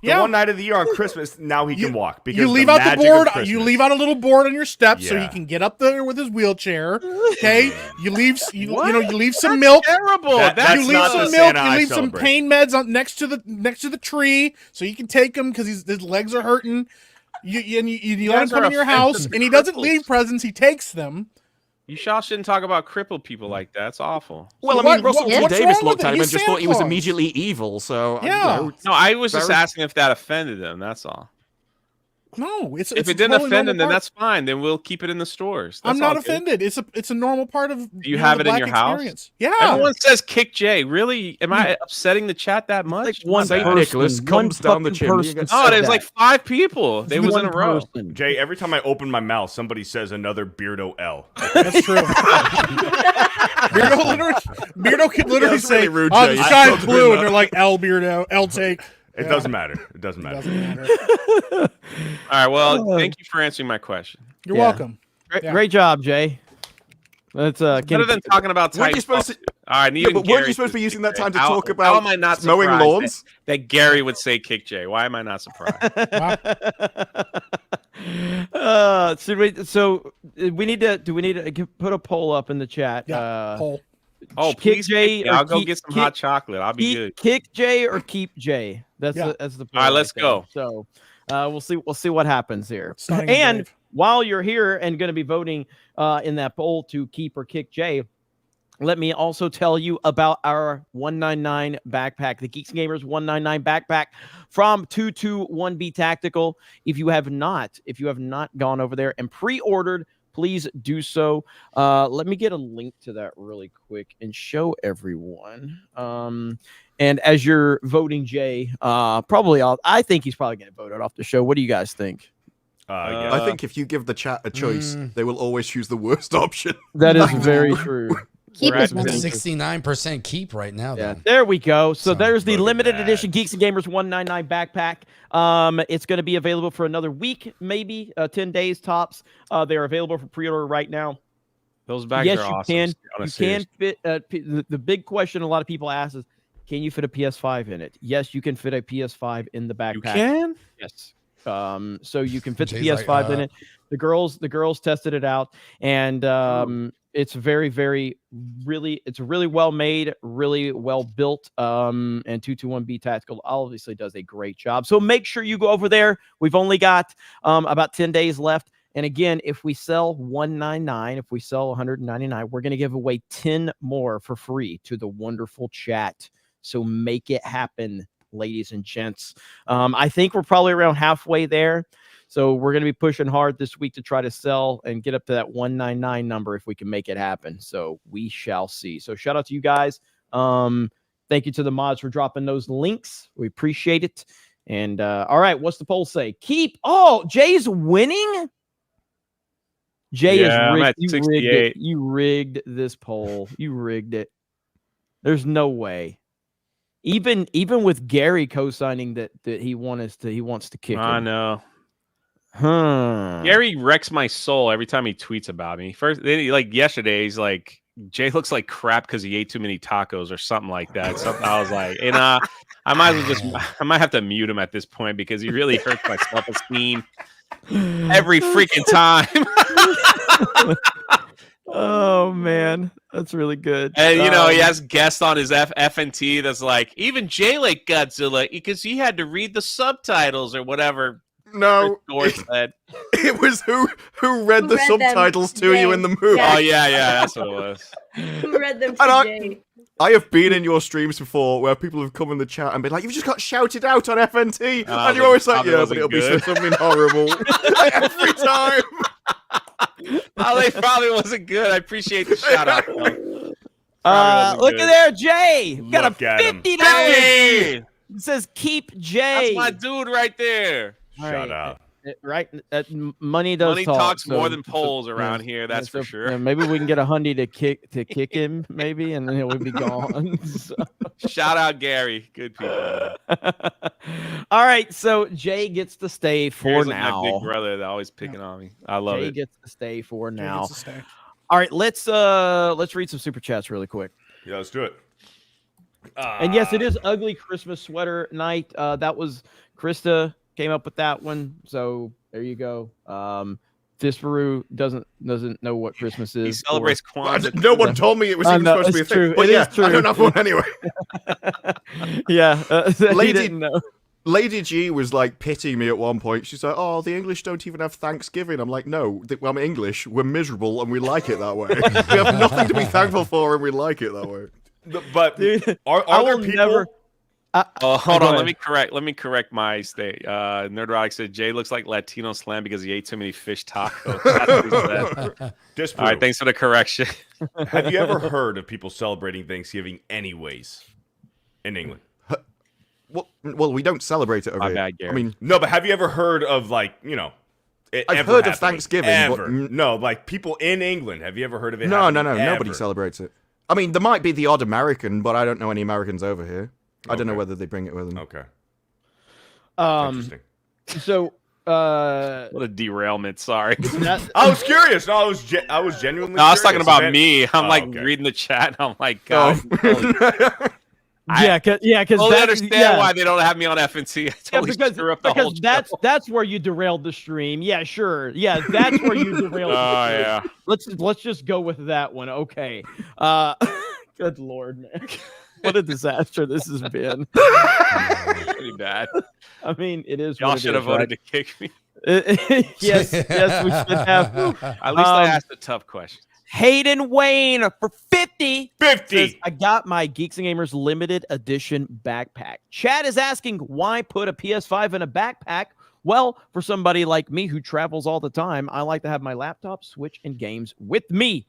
The one night of the year on Christmas, now he can walk. Because you leave the out the magic board. of You Christmas. leave out a little board on your steps so Yeah. he can get up there with his wheelchair. Okay, you leave you leave some milk. Terrible. You leave some milk. You leave some pain meds on next to the tree so you can take him because his legs are hurting. You let him come in your house, and he doesn't leave presents. He takes them. You shouldn't talk about crippled people like that. It's awful. Well, I mean, Russell T. Davis looked at him and just thought he was immediately evil. So yeah. No, I was just asking if that offended him. That's all. No, if it didn't offend him, then that's fine. Then we'll keep it in the stores. That's I'm not all good. offended. It's a normal part of. Do you have it in your house? Yeah. Everyone says kick Jay. Really? Am I upsetting the chat that much? one St. Nicholas comes down the chimney. Oh, there's like 5 people. They was in a row. Jay, every time I open my mouth, somebody says another Beardo L. That's true. Beardo could literally say, really rude, "Oh, Jay. the sky's blue," and they're like, "L Beardo, L take." It doesn't matter. It doesn't matter. All right. Well, thank you for answering my question. You're welcome. Great job, Jay. Let's better than talking about Weren't you supposed to? All right, Yeah, but weren't you supposed to be using that time to talk about how am I not mowing surprised lawns? that Gary would say kick Jay? Why am I not surprised? So we need to put a poll up in the chat. Poll. Oh, Kick please, Jay I'll or go keep- get some keep- hot chocolate. I'll be good. Kick Jay or keep Jay. That's the poll. All right, let's go. So we'll see what happens here. Stunning And brave. while you're here and going to be voting in that poll to keep or kick Jay, let me also tell you about our 199 backpack, the Geeks Gamers 199 backpack from 221B Tactical. If you have not gone over there and pre-ordered, please do so. Let me get a link to that really quick and show everyone. And as you're voting Jay, I think he's probably going to vote it off the show. What do you guys think? Yeah. I think if you give the chat a choice, they will always choose the worst option. That is very true. Keep is 69% keep right now. Yeah, Then. there we go. So there's the limited edition Geeks and Gamers 199 backpack. It's going to be available for another week, maybe 10 days tops. They're available for pre-order right now. Those bags yes, are you awesome. can. You can fit. The big question a lot of people ask is, can you fit a PS5 in it? Yes, you can fit a PS5 in the backpack. You can? Yes. So you can fit the Jay's PS5 in like, it. The girls tested it out, and it's very, very, it's really well made, really well built. And 221B Tactical obviously does a great job. So make sure you go over there. We've only got about 10 days left. And again, if we sell 199, if we sell 199, we're going to give away 10 more for free to the wonderful chat. So make it happen, ladies and gents. I think we're probably around halfway there. So we're going to be pushing hard this week to try to sell and get up to that 199 number if we can make it happen. So we shall see. So shout out to you guys. Thank you to the mods for dropping those links. We appreciate it. And all right, what's the poll say? Keep. Oh, Jay's winning. Jay is I'm rigged. at You rigged 68. it. You rigged this poll. You rigged it. There's no way. Even with Gary co-signing that he wants to kick him. I know. Huh. Gary wrecks my soul every time he tweets about me. First, like yesterday, he's like, Jay looks like crap because he ate too many tacos or something like that. Something I was like, and I might have to mute him at this point because he really hurts my self-esteem every freaking time. Oh man, that's really good. And he has guests on his FNT that's like, even Jay like Godzilla because he had to read the subtitles or whatever. No, said. It was who read the read subtitles them? to you Jay. in the movie. Oh yeah, that's what it was. Who read them today? I have been in your streams before where people have come in the chat and been like, "You've just got shouted out on FNT," and you're always like, "Yeah, but it'll be something horrible." Every time. Oh, they probably wasn't good. I appreciate the shout out. Look at there, Jay. Got a $50. Hey! It says keep Jay. That's my dude right there. Shout out. Right, money does Money talk, talks so- more than polls so- around here. That's for sure. yeah, maybe we can get a hundy to kick him, maybe, and then he'll be gone. So. Shout out Gary, good people. All right, so Jay gets to stay for Gary's like now. my big brother that always picking on me. I love Jay it. gets to stay for Jay now. gets to stay. All right, let's read some super chats really quick. Yeah, let's do it. And yes, it is ugly Christmas sweater night. That was Krista came up with that one. So there you go. Disparu doesn't know what Christmas is. He celebrates Kwanzaa. No one told me it was even supposed to be a thing. But yeah, I don't have one anyway. Yeah, he didn't know. Lady G was like pitying me at one point. She's like, "Oh, the English don't even have Thanksgiving." I'm like, "No, I'm English. We're miserable and we like it that way. We have nothing to be thankful for and we like it that way." But Dude, are there people? Never... hold on. Let me correct my state. Nerdrotic said Jay looks like Latino slam because he ate too many fish tacos. That's what he said. All right, thanks for the correction. Have you ever heard of people celebrating Thanksgiving anyways in England? Well, we don't celebrate it over here. Bad, I mean, no, but have you ever heard of I've heard of Thanksgiving, ever. but no, like people in England. Have you ever heard of it? No, ever? nobody celebrates it. I mean, there might be the odd American, but I don't know any Americans over here. I don't know whether they bring it with them. Okay. Interesting. So, what a derailment. Sorry. I was curious. No, I was genuinely. No, I was talking curious. about me. I'm reading the chat. And I'm like, God. Because I totally understand why they don't have me on FNC. I totally screw up the whole because that's where you derailed the stream. Yeah, sure. Yeah, that's where you derailed. Yeah. Let's just go with that one. Okay. Good Lord, man. What a disaster this has been. Pretty bad. I mean, it is. Y'all should have voted to kick me. yes, we should have. At least I asked a tough question. Hayden Wayne for 50. 50. Says, I got my Geeks and Gamers limited edition backpack. Chad is asking why put a PS5 in a backpack. Well, for somebody like me who travels all the time, I like to have my laptop, Switch, and games with me.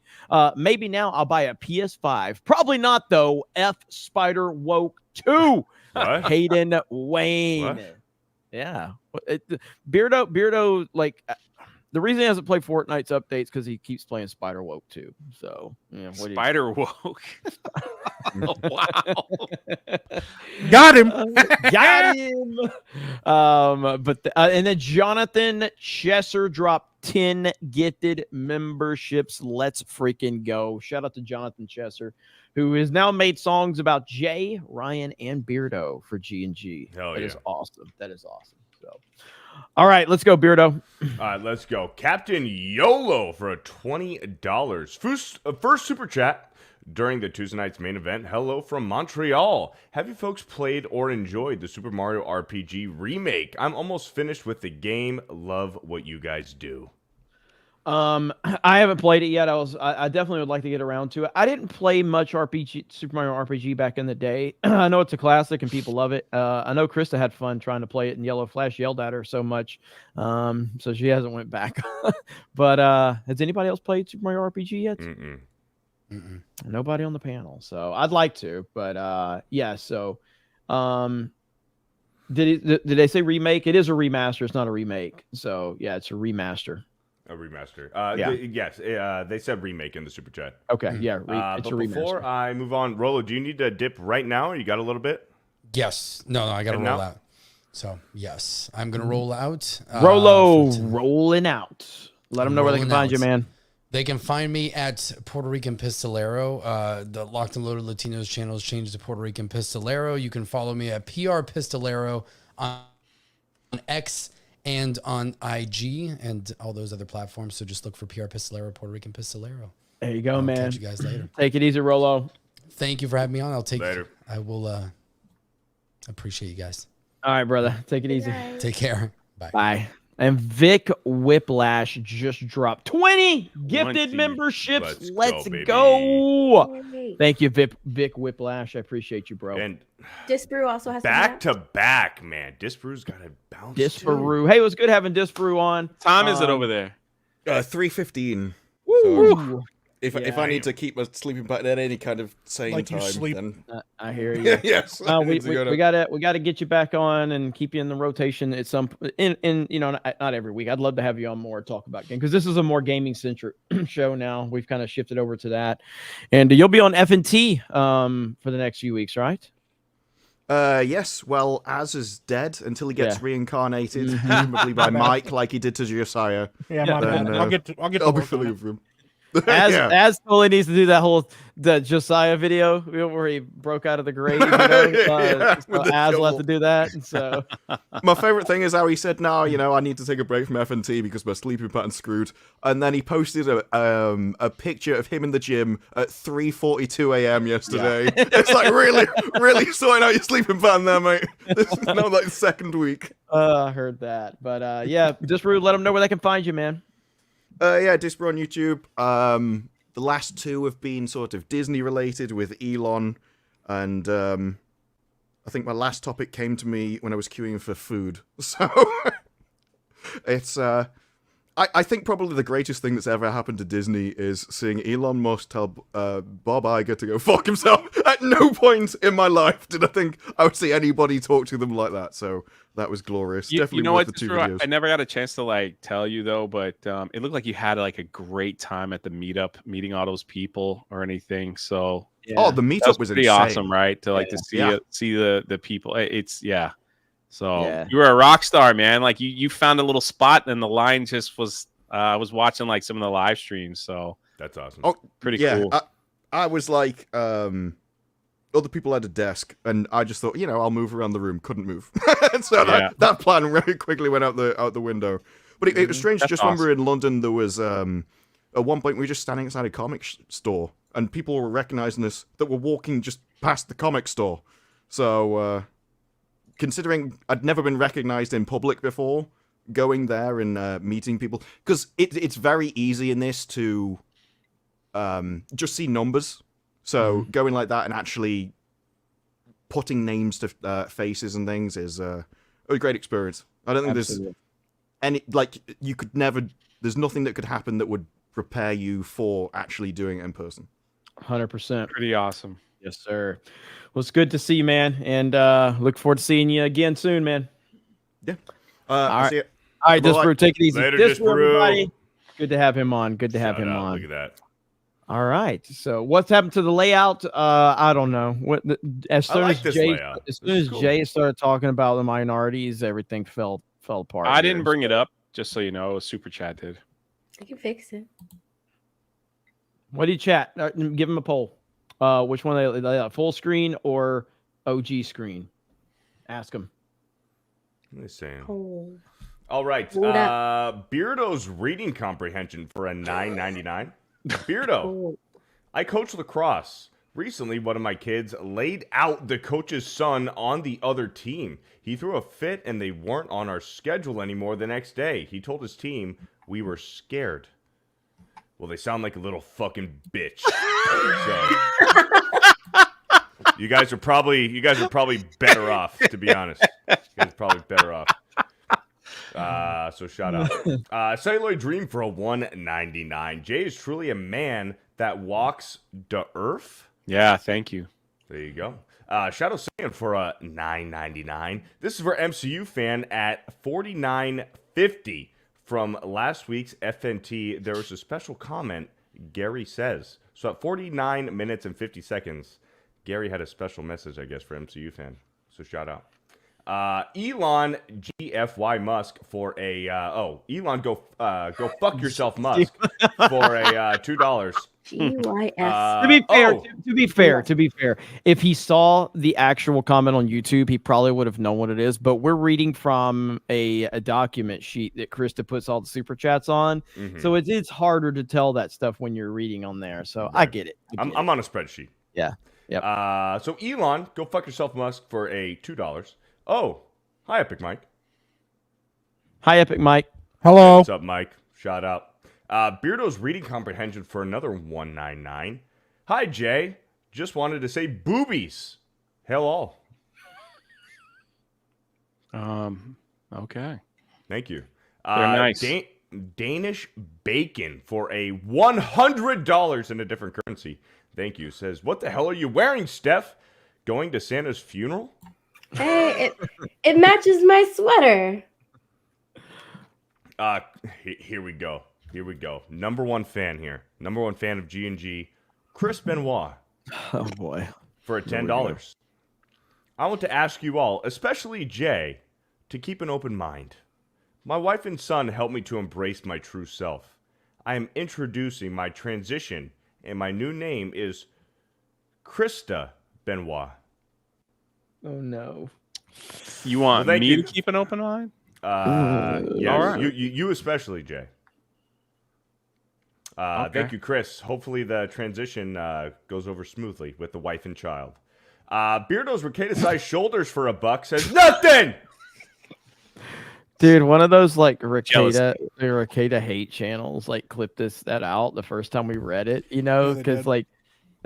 Maybe now I'll buy a PS5. Probably not, though. F Spider Woke 2. What? Hayden Wayne. What? Yeah. Beardo, like... The reason he hasn't played Fortnite's updates because he keeps playing Spider Woke too. So yeah, Spider Woke. Wow. Got him. Got him. And then Jonathan Chesser dropped 10 gifted memberships. Let's freaking go. Shout out to Jonathan Chesser, who has now made songs about Jay, Ryan, and Beardo for G&G. Hell that yeah. is awesome. That is awesome. So, all right, let's go, Beardo. All right, let's go. Captain YOLO for a $20. First super chat during the Tuesday night's main event. Hello from Montreal. Have you folks played or enjoyed the Super Mario RPG remake? I'm almost finished with the game. Love what you guys do. I haven't played it yet. I definitely would like to get around to it. I didn't play much Super Mario RPG back in the day. I know it's a classic and people love it. I know Krista had fun trying to play it, and Yellow Flash yelled at her so much, so she hasn't went back. But has anybody else played Super Mario RPG yet? Mm-mm. Nobody on the panel, so I'd like to. But yeah, so did they say remake? It is a remaster. It's not a remake. So yeah, it's a remaster. A remaster. Yeah. Yes, they said remake in the super chat. Okay, yeah, it's but a remaster. before I move on, Rolo, do you need to dip right now? Or you got a little bit? Yes. No, I got to And roll now? out. So, yes, I'm going to roll out. Rolo rolling out. Let them know where they can find you, man. They can find me at Puerto Rican Pistolero. The Locked and Loaded Latinos channel has changed to Puerto Rican Pistolero. You can follow me at PR Pistolero on X and on IG and all those other platforms. So just look for PR Pistolero, Puerto Rican Pistolero. There you go, man. Catch you guys later. Take it easy, Rolo. Thank you for having me on. I'll take Later. I will appreciate you guys. All right, brother. Take it easy. Take care. Bye. Bye. And Vic Whiplash just dropped 20 gifted 20. memberships. Let's Let's go, go. Thank you, Vic Whiplash. I appreciate you, bro. And Disparu also has back to back, man. Disparu's got to bounce. Disparu. Hey, it was good having Disparu on. Time is it over there? 3:15. Woo. If I need to keep my sleeping pattern at any kind of sane Like you time, sleep. then I hear you. yes. We gotta get you back on and keep you in the rotation at some in you know, not every week. I'd love to have you on more, talk about game, because this is a more gaming centric show now. We've kind of shifted over to that, and you'll be on FNT for the next few weeks, right? Yes. Well, Az is dead until he gets reincarnated, presumably by Mike, like he did to Josiah. Yeah, my bad. I'll get to I'll be work on filling it. in for him. As totally needs to do that whole the Josiah video where he broke out of the grave. So Az will have to do that. And so my favorite thing is how he said, "No, I need to take a break from FNT because my sleeping pattern's screwed." And then he posted a picture of him in the gym at 3:42 a.m. yesterday. Yeah. It's like really sorting out your sleeping pattern there, mate. This is now like the second week. I heard that, but Disparu, let them know where they can find you, man. Disparu on YouTube. The last two have been sort of Disney related with Elon, and I think my last topic came to me when I was queuing for food. So it's I think probably the greatest thing that's ever happened to Disney is seeing Elon Musk tell Bob Iger to go fuck himself. At no point in my life did I think I would see anybody talk to them like that. So that was glorious. Definitely you know worth what? the 2 videos. I never got a chance to tell you though, but it looked like you had a great time at the meetup, meeting all those people or anything. So the meetup was pretty insane. awesome, right? To see the people. So you were a rock star, man. Like you found a little spot, and the line just was. I was watching some of the live streams, so that's awesome. Oh, pretty cool. I was like, other people had a desk, and I just thought, I'll move around the room. Couldn't move, so that plan very quickly went out the window. But it was strange. Just when we were in London, there was at one point we were just standing outside a comic store, and people were recognizing us that were walking just past the comic store. So, considering I'd never been recognized in public before, going there and meeting people, because it's very easy in this to just see numbers. So going like that and actually putting names to faces and things is a great experience. I don't think there's you could never. There's nothing that could happen that would prepare you for actually doing it in person. 100%. Pretty awesome. Yes, sir. Well, it's good to see you, man, and look forward to seeing you again soon, man. Yeah. All right. See you. All right, Disparu, take it easy. Later, Disparu, everybody. Disparu. Good to have him on. Good to have him Shout out. on. Look at that. All right. So what's happened to the layout? I don't know. As soon as Jay started talking about the minorities, everything fell apart. I didn't bring it up, just so you know. Super Chat did. I can fix it. What do you chat? Give him a poll. Which one they like, full screen or OG screen? Ask him. Let me see. Oh. All right. Beardo's reading comprehension for a $9.99. Beardo, I coach lacrosse. Recently, one of my kids laid out the coach's son on the other team. He threw a fit, and they weren't on our schedule anymore the next day. He told his team we were scared. Well, they sound like a little fucking bitch. So, you guys are probably better off, to be honest. You guys are probably better off. So shout out. Celluloid Dream for a $1.99. Jay is truly a man that walks the earth. Yeah, thank you. There you go. Shadow Saiyan for a $9.99. This is for MCU fan at $49.50 from last week's FNT. There was a special comment, Gary says. So at 49 minutes and 50 seconds, Gary had a special message, I guess, for MCU fan. So shout out. Elon GFY Musk for a Elon go fuck yourself Musk for a $2. GYS. To be fair, if he saw the actual comment on YouTube, he probably would have known what it is. But we're reading from a document sheet that Krista puts all the super chats on, so it's harder to tell that stuff when you're reading on there. So I get it. I'm on a spreadsheet. Yeah. Yep. So Elon, go fuck yourself Musk for a $2. Oh, hi, Epic Mike. Hi, Epic Mike. Hello. What's up, Mike? Shout out. Beardo's reading comprehension for another $1.99. Hi, Jay. Just wanted to say boobies. Hell all. Okay. Thank you. They're nice. Danish bacon for a $100 in a different currency. Thank you. Says, what the hell are you wearing, Steph? Going to Santa's funeral? Hey, it matches my sweater. Here we go. Number one fan here. Number one fan of G&G, Chris Benoit. Oh, boy. For a $10. I want to ask you all, especially Jay, to keep an open mind. My wife and son help me to embrace my true self. I am introducing my transition, and my new name is Krista Benoit. Oh no. You want Well, me to keep an open eye? Yes, All right. you especially, Jay. Okay. Thank you, Chris. Hopefully the transition goes over smoothly with the wife and child. Beardo's Ricada-sized shoulders for $1 says nothing. Dude, one of those like Ricada hate channels like clipped that out the first time we read it, you know, Yeah, they because did. like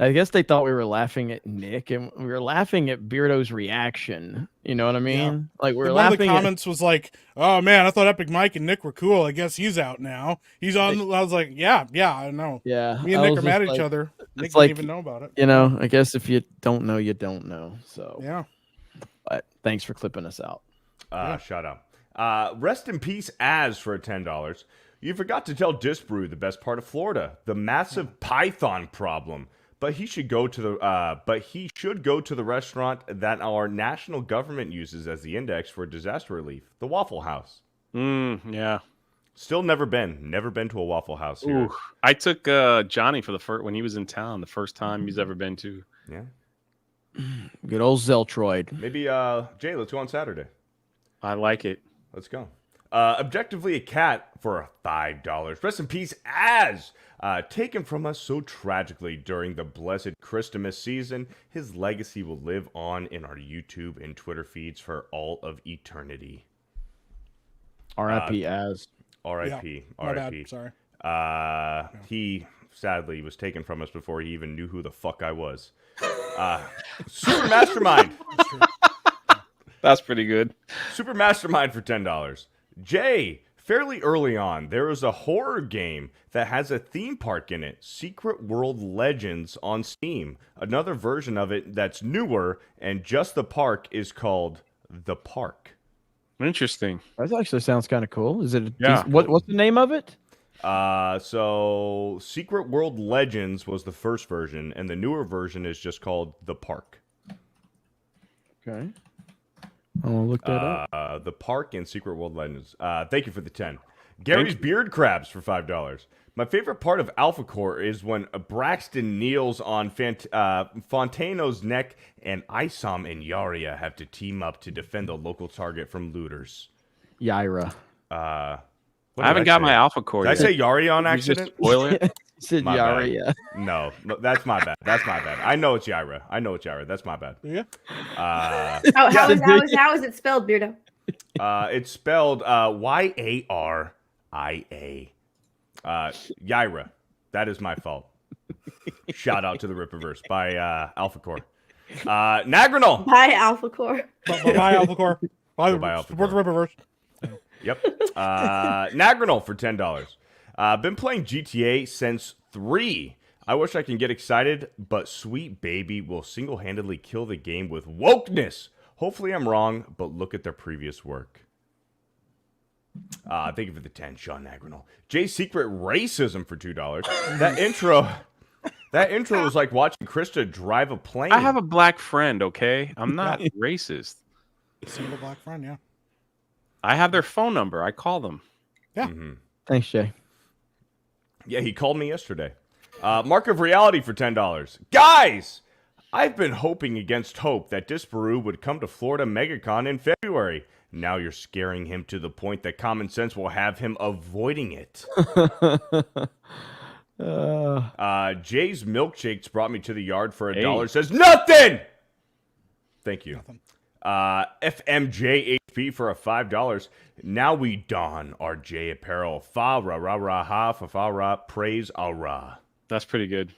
I guess they thought we were laughing at Nick and we were laughing at Beardo's reaction. You know what I mean? Like we were One of laughing the comments was like, "Oh man, I thought Epic Mike and Nick were cool. I guess he's out now. He's on." I was like, "Yeah, I know. Yeah, me and I Nick was are mad just at each like- other. Nick it's didn't like, even know about it. You know, I guess if you don't know, you don't know. So Yeah. But thanks for clipping us out. Shout out. Rest in peace, Az, for $10. You forgot to tell Disparu the best part of Florida, the massive python problem. But he should go to the restaurant that our national government uses as the index for disaster relief, the Waffle House. Yeah. Still never been to a Waffle House here. Ooh, I took Johnny for the first when he was in town, the first time he's ever been to. Yeah. Good old Zeltroid. Maybe Jay, let's go on Saturday. I like it. Let's go. Objectively a cat for $5. Rest in peace, Az. Taken from us so tragically during the blessed Christmas season, his legacy will live on in our YouTube and Twitter feeds for all of eternity. R.I.P. Az. R.I.P. Yeah, my R.I.P. bad, sorry. He sadly was taken from us before he even knew who the fuck I was. Super Mastermind. That's pretty good. Super Mastermind for $10. Jay, fairly early on, there was a horror game that has a theme park in it, Secret World Legends on Steam. Another version of it that's newer and just the park is called The Park. Interesting. That actually sounds kind of cool. Is it? Yeah. What's the name of it? So Secret World Legends was the first version, and the newer version is just called The Park. Okay. I'll look that up. The Park and Secret World Legends. Thank you for the 10. Gary's Beard Crabs for $5. My favorite part of Alpha Core is when Braxton kneels on Fontano's neck and Isom and Yaria have to team up to defend the local target from looters. Yaira. I haven't got my Alpha Core Did yet. I say Yaria on Did you just accident? spoil it? Said My bad. Yaria. No, that's my bad. That's my bad. I know it's Yaira. That's my bad. Yeah. How is it spelled, Beardo? It's spelled Yaria. Yaira. That is my fault. Shout out to the Rippaverse by Alpha Core. Nagrinol. By Alpha Core. Bye, Alpha Core. Bye, Go buy Alpha support the Rippaverse. Yep. Nagrinol for $10. Been playing GTA since 3. I wish I can get excited, but Sweet Baby will single-handedly kill the game with wokeness. Hopefully I'm wrong, but look at their previous work. Thank you for the 10, Sean Nagrinol. Jay's Secret Racism for $2. That intro was like watching Krista drive a plane. I have a black friend, okay? I'm not racist. Single black friend, yeah. I have their phone number. I call them. Yeah. Mm-hmm. Thanks, Jay. Yeah, he called me yesterday. Mark of Reality for $10. Guys, I've been hoping against hope that Disparu would come to Florida MegaCon in February. Now you're scaring him to the point that common sense will have him avoiding it. Jay's Milkshakes brought me to the yard for $1. Says nothing! Thank you. FMJHP for a $5. Now we don our J apparel. Fa ra ra ra ha fa fa ra praise ara. That's pretty good. Is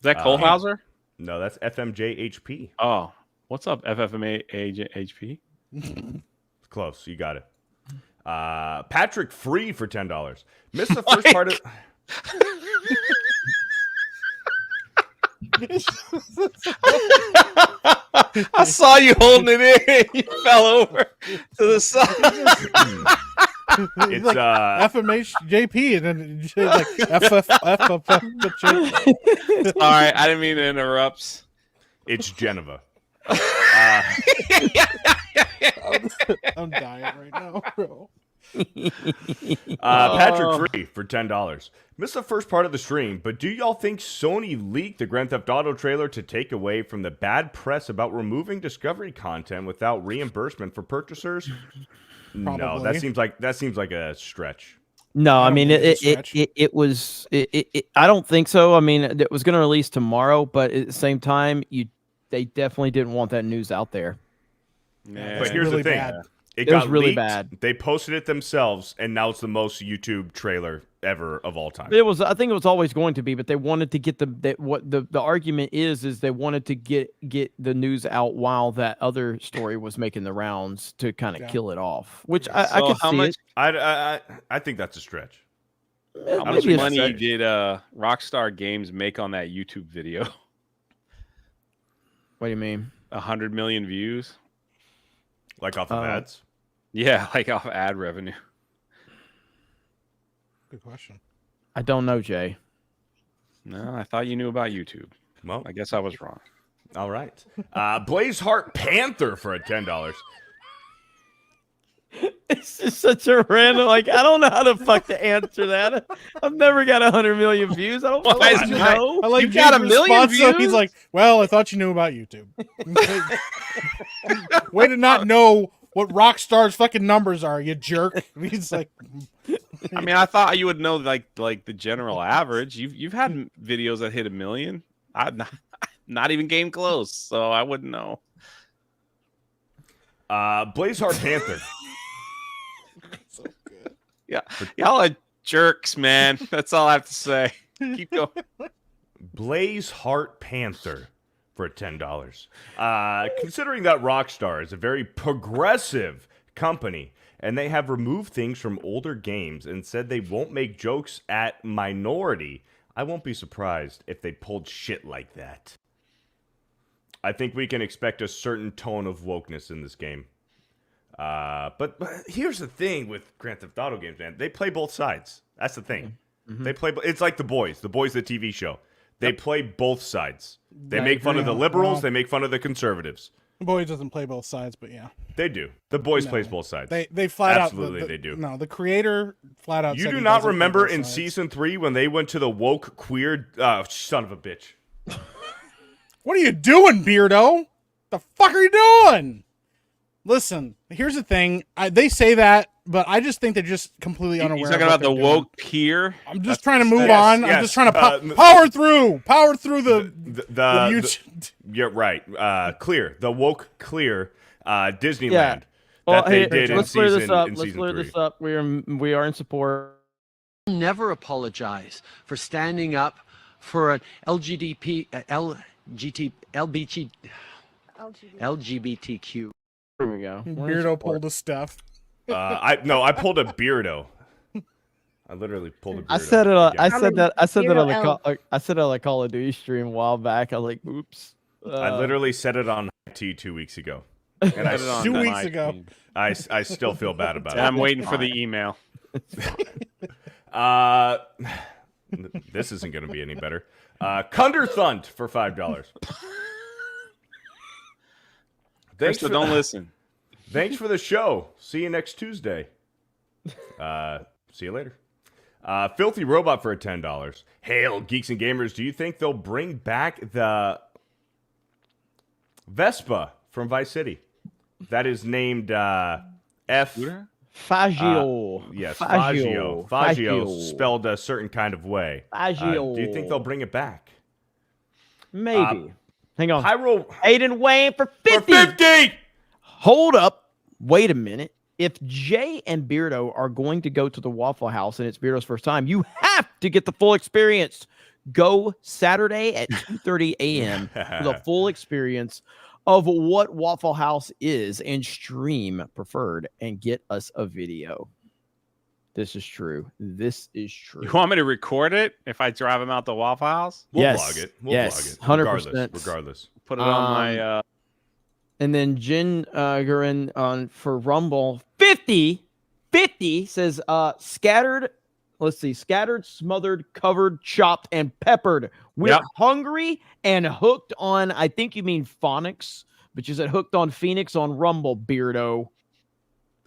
that Kohlhauser? No, that's FMJHP. Oh, what's up, FFMAHP? Close, you got it. Patrick Free for $10. Missed the first part of. I saw you holding it in. You fell over to the side. It's like FMHJP and then like FFF. All right, I didn't mean to interrupt. It's Geneva. I'm dying right now, bro. Patrick Free for $10. Missed the first part of the stream, but do y'all think Sony leaked the Grand Theft Auto trailer to take away from the bad press about removing Discovery content without reimbursement for purchasers? No, that seems like a stretch. No, I mean it was. I don't think so. I mean, it was going to release tomorrow, but at the same time, they definitely didn't want that news out there. Yeah, but here's the thing. Bad. It got really leaked, bad. They posted it themselves, and now it's the most YouTube trailer ever of all time. It was. I think it was always going to be, but they wanted to get the argument is they wanted to get the news out while that other story was making the rounds to kind of kill it off. Which I could see it. I think that's a stretch. How much money did Rockstar Games make on that YouTube video? What do you mean? 100 million views, like off of ads. Yeah, like off ad revenue. Good question. I don't know, Jay. No, I thought you knew about YouTube. Well, I guess I was wrong. All right. Blazeheart Panther for $10. It's just such a random. Like, I don't know how the fuck to answer that. I've never got 100 million views. I don't know. I like you got a million views. So he's like, well, I thought you knew about YouTube. Way to not know what Rockstar's fucking numbers are, you jerk. He's like, I mean, I thought you would know like the general average. You've had videos that hit 1 million. I'm not even game close, so I wouldn't know. Blazeheart Panther. So good. Yeah, y'all are jerks, man. That's all I have to say. Keep going. Blazeheart Panther for $10. Considering that Rockstar is a very progressive company, and they have removed things from older games and said they won't make jokes at minority, I won't be surprised if they pulled shit like that. I think we can expect a certain tone of wokeness in this game. But here's the thing with Grand Theft Auto games, man. They play both sides. That's the thing. Mm-hmm. They play. It's like The Boys, the TV show. They play both sides. They make fun of the liberals. They make fun of the conservatives. The Boys doesn't play both sides, but yeah. They do. The Boys plays both sides. They flat Absolutely, out. they do. No, the creator flat out. You said do he not doesn't remember play both in sides. season 3 when they went to the woke queer son of a bitch. What are you doing, Beardo? The fuck are you doing? Listen, here's the thing. They say that, but I just think they're just completely unaware. You're talking about the woke peer? I'm just trying to move on. I'm just trying to power through the You're right. Clear. The woke clear Disneyland that they did in season 3. Let's clear this up. We are in support. Never apologize for standing up for an LGBTQ. There we go. Beardo pulled a Steph. I pulled a Beardo. I literally pulled a Beardo. I said it on the Call of Duty stream a while back. I was like, oops. I literally said it on T 2 weeks ago. And I 2 weeks ago. I still feel bad about it. I'm waiting for the email. This isn't going to be any better. Cunder Thunt for $5. Thanks for don't listen. Thanks for the show. See you next Tuesday. See you later. Filthy Robot for $10. Hail, Geeks and Gamers. Do you think they'll bring back the Vespa from Vice City? That is named Faggio. Yes, Faggio. Faggio spelled a certain kind of way. Faggio. Do you think they'll bring it back? Maybe. Hang on. Pyro. Aiden Wayne for 50. For 50! Hold up. Wait a minute. If Jay and Beardo are going to go to the Waffle House and it's Beardo's first time, you have to get the full experience. Go Saturday at 2:30 a.m. for the full experience of what Waffle House is and stream preferred and get us a video. This is true. This is true. You want me to record it if I drive him out to Waffle House? We'll vlog it. We'll vlog it. 100%. Regardless. Put it on my... And then Jen Gurin on for Rumble 50 says scattered. Let's see, scattered, smothered, covered, chopped, and peppered. We're hungry and hooked on. I think you mean phonics, but you said hooked on Phoenix on Rumble, Beardo.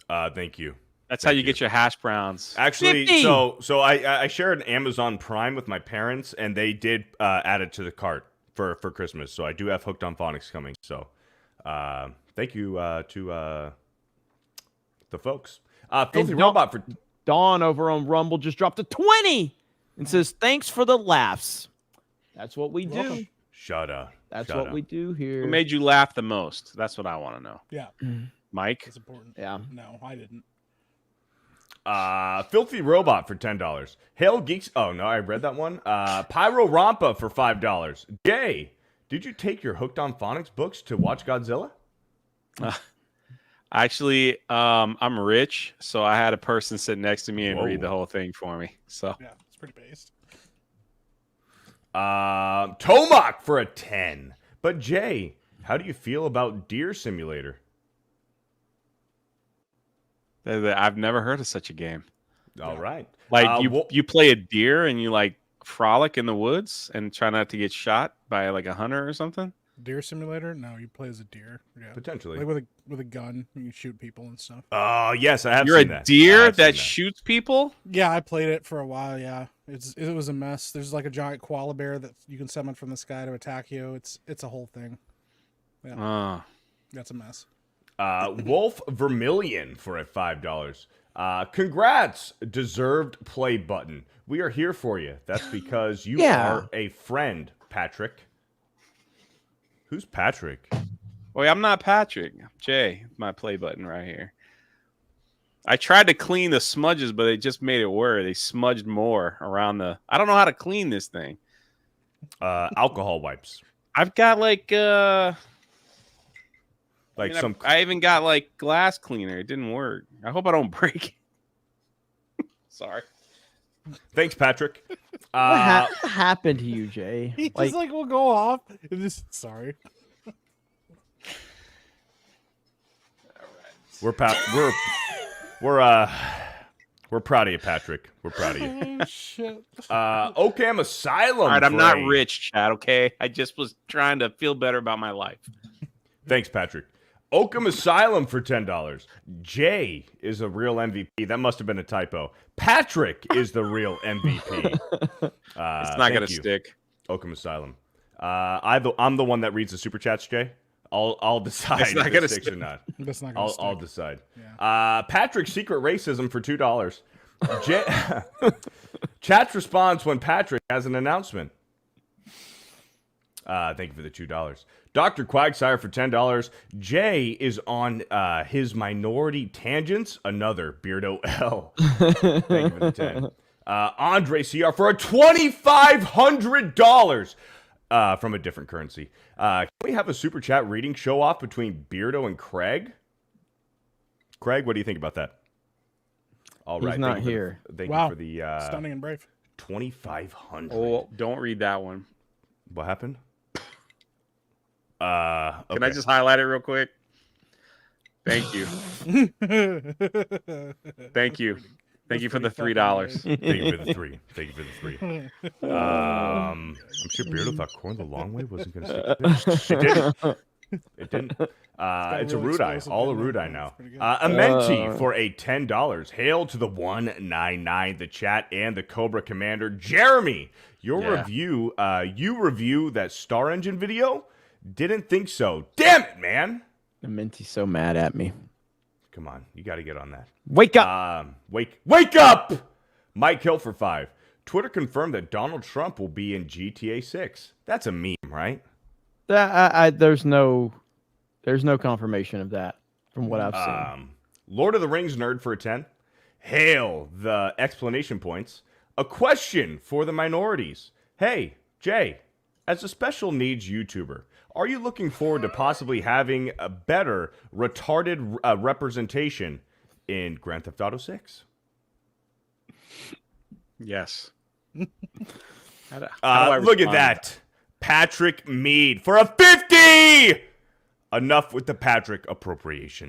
Thank you. That's how you get your hash browns. Actually, 50! so I shared Amazon Prime with my parents, and they did add it to the cart for Christmas. So I do have Hooked on Phonics coming. So thank you to the folks. Filthy Robot for Dawn over on Rumble just dropped a 20 and says, "Thanks for the laughs." That's what we do. Shut up. That's Shut what up. we do here. Who made you laugh the most? That's what I want to know. Yeah. Mike? That's important. Yeah. No, I didn't. Filthy Robot for $10. Hail Geeks. Oh, no, I read that one. Pyro Rampa for $5. Jay, did you take your Hooked on Phonics books to watch Godzilla? Actually, I'm rich, so I had a person sit next to me and read Whoa. the whole thing for me. So Yeah, it's pretty based. Tomac for a 10. But Jay, how do you feel about Deer Simulator? I've never heard of such a game. All right. Like you play a deer and you like frolic in the woods and try not to get shot by like a hunter or something. Deer Simulator? No, you play as a deer. Yeah. Potentially. Like with a gun, you can shoot people and stuff. Oh, yes, I have You're seen a that. deer that shoots people? Yeah, I played it for a while, yeah. It was a mess. There's like a giant koala bear that you can summon from the sky to attack you. It's a whole thing. Yeah. That's a mess. Wolf Vermilion for a $5. Congrats, deserved play button. We are here for you. That's because you are a friend, Patrick. Who's Patrick? Wait, I'm not Patrick. Jay, my play button right here. I tried to clean the smudges, but they just made it worse. They smudged more around the... I don't know how to clean this thing. Alcohol wipes. I've got like... Like I even got like glass cleaner. It didn't work. I hope I don't break it. Sorry. Thanks, Patrick. What happened to you, Jay? He just like will go off. Sorry. We're proud of you, Patrick. We're proud of you. Oh, shit. Oakham Asylum. All right, I'm for not a- rich, Chad, okay? I just was trying to feel better about my life. Thanks, Patrick. Oakham Asylum for $10. Jay is a real MVP. That must have been a typo. Patrick is the real MVP. It's not going to stick. Oakham Asylum. I'm the one that reads the super chats, Jay. I'll decide It's not if gonna it sticks or stick. not. That's not gonna I'll stick. decide. Yeah. Patrick's secret racism for $2. Chat responds when Patrick has an announcement. Thank you for the $2. Dr. Quagsire for $10. Jay is on his minority tangents. Another Beardo L. Thank you for the 10. Andre CR for a $2,500 from a different currency. Can we have a super chat reading show off between Beardo and Craig? Craig, what do you think about that? All right, He's not here. Thank Wow. you for the Stunning and brave. 2,500. Oh, don't read that one. What happened? Can I Okay. just highlight it real quick? Thank you. Thank you. Thank you for the $3. Thank you for the 3. Thank you for the 3. I'm sure Beardo thought Corn the Long Way wasn't going to stick. It didn't. It didn't. It's a really Rude Eye. explosive All a in Rude there. Eye now. That's pretty good. A Menti for a $10. Hail to the 199, the chat, and the Cobra Commander. Jeremy, your Yeah. review, you review that Star Engine video? Didn't think so. Damn it, man. The Minty's so mad at me. Come on, you got to get on that. Wake up! Wake up! Mike Hill for 5. Twitter confirmed that Donald Trump will be in GTA 6. That's a meme, right? There's no confirmation of that from what I've seen. Lord of the Rings nerd for a 10. Hail the explanation points. A question for the minorities. Hey, Jay, as a special needs YouTuber, are you looking forward to possibly having a better retarded representation in Grand Theft Auto 6? Yes. How do Look I at respond? that. Patrick Mead for a 50! Enough with the Patrick appropriation.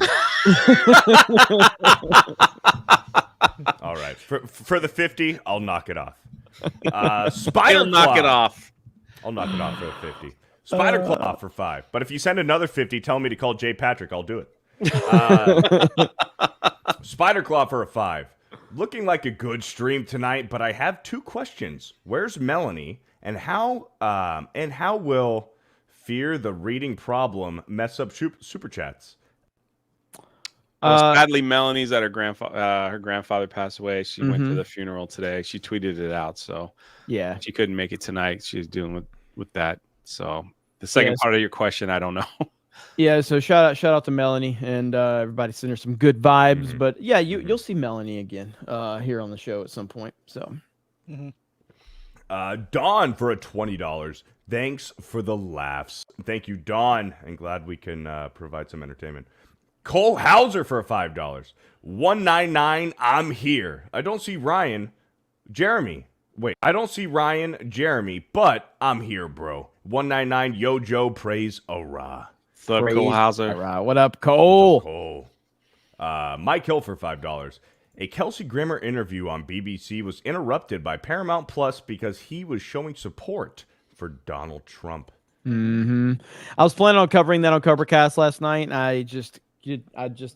All right. For the 50, I'll knock it off. Spider He'll knock it off. I'll knock it off for the 50. Spider Claw for 5. But if you send another 50 telling me to call Jay Patrick, I'll do it. Spider-Claw for a 5. Looking like a good stream tonight, but I have 2 questions. Where's Melanie? And how will fear the reading problem mess up super chats? Sadly, Melanie's at her grandfather passed away. She went to the funeral today. She tweeted it out, so yeah, she couldn't make it tonight. She was dealing with that. So the second part of your question, I don't know. Yeah, so shout out to Melanie and everybody send her some good vibes. But yeah, you'll see Melanie again here on the show at some point. So Dawn for a $20. Thanks for the laughs. Thank you, Dawn, and glad we can provide some entertainment. Cole Hauser for a $5. 199. I'm here. I don't see Ryan. Jeremy. Wait, I don't see Ryan, Jeremy, but I'm here, bro. 199. Yo, Joe, praise Ara. What's up, Cole Hauser? What up, Cole? Cole. Mike Hill for $5. A Kelsey Grammer interview on BBC was interrupted by Paramount Plus because he was showing support for Donald Trump. I was planning on covering that on CobraCast last night, and I just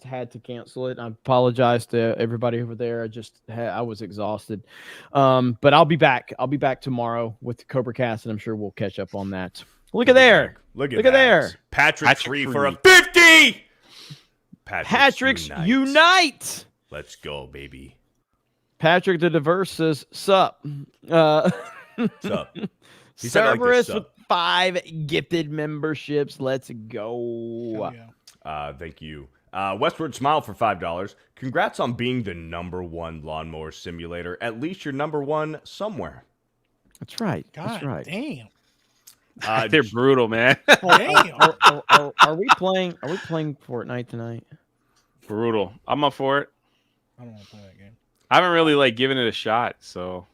had to cancel it. I apologize to everybody over there. I was exhausted. But I'll be back. I'll be back tomorrow with the CobraCast, and I'm sure we'll catch up on that. Look at there. Look at there. Patrick Free for a 50. Patrick's Unite. Let's go, baby. Patrick the Diverse says, sup. Sup. Cerberus with 5 gifted memberships. Let's go. Thank you. Westward Smile for $5. Congrats on being the #1 lawnmower simulator. At least you're #1 somewhere. That's right. God, That's right. damn. They're brutal, man. Are we playing Fortnite tonight? Brutal. I'm up for it. I don't want to play that game. I haven't really given it a shot, so.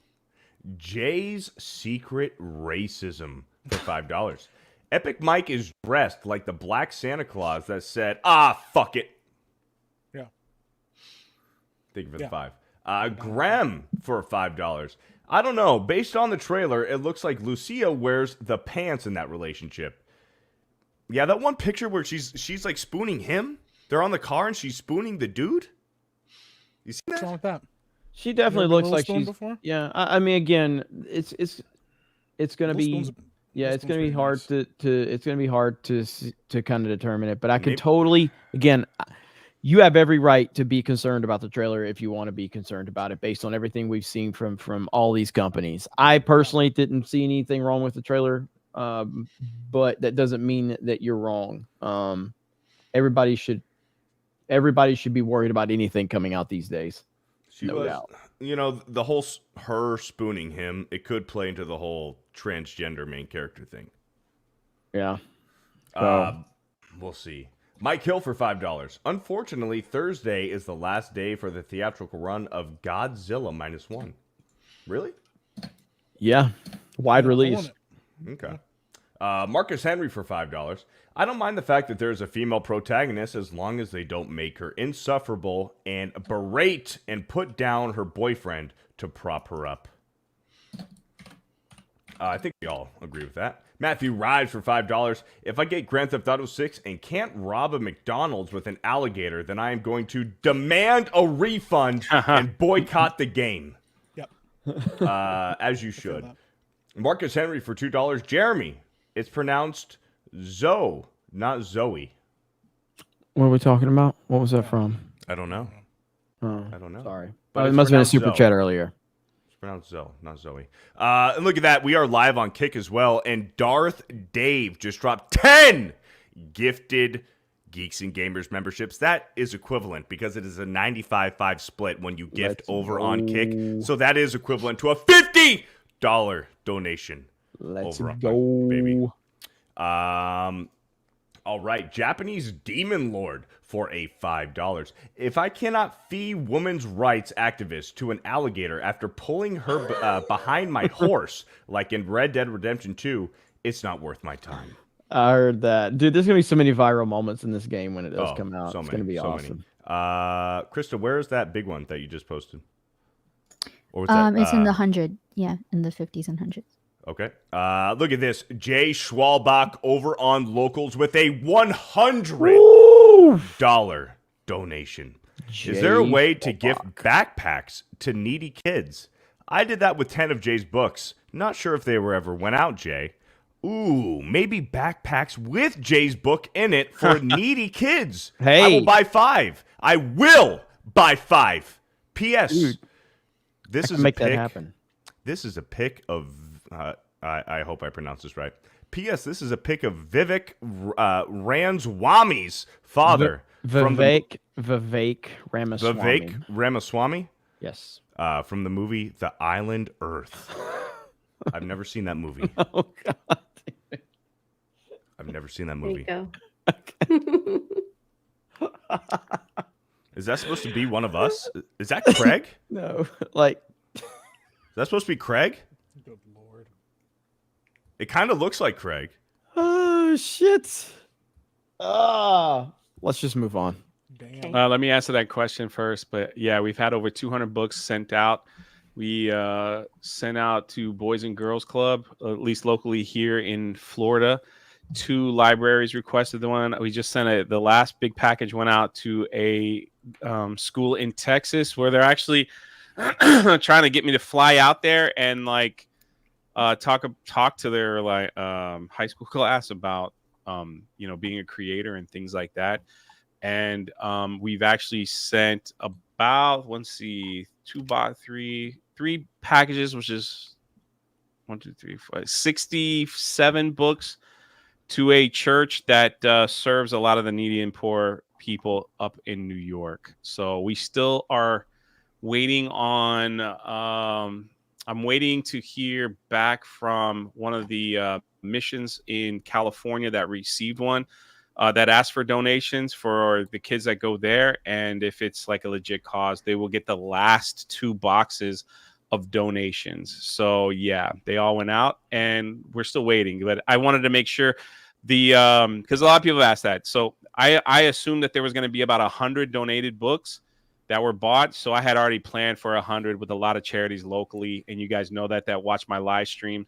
Jay's Secret Racism for $5. Epic Mike is dressed like the Black Santa Claus that said, fuck it. Yeah. Thank you for the 5. Graham for $5. I don't know. Based on the trailer, it looks like Lucia wears the pants in that relationship. Yeah, that one picture where she's like spooning him. They're on the car and she's spooning the dude. You see that? What's wrong with that? She definitely looks like she's. Before? Yeah, I mean, again, it's gonna be. Yeah, it's gonna be hard to it's gonna be hard to kind of determine it. But I can totally, again, you have every right to be concerned about the trailer if you want to be concerned about it based on everything we've seen from all these companies. I personally didn't see anything wrong with the trailer, but that doesn't mean that you're wrong. Everybody should be worried about anything coming out these days. No doubt. You know, the whole her spooning him, it could play into the whole transgender main character thing. Yeah. We'll see. Mike Hill for $5. Unfortunately, Thursday is the last day for the theatrical run of Godzilla -1. Really? Yeah. Wide release. Okay. Marcus Henry for $5. I don't mind the fact that there's a female protagonist as long as they don't make her insufferable and berate and put down her boyfriend to prop her up. I think we all agree with that. Matthew Rives for $5. If I get Grand Theft Auto 6 and can't rob a McDonald's with an alligator, then I am going to demand a refund and boycott the game. Yep. As you should. Marcus Henry for $2. Jeremy. It's pronounced Zoe, not Zoe. What are we talking about? What was that from? I don't know. Oh, I don't know. Sorry. But It must have been a super Zoe. chat earlier. It's pronounced Zoe, not Zoe. And look at that. We are live on Kick as well. And Darth Dave just dropped 10 gifted Geeks and Gamers memberships. That is equivalent because it is a 95-5 split when you gift over on Kick. So that is equivalent to a $50 donation. Let's over go. on Kick, baby. All right, Japanese Demon Lord for a $5. If I cannot fee women's rights activist to an alligator after pulling her behind my horse, like in Red Dead Redemption 2, it's not worth my time. I heard that. Dude, there's going to be so many viral moments in this game when it does come out. It's going to be awesome. Krista, where is that big one that you just posted? Or was that, it's in the 100. Yeah, in the 50s and 100s. Okay. Look at this. Jay Schwalbach over on Locals with a $100 donation. Is there a way to gift backpacks to needy kids? I did that with 10 of Jay's books. Not sure if they were ever went out, Jay. Ooh, maybe backpacks with Jay's book in it for needy kids. Hey. I will buy 5. I will buy 5. P.S. Dude, this I is can make a pic. that happen. This is a pic of. I hope I pronounced this right. P.S. This is a pic of Vivek Ramaswamy's father. Vivek Ramaswamy. Vivek Ramaswamy? Yes. From the movie The Island Earth. I've never seen that movie. Oh, God. I've never seen that movie. There you go. Is that supposed to be one of us? Is that Craig? No, like. Is that supposed to be Craig? Good Lord. It kind of looks like Craig. Oh, shit. Let's just move on. Let me answer that question first. But yeah, we've had over 200 books sent out. We sent out to Boys and Girls Club, at least locally here in Florida. 2 libraries requested the one. We just sent the last big package went out to a school in Texas where they're actually trying to get me to fly out there and like talk to their like high school class about being a creator and things like that. And we've actually sent about 3 packages, which is 67 books to a church that serves a lot of the needy and poor people up in New York. So we still are waiting on. I'm waiting to hear back from one of the missions in California that received one. That asked for donations for the kids that go there. And if it's like a legit cause, they will get the last 2 boxes of donations. So yeah, they all went out and we're still waiting. But I wanted to make sure because a lot of people have asked that. So I assumed that there was going to be about 100 donated books that were bought. So I had already planned for 100 with a lot of charities locally. And you guys know that watch my live stream.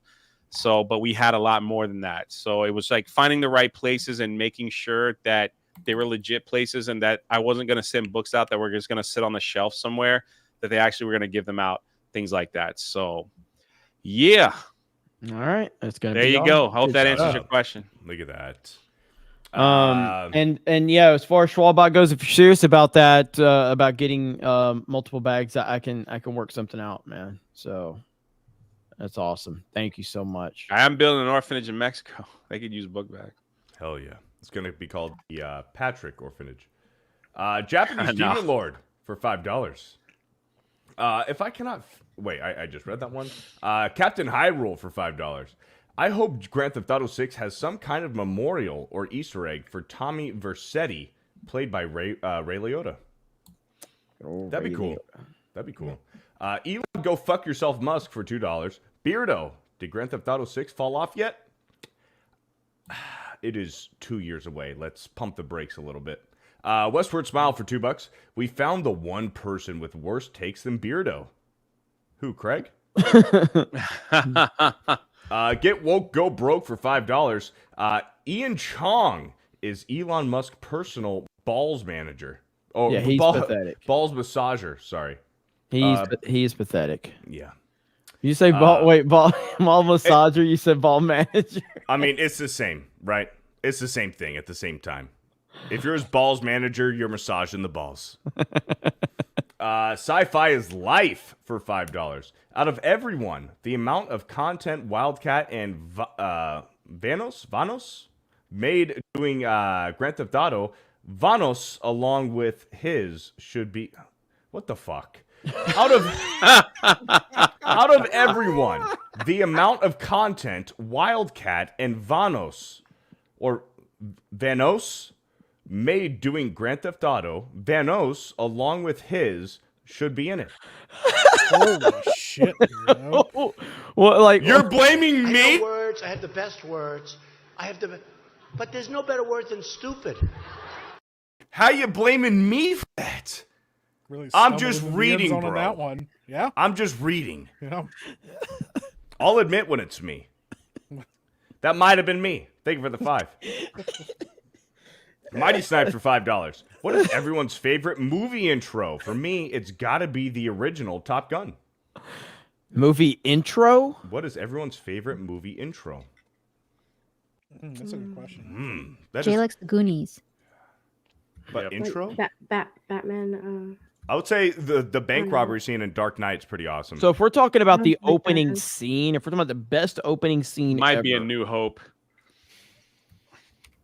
So, but we had a lot more than that. So it was like finding the right places and making sure that they were legit places and that I wasn't going to send books out that were just going to sit on the shelf somewhere, that they actually were going to give them out, things like that. So, yeah. All right. That's going to there be you all. go. I hope Good that job. answers your question. Look at that. And yeah, as far as Schwalbot goes, if you're serious about that, about getting multiple bags, I can work something out, man. So that's awesome. Thank you so much. I am building an orphanage in Mexico. They could use book bags. Hell yeah. It's going to be called the Patrick Orphanage. Japanese Demon Lord for $5. If I cannot... Wait, I just read that one. Captain Hyrule for $5. I hope Grand Theft Auto 6 has some kind of memorial or Easter egg for Tommy Vercetti, played by Ray Liotta. That'd be cool. That'd be cool. Elon, go fuck yourself, Musk, for $2. Beardo, did Grand Theft Auto 6 fall off yet? It is 2 years away. Let's pump the brakes a little bit. Westward Smile for $2. We found the one person with worse takes than Beardo. Who, Craig? Get woke, go broke for $5. Ian Chong is Elon Musk's personal balls manager. Oh, yeah, he's pathetic. Balls massager. Sorry, he's pathetic. Yeah. You say ball massager. You said ball manager. I mean, it's the same, right? It's the same thing at the same time. If you're his balls manager, you're massaging the balls. Sci-Fi is life for $5. Out of everyone, the amount of content Wildcat and Vanos made doing Grand Theft Auto, Vanos along with his should be... What the fuck? Out of everyone, the amount of content Wildcat and Vanos made doing Grand Theft Auto, Vanos along with his should be in it. Holy shit! Well, like you're blaming me? I know words. I have the best words. But there's no better word than stupid. How you blaming me for that? Really, I'm just reading, bro. On that one. Yeah, I'm just reading. Yeah. I'll admit when it's me. That might have been me. Thank you for the 5. Mighty Snipes for $5. What is everyone's favorite movie intro? For me, it's got to be the original Top Gun. Movie intro? What is everyone's favorite movie intro? That's a good question. Jay likes the Goonies. But intro? Batman. I would say the bank robbery scene in Dark Knight's pretty awesome. So if we're talking about the opening scene, if we're talking about the best opening scene Might ever, be a New Hope.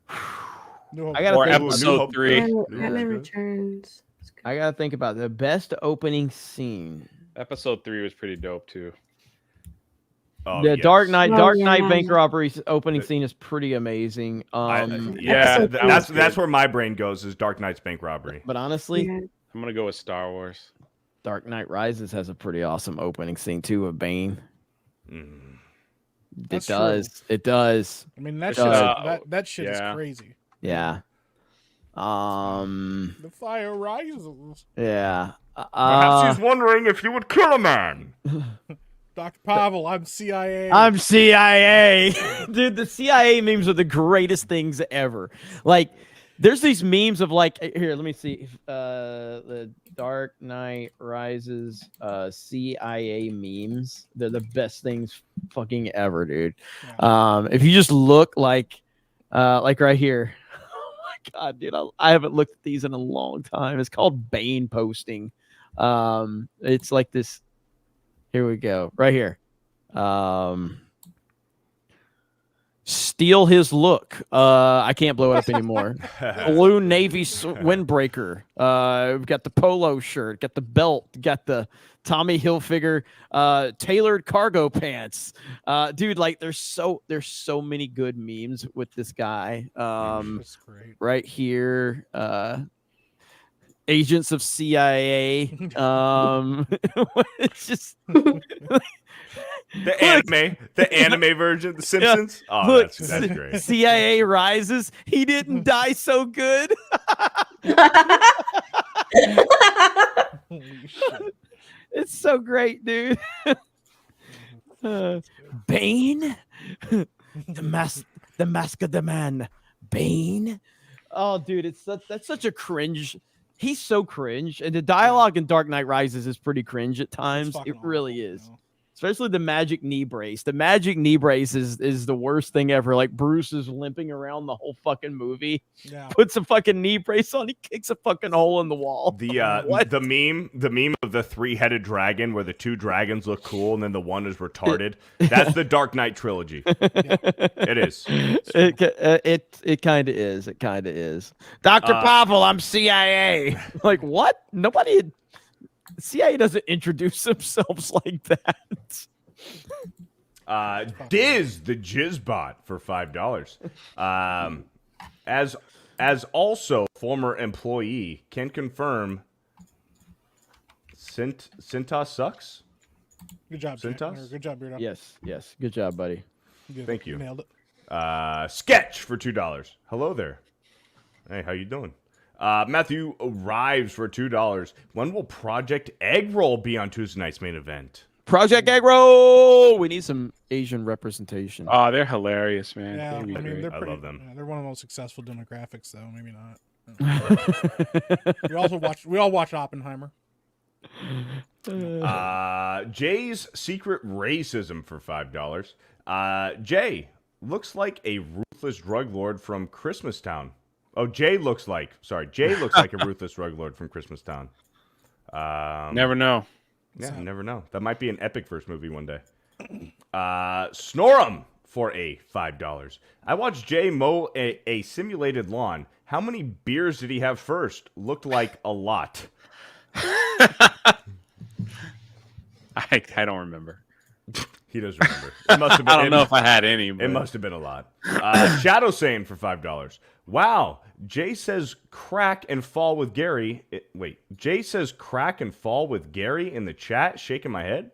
I gotta Or think episode 3. Batman Returns. I gotta think about the best opening scene. Episode 3 was pretty dope too. Oh, The yes. Dark Knight yeah. bank robbery opening scene is pretty amazing. Yeah, that's where my brain goes is Dark Knight's bank robbery. But honestly, I'm gonna go with Star Wars. Dark Knight Rises has a pretty awesome opening scene too of Bane. That's It does. true. It does. I mean, that It shit, does. that shit yeah. is crazy. Yeah. The fire rises. Yeah. Perhaps he's wondering if you would kill a man. Dr. Pavel, I'm CIA. I'm CIA. Dude, the CIA memes are the greatest things ever. Like, there's these memes of like, here, let me see. The Dark Knight Rises CIA memes. They're the best things fucking ever, dude. If you just look like right here. Oh my God, dude. I haven't looked at these in a long time. It's called Bane posting. It's like this. Here we go. Right here. Steal his look. I can't blow it up anymore. Blue Navy windbreaker. We've got the polo shirt, got the belt, got the Tommy Hilfiger tailored cargo pants. Dude, like there's so many good memes with this guy. That's great. Right here. Agents of CIA. It's just the anime version, The Simpsons. Yeah. Oh, Look, that's great. CIA rises. He didn't die so good. Holy shit. It's so great, dude. Bane, the mask of the man. Bane. Oh, dude, that's such a cringe. He's so cringe, and the dialogue in Dark Knight Rises is pretty cringe at times. It really is. Especially the magic knee brace. The magic knee brace is the worst thing ever. Like Bruce is limping around the whole fucking movie. Yeah. Puts a fucking knee brace on. He kicks a fucking hole in the wall. The meme of the 3-headed dragon where the 2 dragons look cool and then the one is retarded. That's the Dark Knight trilogy. It is. It kind of is. It kind of is. Dr. Pavel, I'm CIA. Like what? Nobody. CIA doesn't introduce themselves like that. Diz the Jizzbot for $5. As also former employee can confirm Cintas sucks. Good job, Cintas? Or good job, Beardo. Yes. Good job, buddy. Thank you. Nailed it. Sketch for $2. Hello there. Hey, how you doing? Matthew arrives for $2. When will Project Egg Roll be on Tuesday night's main event? Project Egg Roll. We need some Asian representation. Oh, they're hilarious, man. Yeah, I mean, they're I pretty, love them. yeah, they're one of the most successful demographics, though. Maybe not. We all watch Oppenheimer. Jay's secret racism for $5. Jay looks like a ruthless drug lord from Christmas Town. Oh, Jay looks like a ruthless drug lord from Christmas Town. Never know. Yeah, never know. That might be an epic first movie one day. Snorum for a $5. I watched Jay mow a simulated lawn. How many beers did he have first? Looked like a lot. I don't remember. He does remember. It must have been, I don't know if I had any. But... It must have been a lot. Shadow Sane for $5. Wow. Jay says crack and fall with Gary. Jay says crack and fall with Gary in the chat. Shaking my head.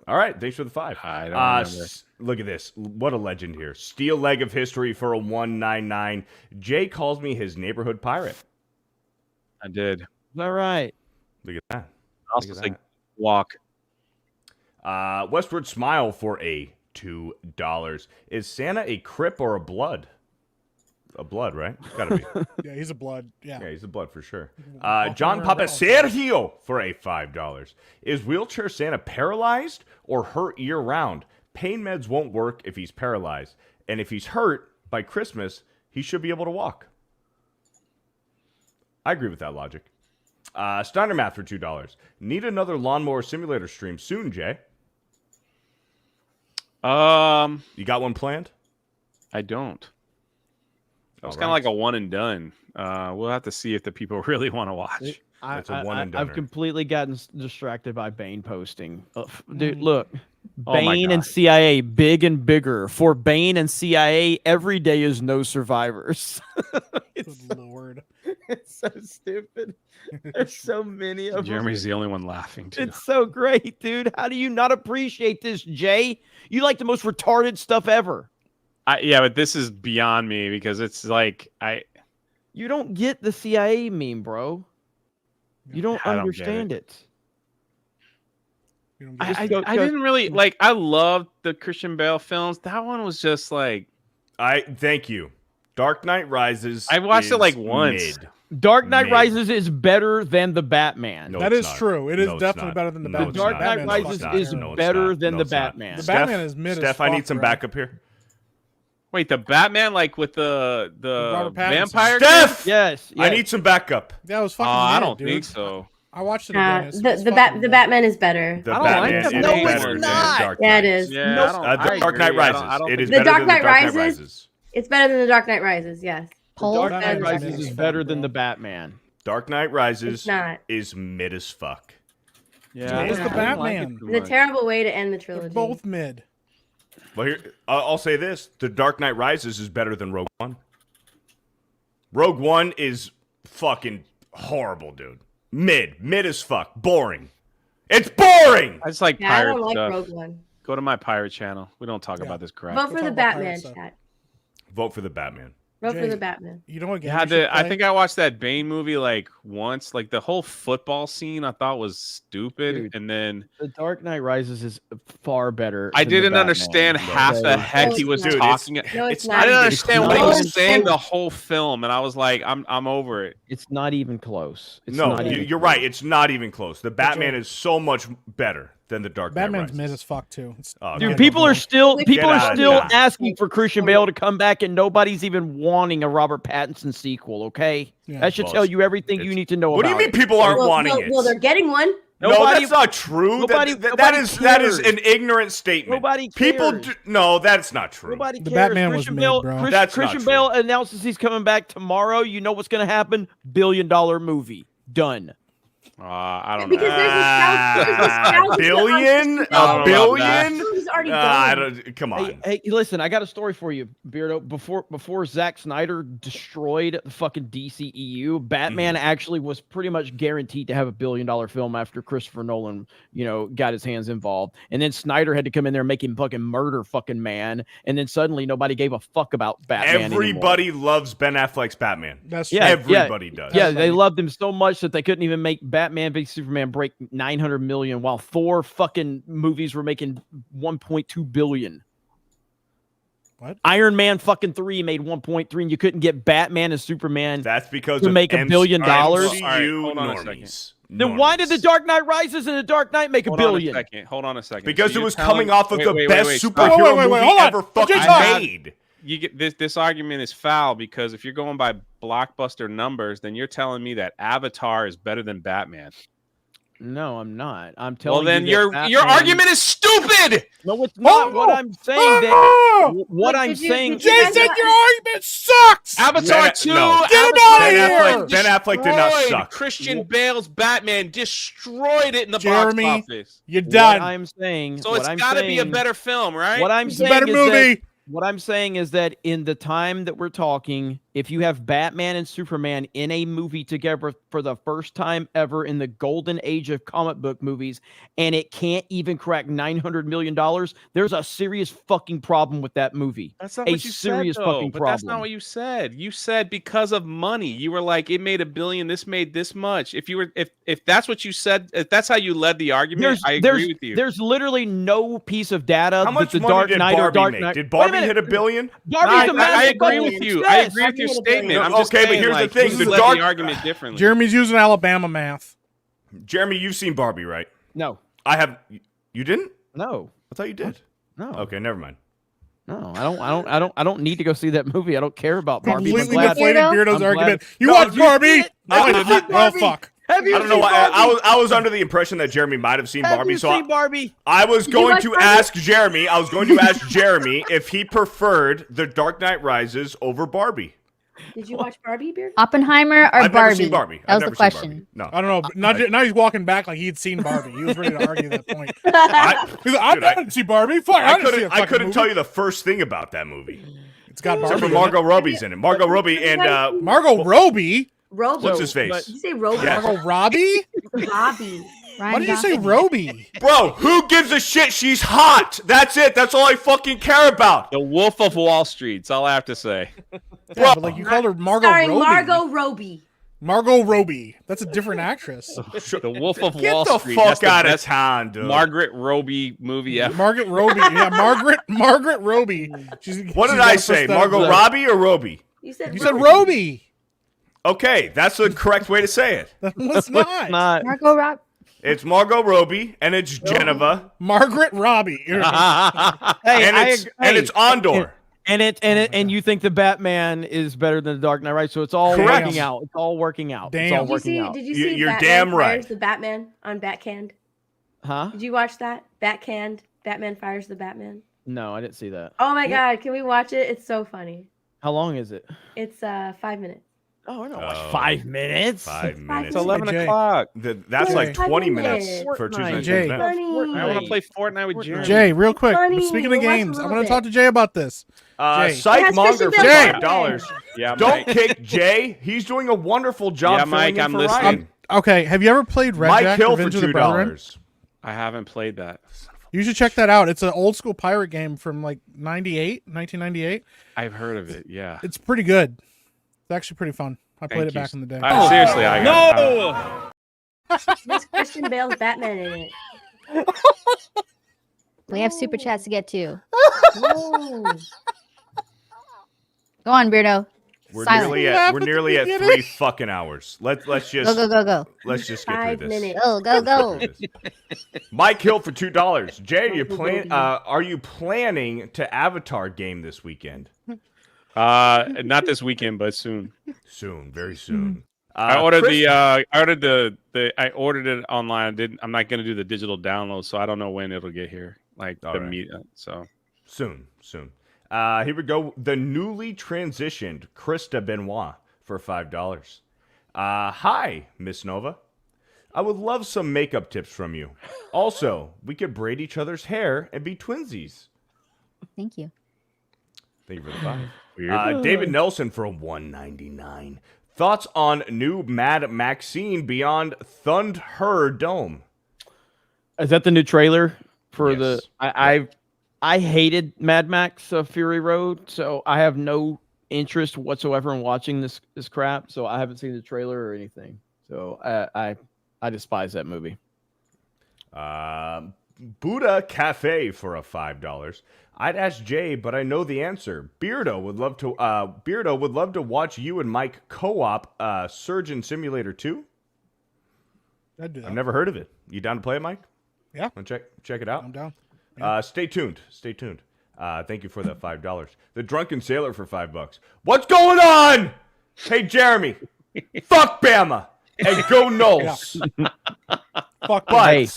All right. Thanks for the 5. I don't remember. Look at this. What a legend here. Steel leg of history for a 199. Jay calls me his neighborhood pirate. I did. All right. Look at that. Also say walk. Westward Smile for a $2. Is Santa a Crip or a Blood? a blood, right? Gotta be. Yeah, he's a blood. Yeah. Yeah, he's a blood for sure. Walking John around Papa the house. Sergio for a $5. Is Wheelchair Santa paralyzed or hurt year round? Pain meds won't work if he's paralyzed. And if he's hurt, by Christmas, he should be able to walk. I agree with that logic. Steiner Math for $2. Need another Lawnmower Simulator stream soon, Jay? You got one planned? I don't. It's All kind of like a one and done. We'll have to see if the people really want to watch. It's a one and done. I've completely gotten distracted by Bane posting. Dude, look. Oh my Bane God. and CIA, big and bigger. For Bane and CIA, every day is no survivors. Good Lord. It's so stupid. There's so many of them. Jeremy's the only one laughing too. It's so great, dude. How do you not appreciate this, Jay? You like the most retarded stuff ever. Yeah, but this is beyond me because it's like You don't get the CIA meme, bro. You don't I don't get understand it. I didn't really like. I loved the Christian Bale films. That one was just like. Thank you. Dark Knight Rises. I watched it like is once. mid. Dark Knight Mid. Rises is better than the Batman. No, That it's is not. true. It is No, it's definitely not. better than the No, Batman. it's Dark not. Knight Batman's Rises fucking is terrible. better than No, the it's not. Batman. The Steph- Batman is mid as Steph, I need fuck, some bro. backup here. Wait, the Batman like with the Robert Pattinson. vampire? Steph! Yes, I need some backup. That was Oh, fucking I mid, don't dude. think so. I watched it again. It's the fucking the mid. Batman is better. The I don't like Batman that. is No, it's better than not. Dark Yeah, Knight. it is. Yeah, Nope. I don't, I Dark Knight agree. I Rises. don't It is think The better Dark than Knight the Dark Knight Rises? Rises. It's better than the Dark Knight Rises. Yes. The Dark Better Knight than Batman Rises is is fuck, better bro. than the Batman. Dark Knight Rises It's not. is mid as fuck. Yeah, It's the I don't like it Batman. too It's a much. terrible way to end the They're trilogy. both mid. Well, here I'll say this: The Dark Knight Rises is better than Rogue One. Rogue One is fucking horrible, dude. Mid as fuck, boring. It's boring. I just like Yeah, I pirate don't like stuff. Rogue One. Go to my pirate channel. We don't talk Yeah. about this crap. Vote for talk the about Batman, pirate stuff. chat. Vote for the Batman. Vote for Jay, the Batman. You know what game? Yeah, you should I play? think I watched that Bane movie like once. Like the whole football scene, I thought was stupid, Dude. and then The Dark Knight Rises is far better. I than the didn't Batman. understand half the heck No, he was it's not. talking. No, it's not. I didn't understand what he not. was saying the whole film, and I was like, I'm over it. It's not even close. It's No, not even you're close. right. It's not even close. The Batman is so much better than the Dark Knight Batman's Rises. mid as fuck too. It's Oh, Dude, get people over are it. still Get people out are of still here. asking for Christian Bale to come back, and nobody's even wanting a Robert Pattinson sequel. Okay, Yeah. that should Well, tell you everything you it's- need to know What do about you mean it. people aren't wanting it? Well, they're getting one. No, Nobody- that's not true. nobody- that nobody is cares. an ignorant statement. Nobody People cares. no, that's not true. Nobody The cares. Batman was Christian mid, Bale, bro. That's not Christian true. Bale announces he's coming back tomorrow. You know what's going to happen? $1 billion movie. Done. I don't know. Because there's nostalgia. A billion? I don't A know about billion? that. He's already I done. don't, come on. Hey, listen, I got a story for you, Beardo. Before Zack Snyder destroyed the fucking DCEU, Batman actually was pretty much guaranteed to have $1 billion film after Christopher Nolan, got his hands involved. And then Snyder had to come in there and make him fucking murder fucking man. And then suddenly nobody gave a fuck about Batman Everybody loves Ben Affleck's Batman. That's Yeah, Everybody does. Yeah, they loved him so much that they couldn't even make Batman v Superman break 900 million, while Thor fucking movies were making 1.2 billion. What? Iron Man fucking 3 made 1.3, and you couldn't get Batman and Superman. That's because to of make $1 billion. MCU All right, hold on a normies. Then why did the Dark Knight Rises and the Dark Knight make $1 billion? Hold on a second. Because So it you're was telling- coming off of wait, the wait, best wait, stop. superhero movie hold on. ever fucking I- made. You get this argument is foul because if you're going by blockbuster numbers, then you're telling me that Avatar is better than Batman. No, I'm not. I'm telling Well, then you. your argument is stupid. No, it's not. What I'm saying. What I'm saying. Jason, your argument sucks. Avatar 2. No. Avatar Ben Affleck did not destroyed suck. Christian Bale's Batman destroyed it in the Jeremy, box office. you're done. What I'm saying. So what it's I'm got to be a saying- better film, right? What I'm It's a saying better is movie. that what I'm saying is that in the time that we're talking, if you have Batman and Superman in a movie together for the first time ever in the golden age of comic book movies, and it can't even crack $900 million, there's a serious fucking problem with that movie. That's not what you serious said, though. fucking But problem. that's not what you said. You said because of money. You were like, it made $1 billion. This made this much. If that's what you said, if that's how you led the argument, I agree with you. There's literally no piece of data How much that the money Dark did Knight or Barbie Dark make? Knight. Did Wait a Barbie minute. hit $1 billion? Barbie's a I massive agree fucking with you. success. I agree with your hit a statement. billion. I'm just Okay, but saying, here's the like, thing, you the led dark- the argument differently. Jeremy's using Alabama math. Jeremy, you've seen Barbie, right? No. I have. You didn't? No. I thought you did. No. Okay, never mind. No, I don't need to go see that movie. I don't care about Barbie. I'm Completely glad- deflated Beardo? Beardo's I'm glad- argument. You No, watch you Barbie? Have you Well, seen Barbie? fuck. Have you I don't know seen why. Barbie? I was under the impression that Jeremy might have seen Have Barbie, you so seen Barbie? I was Did you going watch to Barbie? ask Jeremy. I was going to ask Jeremy if he preferred The Dark Knight Rises over Barbie. Did you watch Barbie, Beard? Oppenheimer or I've Barbie? never seen Barbie. That I've was the never seen question. Barbie. No, I don't know. But now he's walking back like he'd seen Barbie. He was ready to argue that point. I, He's like, I dude, didn't see Barbie. Fuck, I didn't see a fucking couldn't movie. tell you the first thing about that movie. It's got Except Barbie. for Margot Robbie's in it. Margot Robbie and Margot Robbie? Robo. what's his face? Did you say Robo? Yes. Margot Robbie? Robbie. Why did you say Roby? Bro, who gives a shit? She's hot. That's it. That's all I fucking care about. The Wolf of Wall Street. That's all I have to say. Yeah, but like you called her Margot Starring Robbie. Margot Robbie. Margot Robbie. That's a different actress. The Wolf of Get Wall the Street. fuck That's the out of best town, dude. Margaret Robbie movie ever. Margaret Robbie. Yeah, Margaret Robbie. What she's did got I a say? prosthetic Margot leg. Robbie or Robbie? You said You said Robbie. Okay, that's the correct way to say it. That was not. Margot Rob. It's Margot Robbie and it's Geneva. Margaret Robbie. Hey, and it's Andor. And you think the Batman is better than the Dark Knight, right? So it's all Correct. working out. It's all working out. It's Damn. all working out. Did you see You're Batman damn Fires right. the Batman on Batcanned? Huh? Did you watch that? Batcanned. Batman Fires the Batman. No, I didn't see that. Oh my god, can we watch it? It's so funny. How long is it? It's 5 minutes. Oh, I don't watch 5 minutes. 5 minutes. It's 11 Jay. o'clock. That's Jay. like 20 minutes Fortnite. for Tuesday Night Jay. Event. Funny. I want to play Fortnite with Jeremy. Jay, real quick. Funny. Speaking We'll of watch a games, I little want to bit. talk to Jay about this. Jay. Psych It has Monger Christian for Bale. $5. Yeah, Don't Mike. kick Jay. He's doing a wonderful job. Yeah, Mike, filling in I'm for listening. Ryan. Okay, have you ever played Red Mike Jack Hill for Revenge of the Brethren? $2. I haven't played that. You should check that out. It's an old school pirate game from like 1998. I've heard of it. Yeah. It's pretty good. It's actually pretty fun. I played Thank it you. back in the day. Seriously, I got There's Christian Bale's Batman in it. We have super chats to get to. Ooh. Go on, Beardo. We're Silent. nearly at 3 fucking hours. Let's just Go. let's just get 5 through this. minutes. Go. Mike Hill for $2. Jay, are you planning to Avatar game this weekend? not this weekend, but soon. Soon, very soon. I ordered Chris- I ordered it online. I'm not gonna do the digital download, so I don't know when it'll get here. Like All the right. meet. So Soon. Here we go. The newly transitioned Krista Benoit for $5. Hi, Miss Nova. I would love some makeup tips from you. Also, we could braid each other's hair and be twinsies. Thank you. Thank you for the $5. weird. David Nelson for $1.99. Thoughts on new Mad Maxine Beyond Thund Dome? Is that the new trailer for Yes. the? I hated Mad Max Fury Road, so I have no interest whatsoever in watching this crap. So I haven't seen the trailer or anything. So I despise that movie. Buddha Cafe for a $5. I'd ask Jay, but I know the answer. Beardo would love to watch you and Mike co-op Surgeon Simulator 2. I'd do that. I've never heard of it. You down to play it, Mike? Yeah. Want to check it out? I'm down. Stay tuned. Thank you for that $5. The Drunken Sailor for $5. What's going on? Hey, Jeremy. Fuck Bama. And go Knowles. Fuck Hey.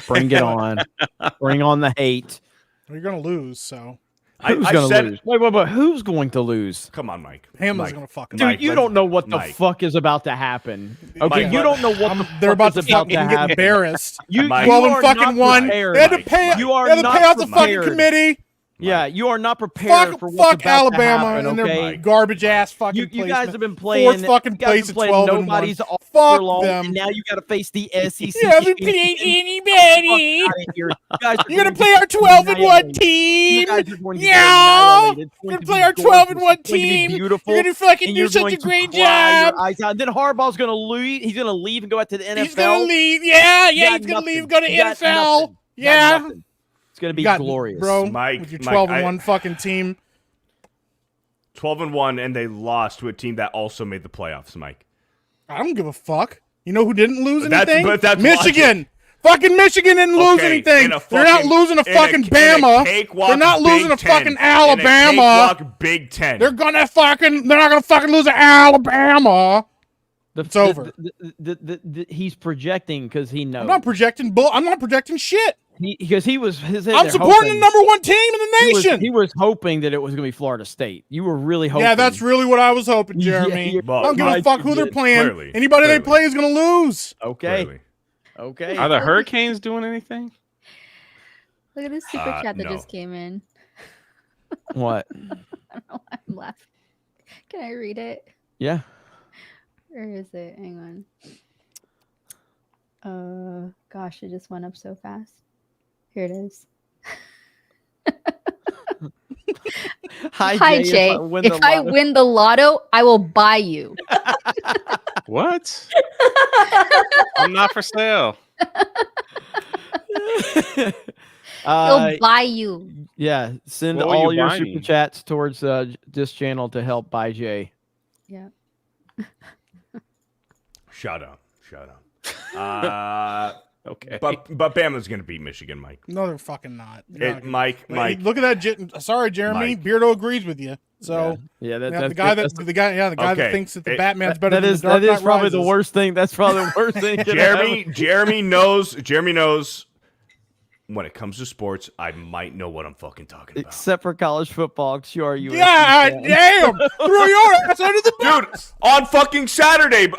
Bring it on. Bring on the hate. You're gonna lose, so Who's I gonna said- lose? Wait, who's going to lose? Come on, Mike. Hamlin's Mike. gonna fucking. Dude, Mike, you let's- don't know what the Mike. fuck is about to happen. Okay, Mike, you don't know what the They're fuck about is to about fucking to get happen. embarrassed. You, Mike. you 12 and are fucking not one. prepared. They had to pay. You are They had to not pay out the fucking prepared. committee. Yeah, you are not prepared for what's Fuck about Alabama to happen, and okay? their garbage ass fucking. You guys placement. have been playing. Fourth fucking you guys place have at played 12 and 1. nobody's all Fuck year long, them. and now you got to face the SEC. You haven't played anybody. You're gonna play our 12 and 1 team. Yeah, you're gonna play our 12 and 1 team. Beautiful. You're gonna fucking and do you're such going a to great cry your job. eyes out. And then Harbaugh's gonna leave. He's gonna leave and go out to the NFL. He's gonna leave. Yeah, You got he's gonna nothing. leave. Go to You got NFL. nothing. You got Yeah, nothing. It's gonna be You got- glorious, bro. Mike, with your Mike, 12 and 1 fucking team. 12-1, and they lost to a team that also made the playoffs, Mike. I don't give a fuck. You know who didn't lose That's- anything? but that's Michigan. logic. Fucking Michigan didn't lose Okay, anything. in a They're not fucking- losing to in a- fucking in a Bama. cakewalk They're not losing to Big Ten. fucking In a Alabama. cakewalk Big Ten. They're not gonna fucking lose to Alabama. It's over. He's projecting because he knows. I'm not projecting I'm not projecting shit. Because he was. I'm supporting the number one team in the nation. He was hoping that it was going to be Florida State. You were really hoping. Yeah, that's really what I was hoping, Jeremy. Yeah, I don't give a fuck who they're playing. Clearly. Anybody they play is gonna lose. Okay. Clearly. Okay. Are the Hurricanes doing anything? Look at this super chat that just came in. What? I don't know why I'm laughing. Can I read it? Yeah. Where is it? Hang on. Gosh, it just went up so fast. Here it is. Hi, Jay. If I win the lotto, I will buy you. What? I'm not for sale. He'll buy you. Yeah. Send What will all you your buy super me? chats towards this channel to help buy Jay. Yeah. Shut up. Okay. But Bama's going to beat Michigan, Mike. No, they're fucking not. They're not gonna- Mike. Look at that. Sorry, Jeremy. Mike. Beardo agrees with you. So Yeah, the guy that Okay. thinks that the Batman's better That than is the Dark that is Knight probably the Rises. worst thing. That's probably the worst thing. Jeremy knows when it comes to sports, I might know what I'm fucking talking about. Except for college football, sure you. Yeah, damn! Throw your ass under the Dude, on fucking Saturday,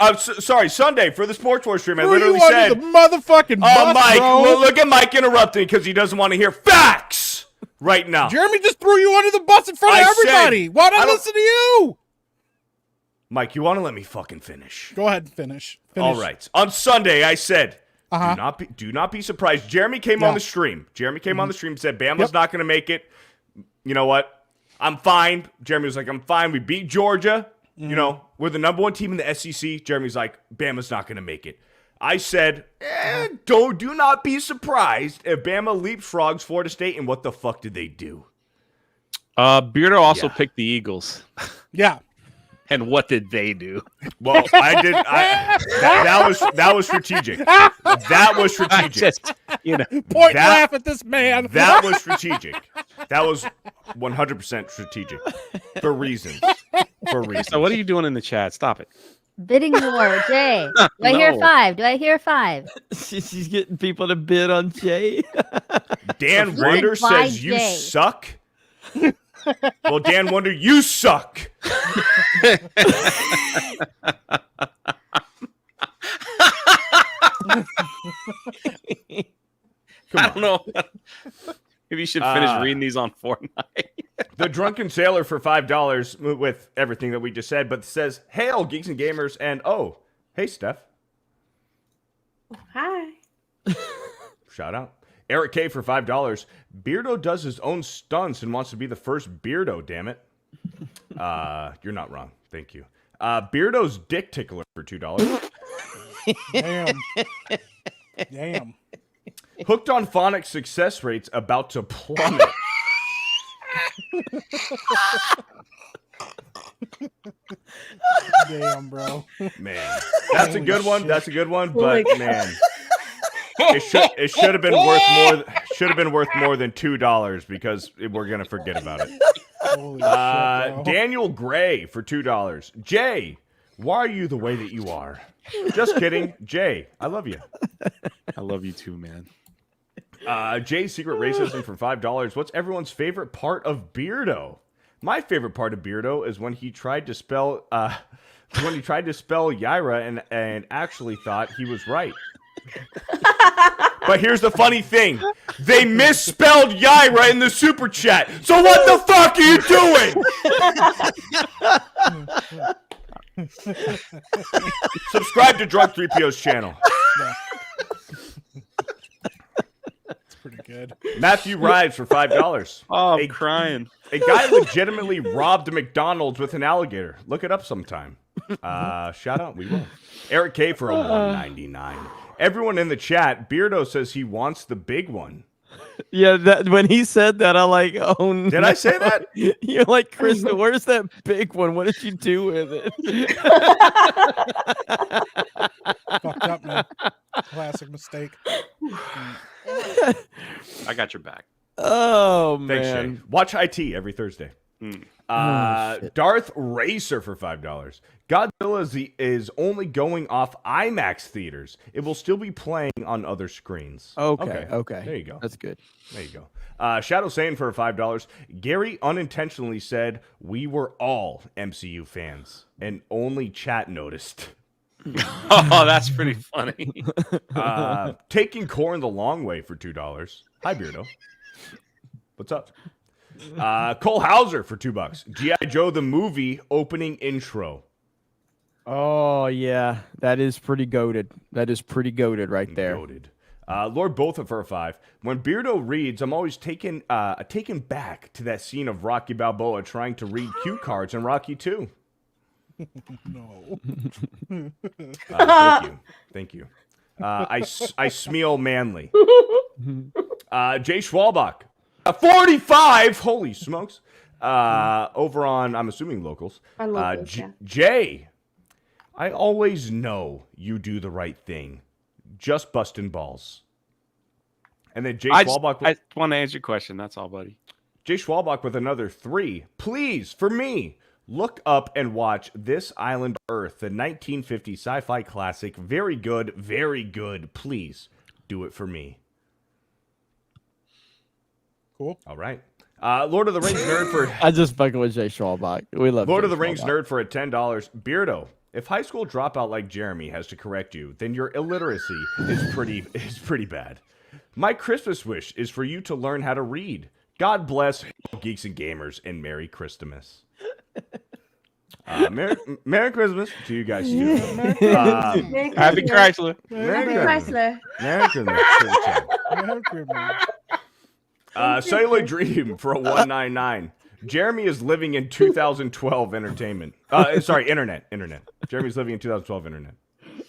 Sunday for the Sports War stream, I Threw literally you under said, the motherfucking bus, Mike, bro. look at Mike interrupting because he doesn't want to hear facts right now. Jeremy just threw you under the bus in front of I said- everybody. Why I not don't- listen to you? Mike, you want to let me fucking finish? Go ahead and finish. All right. On Sunday, I said, Uh-huh. do not be surprised. Jeremy came on the stream. Jeremy came on the stream and said, Bama's not going to make it. You know what? I'm fine. Jeremy was like, I'm fine. We beat Georgia. You know, we're the number one team in the SEC. Jeremy's like, Bama's not going to make it. I said, do not be surprised if Bama leapfrogs Florida State. And what the fuck did they do? Beardo also picked the Eagles. Yeah. And what did they do? Well, I did. That was strategic. That was strategic. Just, you know, Point laugh at this man. That was strategic. That was 100% strategic for reasons. So what are you doing in the chat? Stop it. Bidding war, Jay. Do I hear No. 5? Do I hear 5? She's getting people to bid on Jay. Dan You Wonder should buy says you Jay. suck. Well, Dan Wonder, you suck. I don't know. Maybe you should finish reading these on Fortnite. The Drunken Sailor for $5 with everything that we just said, but says, "Hail, Geeks and Gamers," and hey, Steph. Hi. Shout out. Eric K for $5. Beardo does his own stunts and wants to be the first Beardo, damn it. You're not wrong. Thank you. Beardo's dick tickler for $2. Damn. Hooked on Phonics success rates about to plummet. Damn, bro. Man, that's a good one. That's a good one. Oh my But man, it should have been worth more. Should have been worth more than $2 because we're gonna forget about it. Holy shit, bro. Daniel Gray for $2. Jay, why are you the way that you are? Just kidding, Jay. I love you. I love you too, man. Jay's Secret Racism for $5. What's everyone's favorite part of Beardo? My favorite part of Beardo is when he tried to spell Yaira and actually thought he was right. But here's the funny thing. They misspelled Yaira in the super chat. So what the fuck are you doing? Subscribe to Drunk 3PO's channel. It's pretty good. Matthew Rives for $5. Oh, I'm crying. A guy legitimately robbed a McDonald's with an alligator. Look it up sometime. Shout out, we will. Eric K for a $1.99. Everyone in the chat, Beardo says he wants the big one. Yeah, that when he said that, I like, oh no. Did I say that? You're like, Krista, where's that big one? What did you do with it? Fucked up, man. Classic mistake. I got your back. Oh Thanks, man. Jay. Watch IT every Thursday. shit. Darth Racer for $5. Godzilla is only going off IMAX theaters. It will still be playing on other screens. Okay. There you go. That's good. There you go. Shadow Saiyan for $5. Gary unintentionally said we were all MCU fans, and only chat noticed. Oh, that's pretty funny. Taking Corn the long way for $2. Hi, Beardo. What's up? Cole Hauser for $2. G.I. Joe the movie opening intro. Oh yeah, that is pretty goated. That is pretty goated right there. Goated. Lord Botha for a $5. When Beardo reads, I'm always taken back to that scene of Rocky Balboa trying to read cue cards in Rocky 2. No. Thank you. I smeal manly. Jay Schwalbach. 45. Holy smokes. Over on, I'm assuming locals. On locals, yeah. Jay, I always know you do the right thing. Just busting balls. And then Jay Schwalbach. I want to answer your question. That's all, buddy. Jay Schwalbach with another 3. Please, for me, look up and watch This Island Earth, the 1950 sci-fi classic. Very good, very good. Please do it for me. Cool. All right. Lord of the Rings nerd for... I just fucking with Jay Schwalbach. We love Lord Jay of the Rings Schwalbach. nerd for a $10. Beardo, if high school dropout like Jeremy has to correct you, then your illiteracy is pretty bad. My Christmas wish is for you to learn how to read. God bless Geeks and Gamers, and Merry Christmas. Merry Christmas to you guys too. Happy Chrysler. Happy Chrysler. Merry Christmas. Cellular Dream for a $1.99. Jeremy is living in 2012 entertainment. Internet. Jeremy's living in 2012 internet.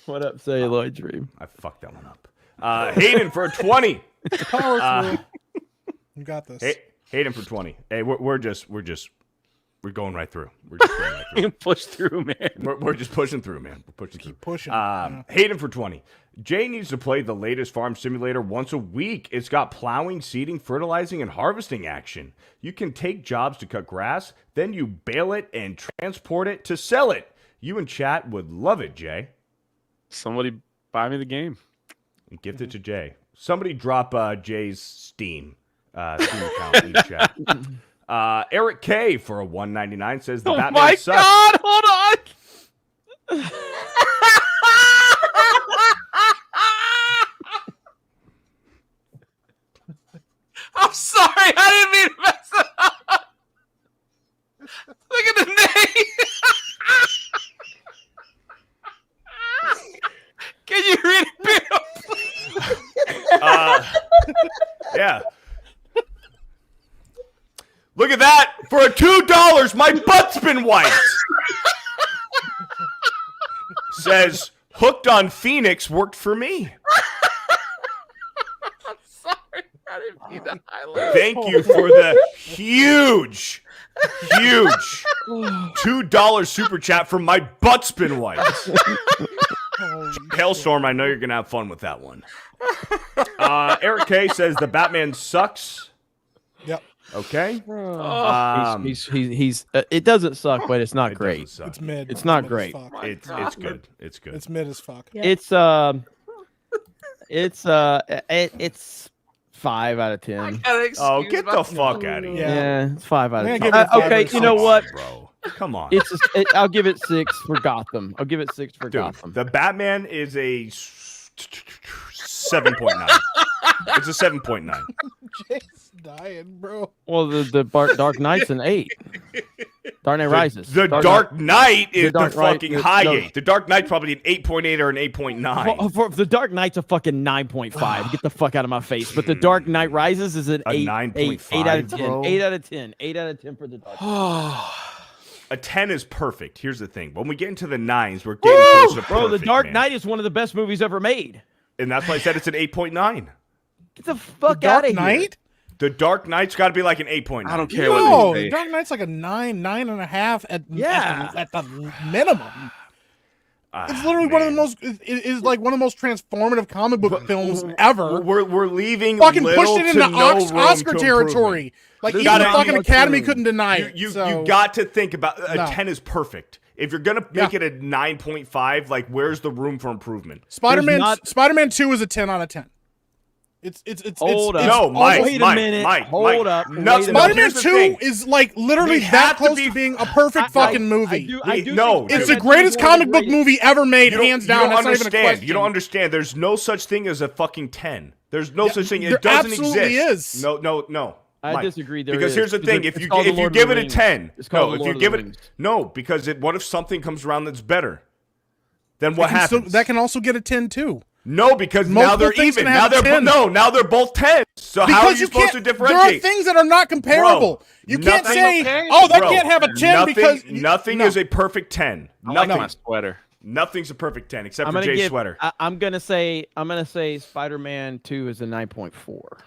What up, Celluloid Dream? I fucked that one up. Hayden for a 20. Power through. You got this. Hayden for 20. Hey, we're going right through. We're just going right through. Push through, man. We're just pushing through, man. We're pushing through. Keep pushing. Hayden for 20. Jay needs to play the latest farm simulator once a week. It's got plowing, seeding, fertilizing, and harvesting action. You can take jobs to cut grass, then you bale it and transport it to sell it. You and chat would love it, Jay. Somebody buy me the game. And gift it to Jay. Somebody drop Jay's Steam account in the chat. Eric K for a $1.99 says the Batman sucks. Oh my God! Hold on. I'm sorry. I didn't mean to mess it up. Look at the name. Can you read it, please? Yeah. Look at that! For a $2, my butt's been wiped! Says, hooked on Phoenix worked for me. I'm sorry. I didn't mean to highlight. Thank you for the huge $2 super chat from my butt's been wiped. Hellstorm, I know you're going to have fun with that one. Eric K says the Batman sucks. Yep. Okay. He's it doesn't suck, but it's not great. It's mid. It's not mid great. as fuck. It's good. It's good. It's mid as fuck. Yeah. It's 5 out of 10. Oh, get the fuck out of here. Yeah, it's 5 out I'm of gonna 10. give it 5 Okay, or you know 6. what? Bro, come on. I'll give it 6 for Gotham. I'll give it 6 for Dude, Gotham. the Batman is a 7.9. It's a 7.9. Jay's dying, bro. Well, the Dark Knight's an 8. Dark Knight Rises. The Dark Knight is the fucking high no. 8. The Dark Knight's probably an 8.8 or an 8.9. For the Dark Knight's a fucking 9.5. Get the fuck out of my face. But the Dark Knight Rises is an 8. 9.5, 8 out of 10. bro. 8 out of 10. 8 out of 10 for the Dark Knight. A 10 is perfect. Here's the thing. When we get into the 9s, we're getting close to perfect, Bro, the Dark man. Knight is one of the best movies ever made. And that's why I said it's an 8.9. Get the fuck Dark out of here. Knight? The Dark Knight's got to be like an 8.9. I don't care No, what they the say. Dark Knight's like a 9.5 at the minimum. It's literally one of the most is like one of the most transformative comic book films ever. We're leaving fucking little pushed it to into no room Oscar to territory. improvement. Like There's even the gotta fucking be- Academy couldn't deny it. You so. got to think about a No. 10 is perfect. If you're gonna make it a 9.5, like where's the room for improvement? Spider-Man 2 is a 10 out of 10. It's Hold up. No, Mike, Wait a Mike, minute. Mike, Hold Mike. up. Nothing. Spider-Man Here's the 2 thing. is like literally We that have to close be- to being a perfect fucking movie. No, It's dude. the greatest comic book movie ever made, You don't- hands you down. don't That's not even a understand. question. You don't understand. There's no such thing as a fucking 10. There's no such thing. there It doesn't absolutely exist. is. No. I Mike. disagree. There Because is. here's the thing: It's if you called The Lord of give the it a Rings. 10, It's called no, The if you Lord of give the it Rings. no, because what if something comes around that's better? Then what That can still- happens? that can also get a 10 too. No, because now Multiple they're things even. can Now have they're 10. now they're both 10. So Because how are you supposed to can't- differentiate? There are things that are not comparable. Bro, you can't nothing- say, "Oh, that Bro, can't have a 10 nothing, because nothing no. is a perfect 10. I like Nothing. my sweater. Nothing's a perfect 10 except I'm for gonna Jay's give. sweater. I'm gonna say Spider-Man 2 is a 9.4.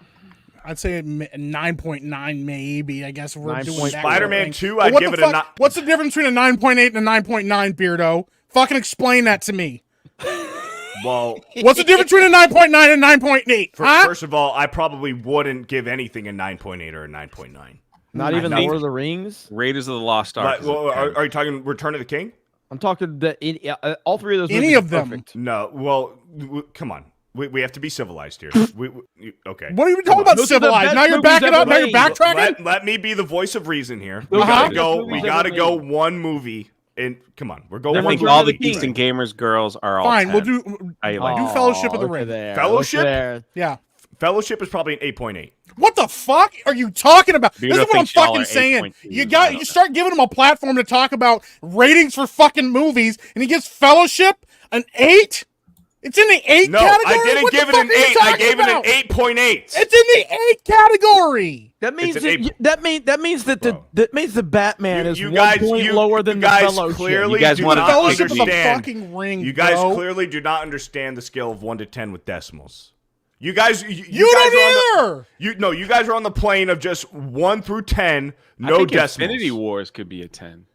I'd say 9.9 maybe. I guess if we're doing that. Spider-Man kind of 2, thing. But I'd what give the it a fuck- What's the difference between a 9.8 and a 9.9, Beardo? Fucking explain that to me. Well, What's the difference between a 9.9 and 9.8? Huh? First of all, I probably wouldn't give anything a 9.8 or a 9.9. Not even Lord of the Rings. Raiders of the Lost Ark. But, well, are you talking Return of the King? I'm talking all three of those. Any movies of are them. perfect. No. Well, come on. We have to be civilized here. Okay. What are you talking about Those are the civilized? best Now you're movies backing ever up. Now you're made. backtracking. Let me be the voice of reason here. Those We are gotta the go. best We movies gotta ever go made. one movie. And come on, we're going I one think movie. all the King. Geeks and Gamers girls are all. Fine, 10. we'll do How you like do it? Fellowship of the look at Ring. there, Fellowship? look there. Yeah. Fellowship is probably an 8.8. What the fuck are you talking about? This is what I'm thinks y'all fucking are saying. 8.2s. You start giving him a platform to talk about ratings for fucking movies, and he gives Fellowship an 8. It's in the 8 No, category. I didn't What the give it fuck an are you 8. I talking gave about? it an 8.8. It's in the 8 category. That means It's an that means that the Batman is You 1 guys, point you, lower you than guys the Fellowship. clearly You guys do wanna not Fellowship of the understand. fucking ring, You guys bro. clearly do not understand the scale of 1 to 10 with decimals. You guys, you guys You are on don't either. you guys are on the plane of just 1 through 10, I no think decimals. Infinity Wars could be a 10.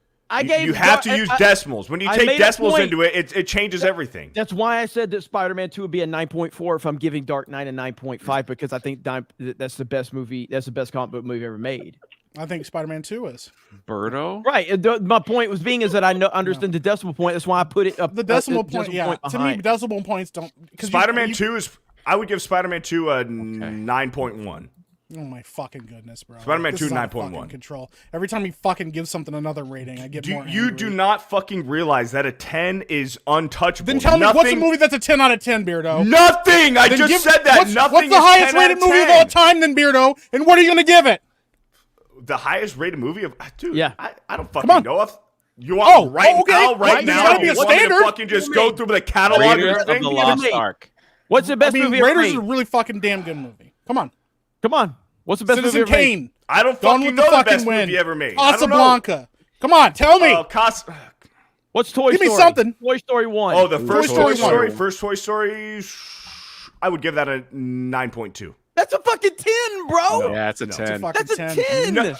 You have to use decimals. When you I take made a decimals point. into it, it changes everything. That's why I said that Spider-Man 2 would be a 9.4 if I'm giving Dark Knight a 9.5 because I think that's the best movie. That's the best comic book movie ever made. I think Spider-Man 2 is. Birdo? Right. My point was being is that I understand the decimal point. That's why I put it up. The decimal point, yeah. To me, behind. decimal points don't. Spider-Man 2 is. I would give Spider-Man 2 a 9.1. Oh my fucking goodness, bro! Spider-Man This 2 is out of 9.1. fucking control. Every time he fucking gives something another rating, I get more angry. You do not fucking realize that a 10 is untouchable. Then tell me what's a movie that's a 10 out of 10, Beardo? Nothing. I Then just said that. What's, Nothing. what's the is highest 10 out rated of movie of 10. all time, then, Beardo? And what are you gonna give it? The highest rated movie of dude. Yeah. I don't fucking on. know. You want right okay. now? Right There's now? gotta be a You want me to standard. fucking just go through the catalog of Raiders of everything? the Lost Ark. What's the best I mean, movie ever Raiders made? is a really fucking damn good movie. Come on. Come on. What's the best Citizen movie ever made? Kane. I don't Gone fucking with know the the fucking best wind. movie ever made. I don't know. Casablanca. Come on, tell me. What's Toy Give Story? me something. Toy Story 1. Oh, the first Story Toy 1. Story. First Toy Story. I would give that a 9.2. That's a fucking 10, bro. Yeah, it's a No. 10. That's a 10.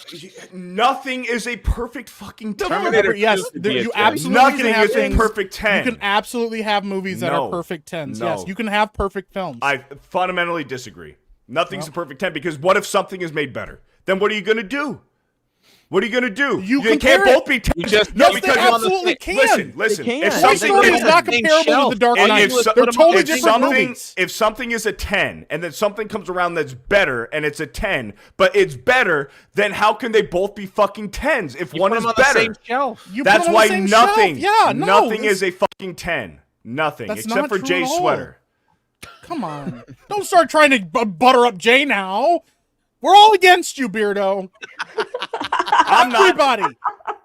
Nothing is a perfect fucking 10. Remember, yes, could be a you 10. absolutely Nothing can have is a things. perfect 10. You can absolutely have movies that No. are perfect 10s. No. Yes, you can have perfect films. I fundamentally disagree. Nothing's a perfect 10 because what if something is made better? Then what are you going to do? What are you going to do? You They compare can't it. both be 10. You just- no, Yes, because they absolutely can. Listen. They If can. Toy something Story is is not the same comparable shelf. to The Dark And Knight. if so- They're totally if different something, movies. If something is a 10 and then something comes around that's better and it's a 10, but it's better, then how can they both be fucking 10s if You one put is them on the better? same shelf. You put That's them on why the same nothing, shelf. Yeah, no, nothing it's- is a fucking 10. Nothing, That's except not for true Jay's at all. sweater. Come on. Don't start trying to butter up Jay now. We're all against you, Beardo. I'm not. Everybody.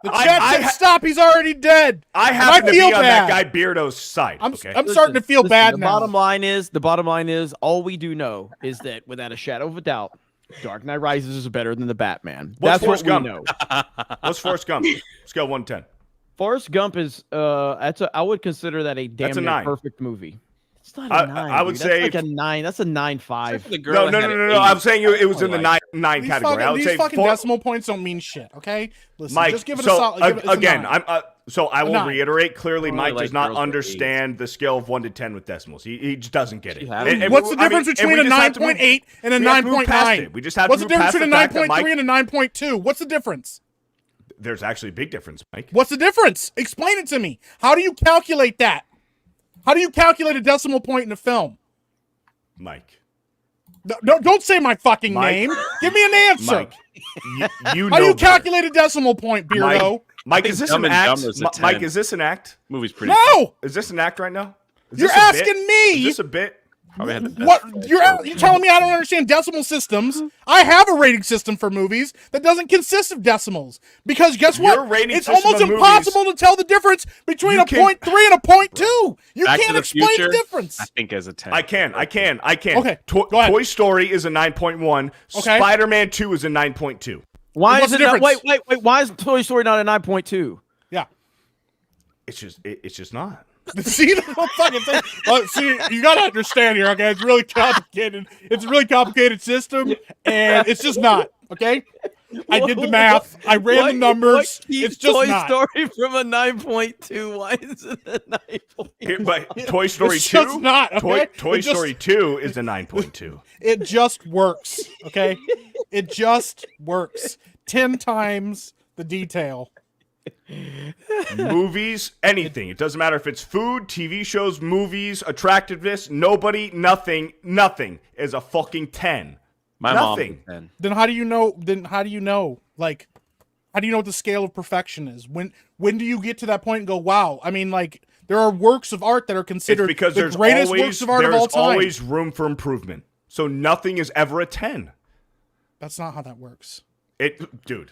The chat said stop. He's already dead. I And happen to be feel on that bad. guy Beardo's side. I'm okay? starting to feel bad the now. Bottom line is, all we do know is that without a shadow of a doubt, Dark Knight Rises is better than the Batman. What's That's what Forrest Gump? we know. What's Forrest Gump? Scale 1 to 10. Forrest Gump is I would consider that a damn That's a near 9. perfect movie. It's not a 9. I would dude. say that's like a 9. That's a 9.5. No. I'm saying it was in the 9 These category. I would these say fucking decimal points don't mean shit. Okay, listen, Mike. just give it so a solid. again, so I will 9. reiterate clearly. I Mike like does not girls with understand the scale of 1 to 10 with decimals. He just doesn't get it. What's the difference between a 9.8 and a 9.9? We just have What's to the move difference past between the a fact that 9.3 and a 9.2? What's the difference? There's actually a big difference, Mike. What's the difference? Explain it to me. How do you calculate that? How do you calculate a decimal point in a film? Mike. No, don't say my fucking Mike. name. Give me an answer. Mike, you How know do you better. calculate a decimal point, Beardo? Mike, is this an Dumb and act? Dumber is a 10. Mike, is this an act? Movie's pretty. No! Is this an act right now? Is You're this a bit? asking me. Is this a bit? Probably had the best What you're telling me I don't understand decimal systems? I have a rating system for movies that doesn't consist of decimals because guess what? Your rating It's system almost of impossible to tell the difference between a 0.3 and a 0.2. You Back to can't the explain Future, the difference. I think as a 10. I can. Okay, Toy Story is a 9.1. Okay. Spider-Man 2 is a 9.2. Why What's is the it not, difference? wait. Why is Toy Story not a 9.2? Yeah. It's just not. See, the whole fucking thing. See, you gotta understand here, okay? It's really complicated. It's a really complicated system, and it's just not. Okay, I did the math. I ran the numbers. It's just Toy not. Story from a 9.2. Why is it a 9.2? But Toy Story It's 2, just not, okay? Toy It just- Story 2 is a 9.2. It just works. Okay, it just works. 10 times the detail. Movies, anything. It doesn't matter if it's food, TV shows, movies, attractiveness. Nothing is a fucking 10. My Nothing. mom. 10. Then how do you know? Like, how do you know what the scale of perfection is? When do you get to that point and go, wow? I mean, like, there are works of art that are It's considered because the there's greatest always, works of art of all there's time. always room for improvement. So nothing is ever a 10. That's not how that works. Dude.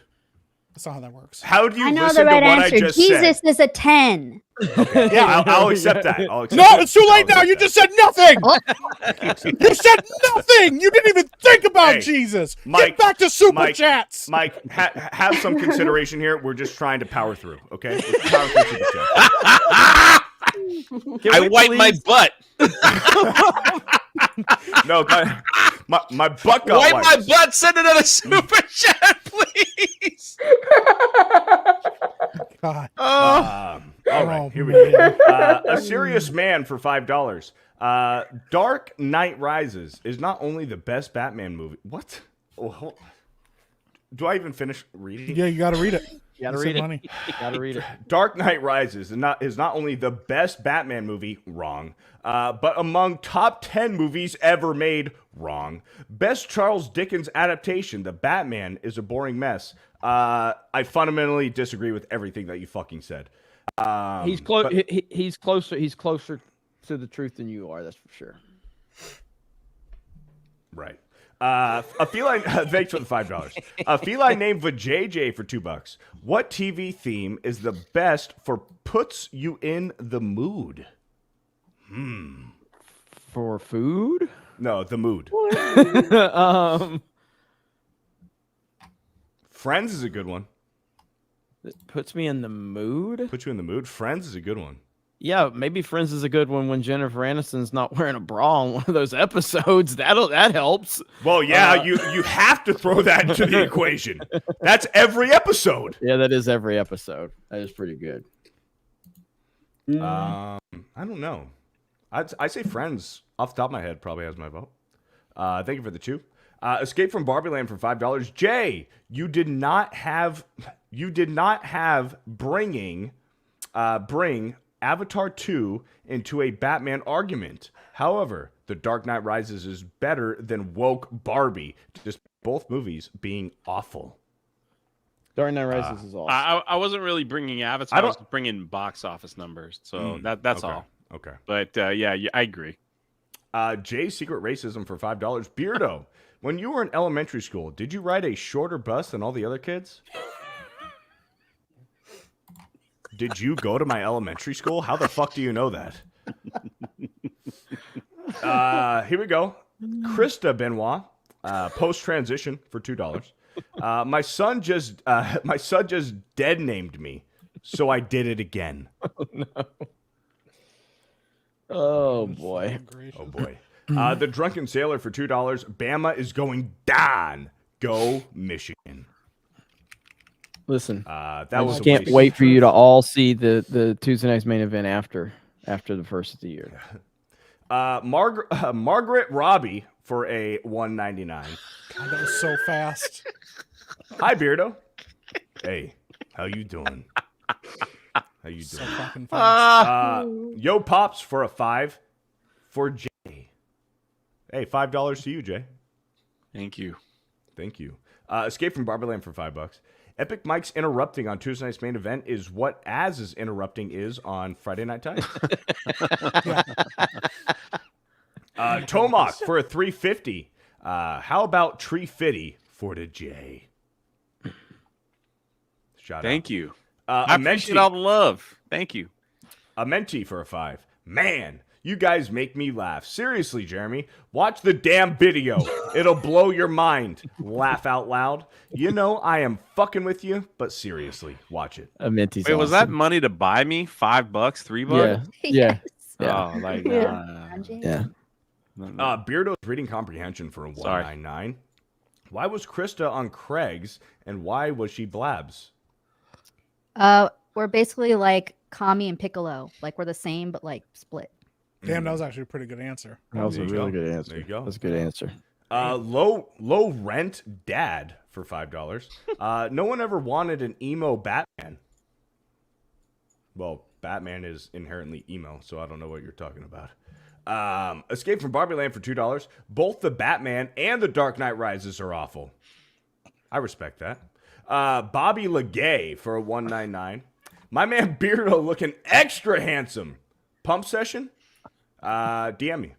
That's not how that works. How do you I know listen the right to what answer. I just Jesus said? is a 10. Yeah, I'll accept that. I'll accept No, that. it's too late now. You just said nothing. You said nothing. You didn't even think about Hey, Jesus. Mike, Get back to super Mike, chats. Mike, have some consideration here. We're just trying to power through, okay? Let's power through super chat. I wipe my butt. No, my butt got Wipe wiped. my butt. Send another super chat, please. God. All right, Oh, here we go. man. A serious man for $5. Dark Knight Rises is not only the best Batman movie. What? Oh, do I even finish reading? Yeah, you got to read it. You gotta You read said it. money. You gotta read it. Dark Knight Rises is not only the best Batman movie, wrong, but among top 10 movies ever made, wrong. Best Charles Dickens adaptation, The Batman is a boring mess. I fundamentally disagree with everything that you fucking said. He's close. but- He's closer. He's closer to the truth than you are. That's for sure. Right. A feline. Thanks for the $5. A feline named Vajayjay for $2. What TV theme is the best for puts you in the mood? For food? No, the mood. Friends is a good one. It puts me in the mood. Put you in the mood. Friends is a good one. Yeah, maybe Friends is a good one when Jennifer Aniston's not wearing a bra on one of those episodes. That helps. Well, yeah, you have to throw that into the equation. That's every episode. Yeah, that is every episode. That is pretty good. I don't know. I say Friends off the top of my head probably has my vote. Thank you for the 2. Escape from Barbie Land for $5. Jay, you did not have bring Avatar 2 into a Batman argument. However, The Dark Knight Rises is better than woke Barbie, just both movies being awful. Dark Knight Rises is awesome. I wasn't really bringing Avatar. I was bringing box office numbers. So that's okay. all. Okay. But yeah, I agree. Jay's Secret Racism for $5. Beardo, when you were in elementary school, did you ride a shorter bus than all the other kids? Did you go to my elementary school? How the fuck do you know that? Here we go. Krista Benoit, post-transition for $2. My son just dead named me, so I did it again. Oh, no. Oh boy. Oh boy. The Drunken Sailor for $2. Bama is going down. Go Michigan. Listen, that I was just a can't waste. wait for you to all see the Tuesday night's main event after the first of the year. Margaret Robbie for a $1.99. God, that was so fast. Hi, Beardo. Hey, how you doing? How you doing? So fucking fast. Yo Pops for a $5 for Jay. Hey, $5 to you, Jay. Thank you. Thank you. Escape from Barberland for $5. Epic Mike's interrupting on Tuesday night's main event is what Az's interrupting is on Friday Night Time. Tomac for a $3.50. How about Tree Fitty for the J? Shout Thank out. you. I appreciate all the love. Thank you. A Menti for a $5. Man, you guys make me laugh. Seriously, Jeremy, watch the damn video. It'll blow your mind. Laugh out loud. You know I am fucking with you, but seriously, watch it. A Menti's Wait, was that awesome. money to buy me? $5, $3? Yeah. Oh, like Yeah. Beardo's reading comprehension for a $1.99. Why was Krista on Craig's and why was she Blabs? We're basically like Kami and Piccolo. Like we're the same, but like split. Damn, that was actually a pretty good answer. That was a really good answer. There you go. That's a good answer. Low rent dad for $5. No one ever wanted an emo Batman. Well, Batman is inherently emo, so I don't know what you're talking about. Escape from Barbieland for $2. Both the Batman and the Dark Knight Rises are awful. I respect that. Bobby Legay for a $1.99. My man Beardo looking extra handsome. Pump session? DM me.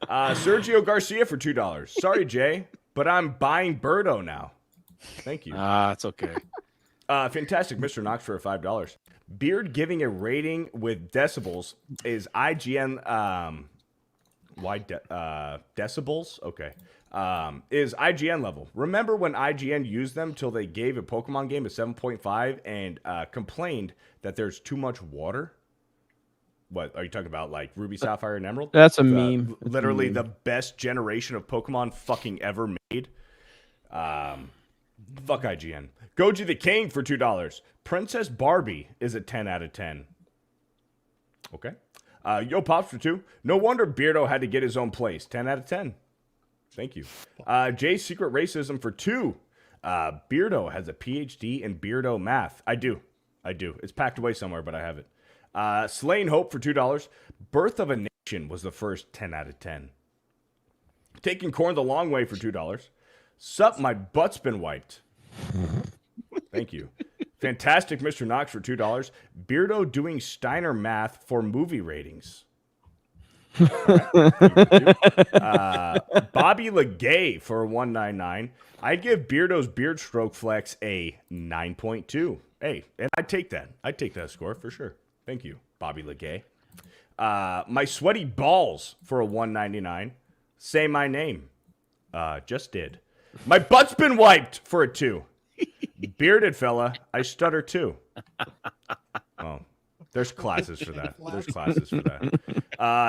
Sergio Garcia for $2. Sorry, Jay, but I'm buying Beardo now. Thank you. It's okay. Fantastic Mr. Knox for a $5. Beard giving a rating with decibels is IGN. Decibels? Okay. Is IGN level. Remember when IGN used them till they gave a Pokemon game a 7.5 and complained that there's too much water? What are you talking about? Like Ruby, Sapphire, and Emerald? That's a meme. That's Literally a meme. the best generation of Pokemon fucking ever made. Fuck IGN. Goji the King for $2. Princess Barbie is a 10 out of 10. Okay. Yo Pops for 2. No wonder Beardo had to get his own place. 10 out of 10. Thank you. Jay's Secret Racism for 2. Beardo has a PhD in Beardo math. I do. It's packed away somewhere, but I have it. Slain Hope for $2. Birth of a Nation was the first 10 out of 10. Taking Corn the Long Way for $2. Sup, my butt's been wiped. Thank you. Fantastic Mr. Knox for $2. Beardo doing Steiner math for movie ratings. Bobby Legay for a $1.99. I'd give Beardo's beard stroke flex a 9.2. Hey, and I'd take that. I'd take that score for sure. Thank you, Bobby Legay. My sweaty balls for a $1.99. Say my name. Just did. My butt's been wiped for a 2. Bearded fella, I stutter too. Oh, there's classes for that.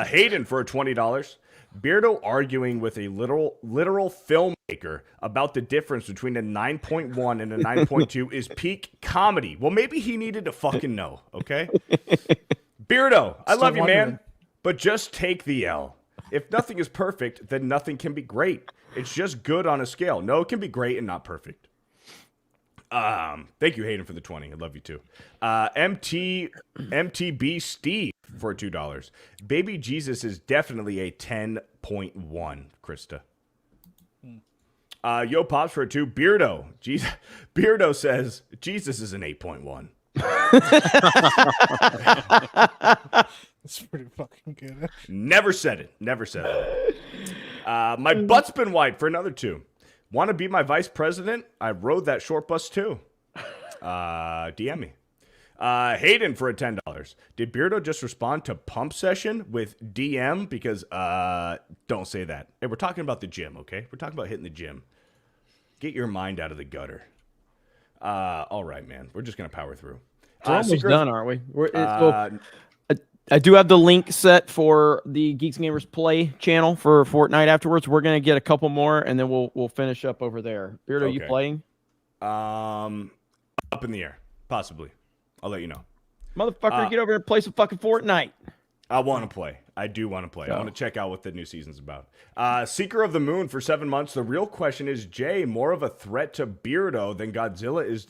Hayden for a $20. Beardo arguing with a literal filmmaker about the difference between a 9.1 and a 9.2 is peak comedy. Well, maybe he needed to fucking know, okay? Beardo, I love you, man, but just take the L. If nothing is perfect, then nothing can be great. It's just good on a scale. No, it can be great and not perfect. Thank you, Hayden, for the 20. I love you too. MTB Steve for $2. Baby Jesus is definitely a 10.1, Krista. Yo Pops for a 2. Beardo. Beardo says Jesus is an 8.1. That's pretty fucking good. Never said it. My butt's been wiped for another 2. Want to be my vice president? I rode that short bus too. DM me. Hayden for a $10. Did Beardo just respond to Pump Session with DM? Because don't say that. Hey, we're talking about the gym, okay? We're talking about hitting the gym. Get your mind out of the gutter. All right, man. We're just gonna power through. We're almost done, aren't we? I do have the link set for the Geeks Gamers Play channel for Fortnite afterwards. We're gonna get a couple more, and then we'll finish up over there. Beardo, Okay. you playing? Up in the air, possibly. I'll let you know. Motherfucker, get over here and play some fucking Fortnite. I want to play. I do want to play. I want to check out what the new season's about. Seeker of the Moon for 7 months. The real question is, Jay more of a threat to Beardo than Godzilla is...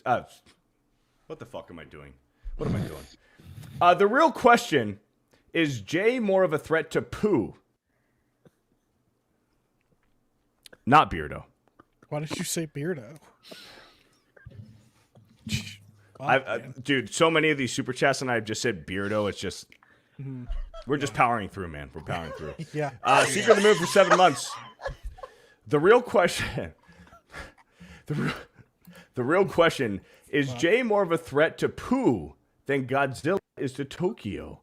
what the fuck am I doing? What am I doing? The real question is, Jay more of a threat to Pooh? Not Beardo. Why did you say Beardo? Dude, so many of these super chats and I've just said Beardo. It's just... We're just powering through, man. We're powering through. Yeah. Secret of the Moon for 7 months. The real question... The real question is, Jay more of a threat to Pooh than Godzilla is to Tokyo?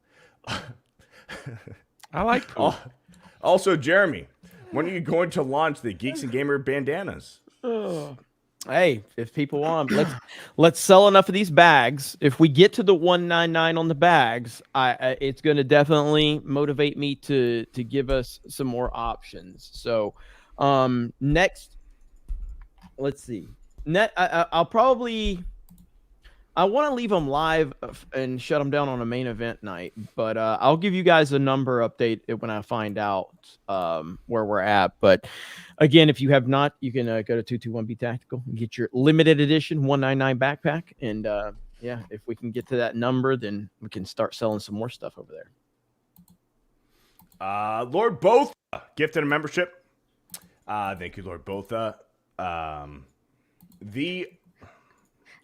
I like Pooh. Also, Jeremy, when are you going to launch the Geeks and Gamer bandanas? Hey, if people want, let's sell enough of these bags. If we get to the 199 on the bags, it's going to definitely motivate me to give us some more options. So, next, let's see. I'll probably. I want to leave them live and shut them down on a main event night, but I'll give you guys a number update when I find out where we're at. But again, if you have not, you can go to 221B Tactical and get your limited edition 199 backpack. And yeah, if we can get to that number, then we can start selling some more stuff over there. Lord Botha gifted a membership. Thank you, Lord Botha.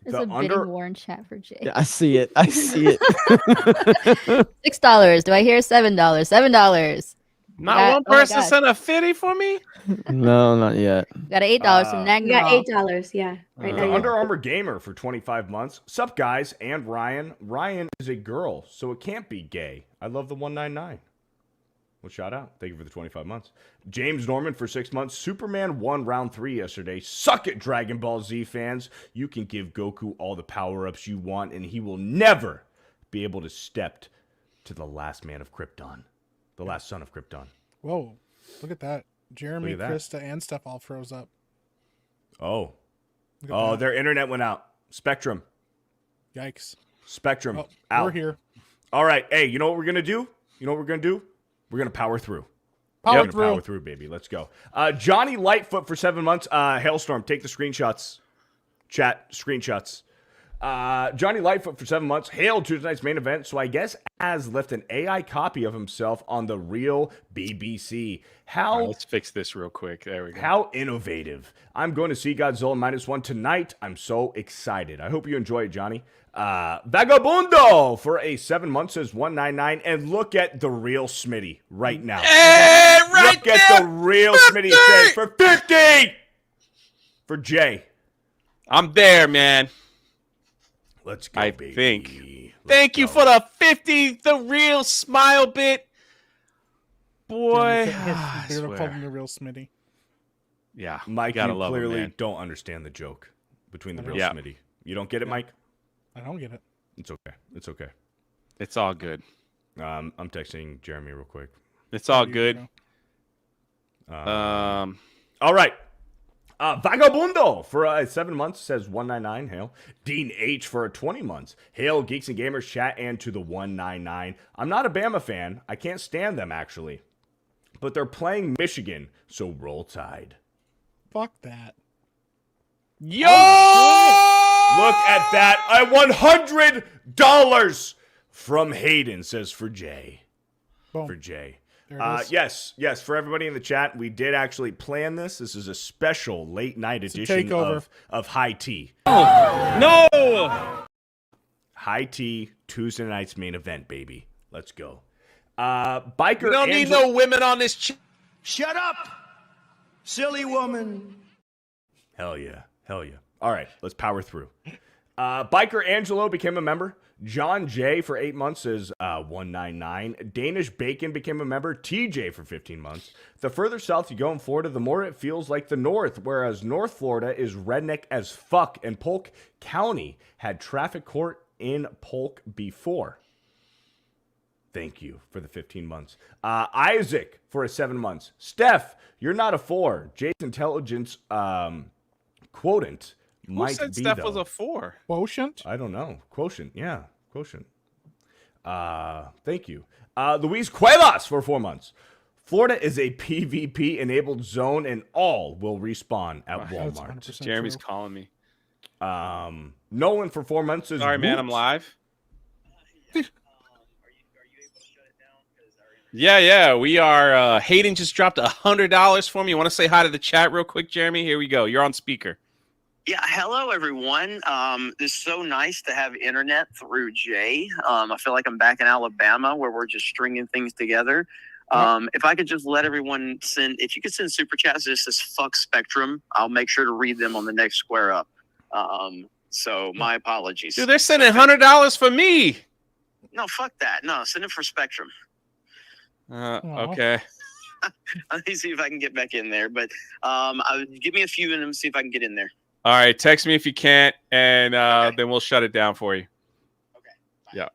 There's a bidding war in chat for Jay. Yeah, I see it. I see it. $6. Do I hear $7? $7. Not one person sent a 50 for me? No, not yet. Got $8 from Nagna. You got $8. Yeah. Right now. Under Armour Gamer for 25 months. Sup, guys, and Ryan. Ryan is a girl, so it can't be gay. I love the 199. Well, shout out. Thank you for the 25 months. James Norman for 6 months. Superman won round 3 yesterday. Suck it, Dragon Ball Z fans. You can give Goku all the power-ups you want, and he will never be able to step to the last man of Krypton. The last son of Krypton. Whoa. Look at that. Jeremy, Look at that. Krista, and Steph all froze up. Oh. Oh, their internet went out. Spectrum. Yikes. Spectrum. Oh, out. we're here. All right. Hey, you know what we're going to do? You know what we're going to do? We're going to power through. Power through, baby. Let's go. Johnny Lightfoot for 7 months. Hellstorm, take the screenshots. Chat, screenshots. Johnny Lightfoot for 7 months. Hailed to tonight's main event, so I guess has left an AI copy of himself on the real BBC. How? Right, let's fix this real quick. There we go. How innovative. I'm going to see Godzilla -1 tonight. I'm so excited. I hope you enjoy it, Johnny. Vagabundo for a 7 months says 199. And look at the real Smitty right now. Hey, right look at the real 50! Smitty says for 50 for Jay. I'm there, man. Let's go, I baby. think. Thank you for the 50, the real smile bit. Boy. I They're swear. calling the real Smitty. Yeah, Mike, gotta you love him, clearly man. don't understand the joke between the real Yeah. Smitty. You don't get it, Mike? I don't get it. It's okay. It's okay. It's all good. I'm texting Jeremy real quick. It's all good. All right. Vagabundo for 7 months says 199. Hail. Dean H for 20 months. Hail, Geeks and Gamers chat and to the 199. I'm not a Bama fan. I can't stand them, actually. But they're playing Michigan, so roll Tide. Fuck that. Yo! Look at that. I $100 from Hayden, says for Jay. Boom. For Jay. There it is. Yes. For everybody in the chat, we did actually plan this. This is a special late night edition takeover. of High Tea. No! High Tea Tuesday night's main event, baby. Let's go. Biker. We don't need no women on this. Shut up, silly woman. Hell yeah. All right, let's power through. Biker Angelo became a member. John J for 8 months is 199. Danish Bacon became a member. TJ for 15 months. The further south you go in Florida, the more it feels like the north, whereas North Florida is redneck as fuck, and Polk County had traffic court in Polk before. Thank you for the 15 months. Isaac for a 7 months. Steph, you're not a 4. Jay's intelligence quotient might Who said be, Steph though. was a 4? Quotient? I don't know. Quotient, yeah. Quotient. Thank you. Luis Cuevas for 4 months. Florida is a PvP-enabled zone, and all will respawn at Walmart. Jeremy's calling me. Nolan for 4 months is Sorry, man, I'm Whoops. live. Yeah, we are. Hayden just dropped $100 for me. You want to say hi to the chat real quick, Jeremy? Here we go. You're on speaker. Yeah, hello everyone. It's so nice to have internet through Jay. I feel like I'm back in Alabama where we're just stringing things together. If I could just let everyone if you could send super chats, this is fuck Spectrum. I'll make sure to read them on the next square up. So my apologies. Dude, they're sending $100 for me. No, fuck that. No, send it for Spectrum. Okay. Let me see if I can get back in there. But give me a few and see if I can get in there. All right, text me if you can't, and then we'll shut it down for you. Okay. Yeah.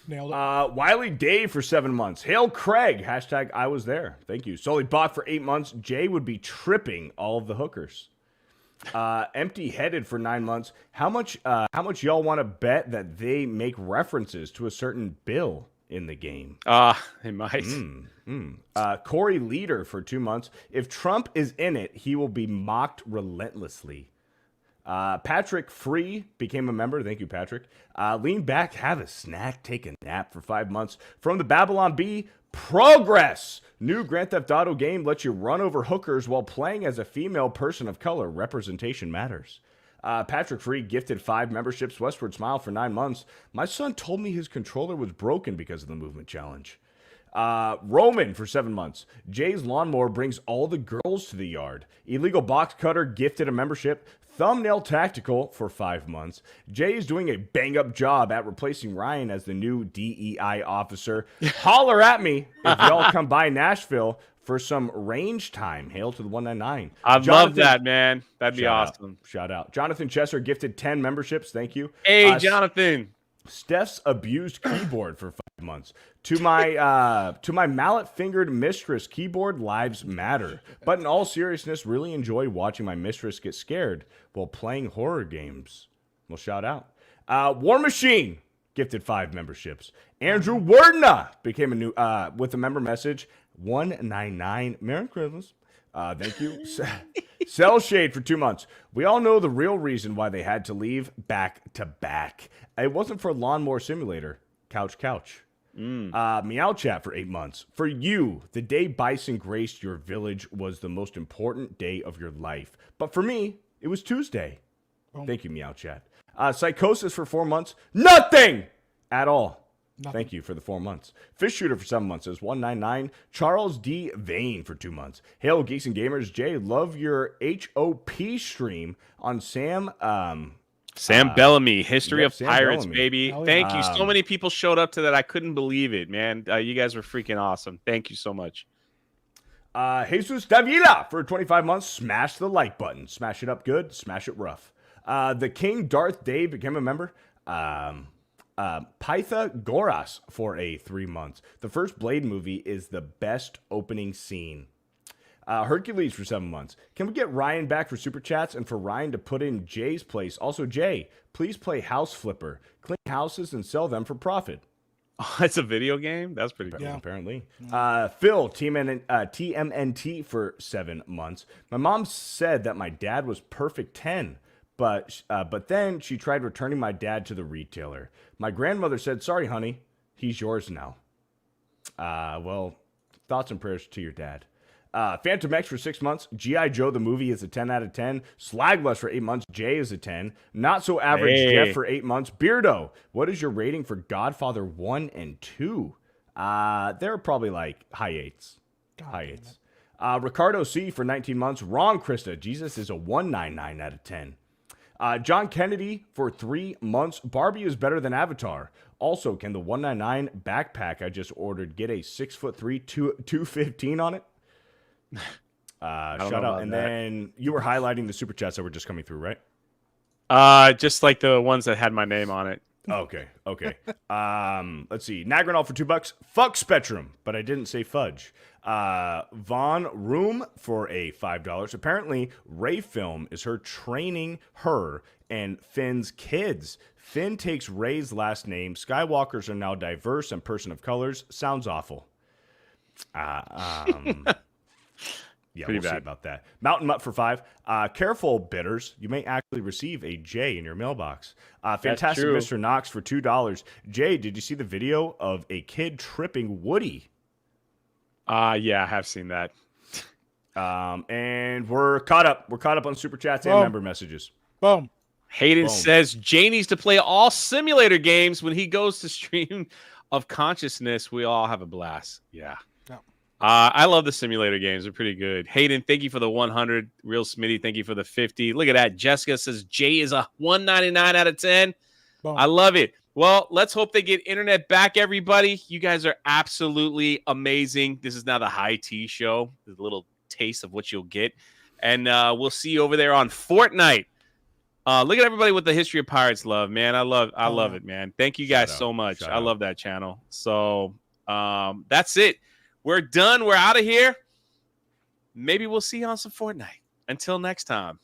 Nailed it. Wiley Dave for 7 months. Hail Craig. Hashtag I was there. Thank you. Sully Bot for 8 months. Jay would be tripping all of the hookers. Empty Headed for 9 months. How much y'all want to bet that they make references to a certain bill in the game? They might. Corey Leader for 2 months. If Trump is in it, he will be mocked relentlessly. Patrick Free became a member. Thank you, Patrick. Lean back, have a snack, take a nap for 5 months. From the Babylon Bee, Progress. New Grand Theft Auto game lets you run over hookers while playing as a female person of color. Representation matters. Patrick Free gifted 5 memberships. Westward Smile for 9 months. My son told me his controller was broken because of the movement challenge. Roman for 7 months. Jay's lawnmower brings all the girls to the yard. Illegal Box Cutter gifted a membership. Thumbnail Tactical for 5 months. Jay is doing a bang-up job at replacing Ryan as the new DEI officer. Holler at me if y'all come by Nashville for some range time. Hail to the 199. I'd love that, man. That'd be awesome. Shout out. Jonathan Chesser gifted 10 memberships. Thank you. Hey, Jonathan. Steph's abused keyboard for 5 months. To my mallet-fingered mistress, keyboard lives matter. But in all seriousness, really enjoy watching my mistress get scared while playing horror games. Well, shout out. War Machine gifted 5 memberships. Andrew Wordna became a new with a member message. 199. Merry Christmas. Thank you. Cell Shade for 2 months. We all know the real reason why they had to leave back to back. It wasn't for Lawnmower Simulator. Couch. Meow Chat for 8 months. For you, the day Bison graced your village was the most important day of your life. But for me, it was Tuesday. Thank you, Meow Chat. Psychosis for 4 months. Nothing at all. Thank you for the 4 months. Fish Shooter for 7 months is 199. Charles D. Vane for 2 months. Hail Geeks and Gamers. Jay, love your HOP stream on Sam Bellamy, History of Sam Pirates, Bellamy. baby. Thank you. So many people showed up to that. I couldn't believe it, man. You guys were freaking awesome. Thank you so much. Jesus Davila for 25 months. Smash the like button. Smash it up good. Smash it rough. The King Darth Dave became a member. Pythagoras for 3 months. The first Blade movie is the best opening scene. Hercules for 7 months. Can we get Ryan back for super chats and for Ryan to put in Jay's place? Also, Jay, please play House Flipper. Clean houses and sell them for profit. Oh, it's a video game? That's pretty cool. Yeah, apparently. Phil, TMNT for 7 months. My mom said that my dad was perfect 10, but then she tried returning my dad to the retailer. My grandmother said, sorry, honey, he's yours now. Well, thoughts and prayers to your dad. Phantom X for 6 months. G.I. Joe, the movie, is a 10 out of 10. Slagless for 8 months. Jay is a 10. Not So Average Jeff for 8 months. Beardo, what is your rating for Godfather 1 and 2? They're probably like high 8s. High 8s. Ricardo C for 19 months. Wrong, Krista. Jesus is a 199 out of 10. John Kennedy for 3 months. Barbie is better than Avatar. Also, can the 199 backpack I just ordered get a 6'3", 215 on it? Shout out. And then you were highlighting the super chats that were just coming through, right? Just like the ones that had my name on it. Okay. Let's see. Nagranol for $2. Fuck Spectrum, but I didn't say fudge. Von Room for a $5. Apparently, Ray Film is her training her and Finn's kids. Finn takes Ray's last name. Skywalkers are now diverse and person of colors. Sounds awful. Yeah, we'll see about that. Mountain Mutt for $5. Careful, bitters. You may actually receive a J in your mailbox. Fantastic Mr. Knox for $2. Jay, did you see the video of a kid tripping Woody? Yeah, I have seen that. And we're caught up. We're caught up on super chats and member messages. Boom. Hayden says Jay needs to play all simulator games when he goes to stream of consciousness. We all have a blast. Yeah. I love the simulator games. They're pretty good. Hayden, thank you for the 100. Real Smitty, thank you for the 50. Look at that. Jessica says Jay is a 199 out of 10. Boom. I love it. Well, let's hope they get internet back, everybody. You guys are absolutely amazing. This is now the High Tea Show. There's a little taste of what you'll get. And we'll see you over there on Fortnite. Look at everybody with the History of Pirates love, man. I love it, man. Thank you guys so much. I love that channel. So that's it. We're done. We're out of here. Maybe we'll see you on some Fortnite. Until next time.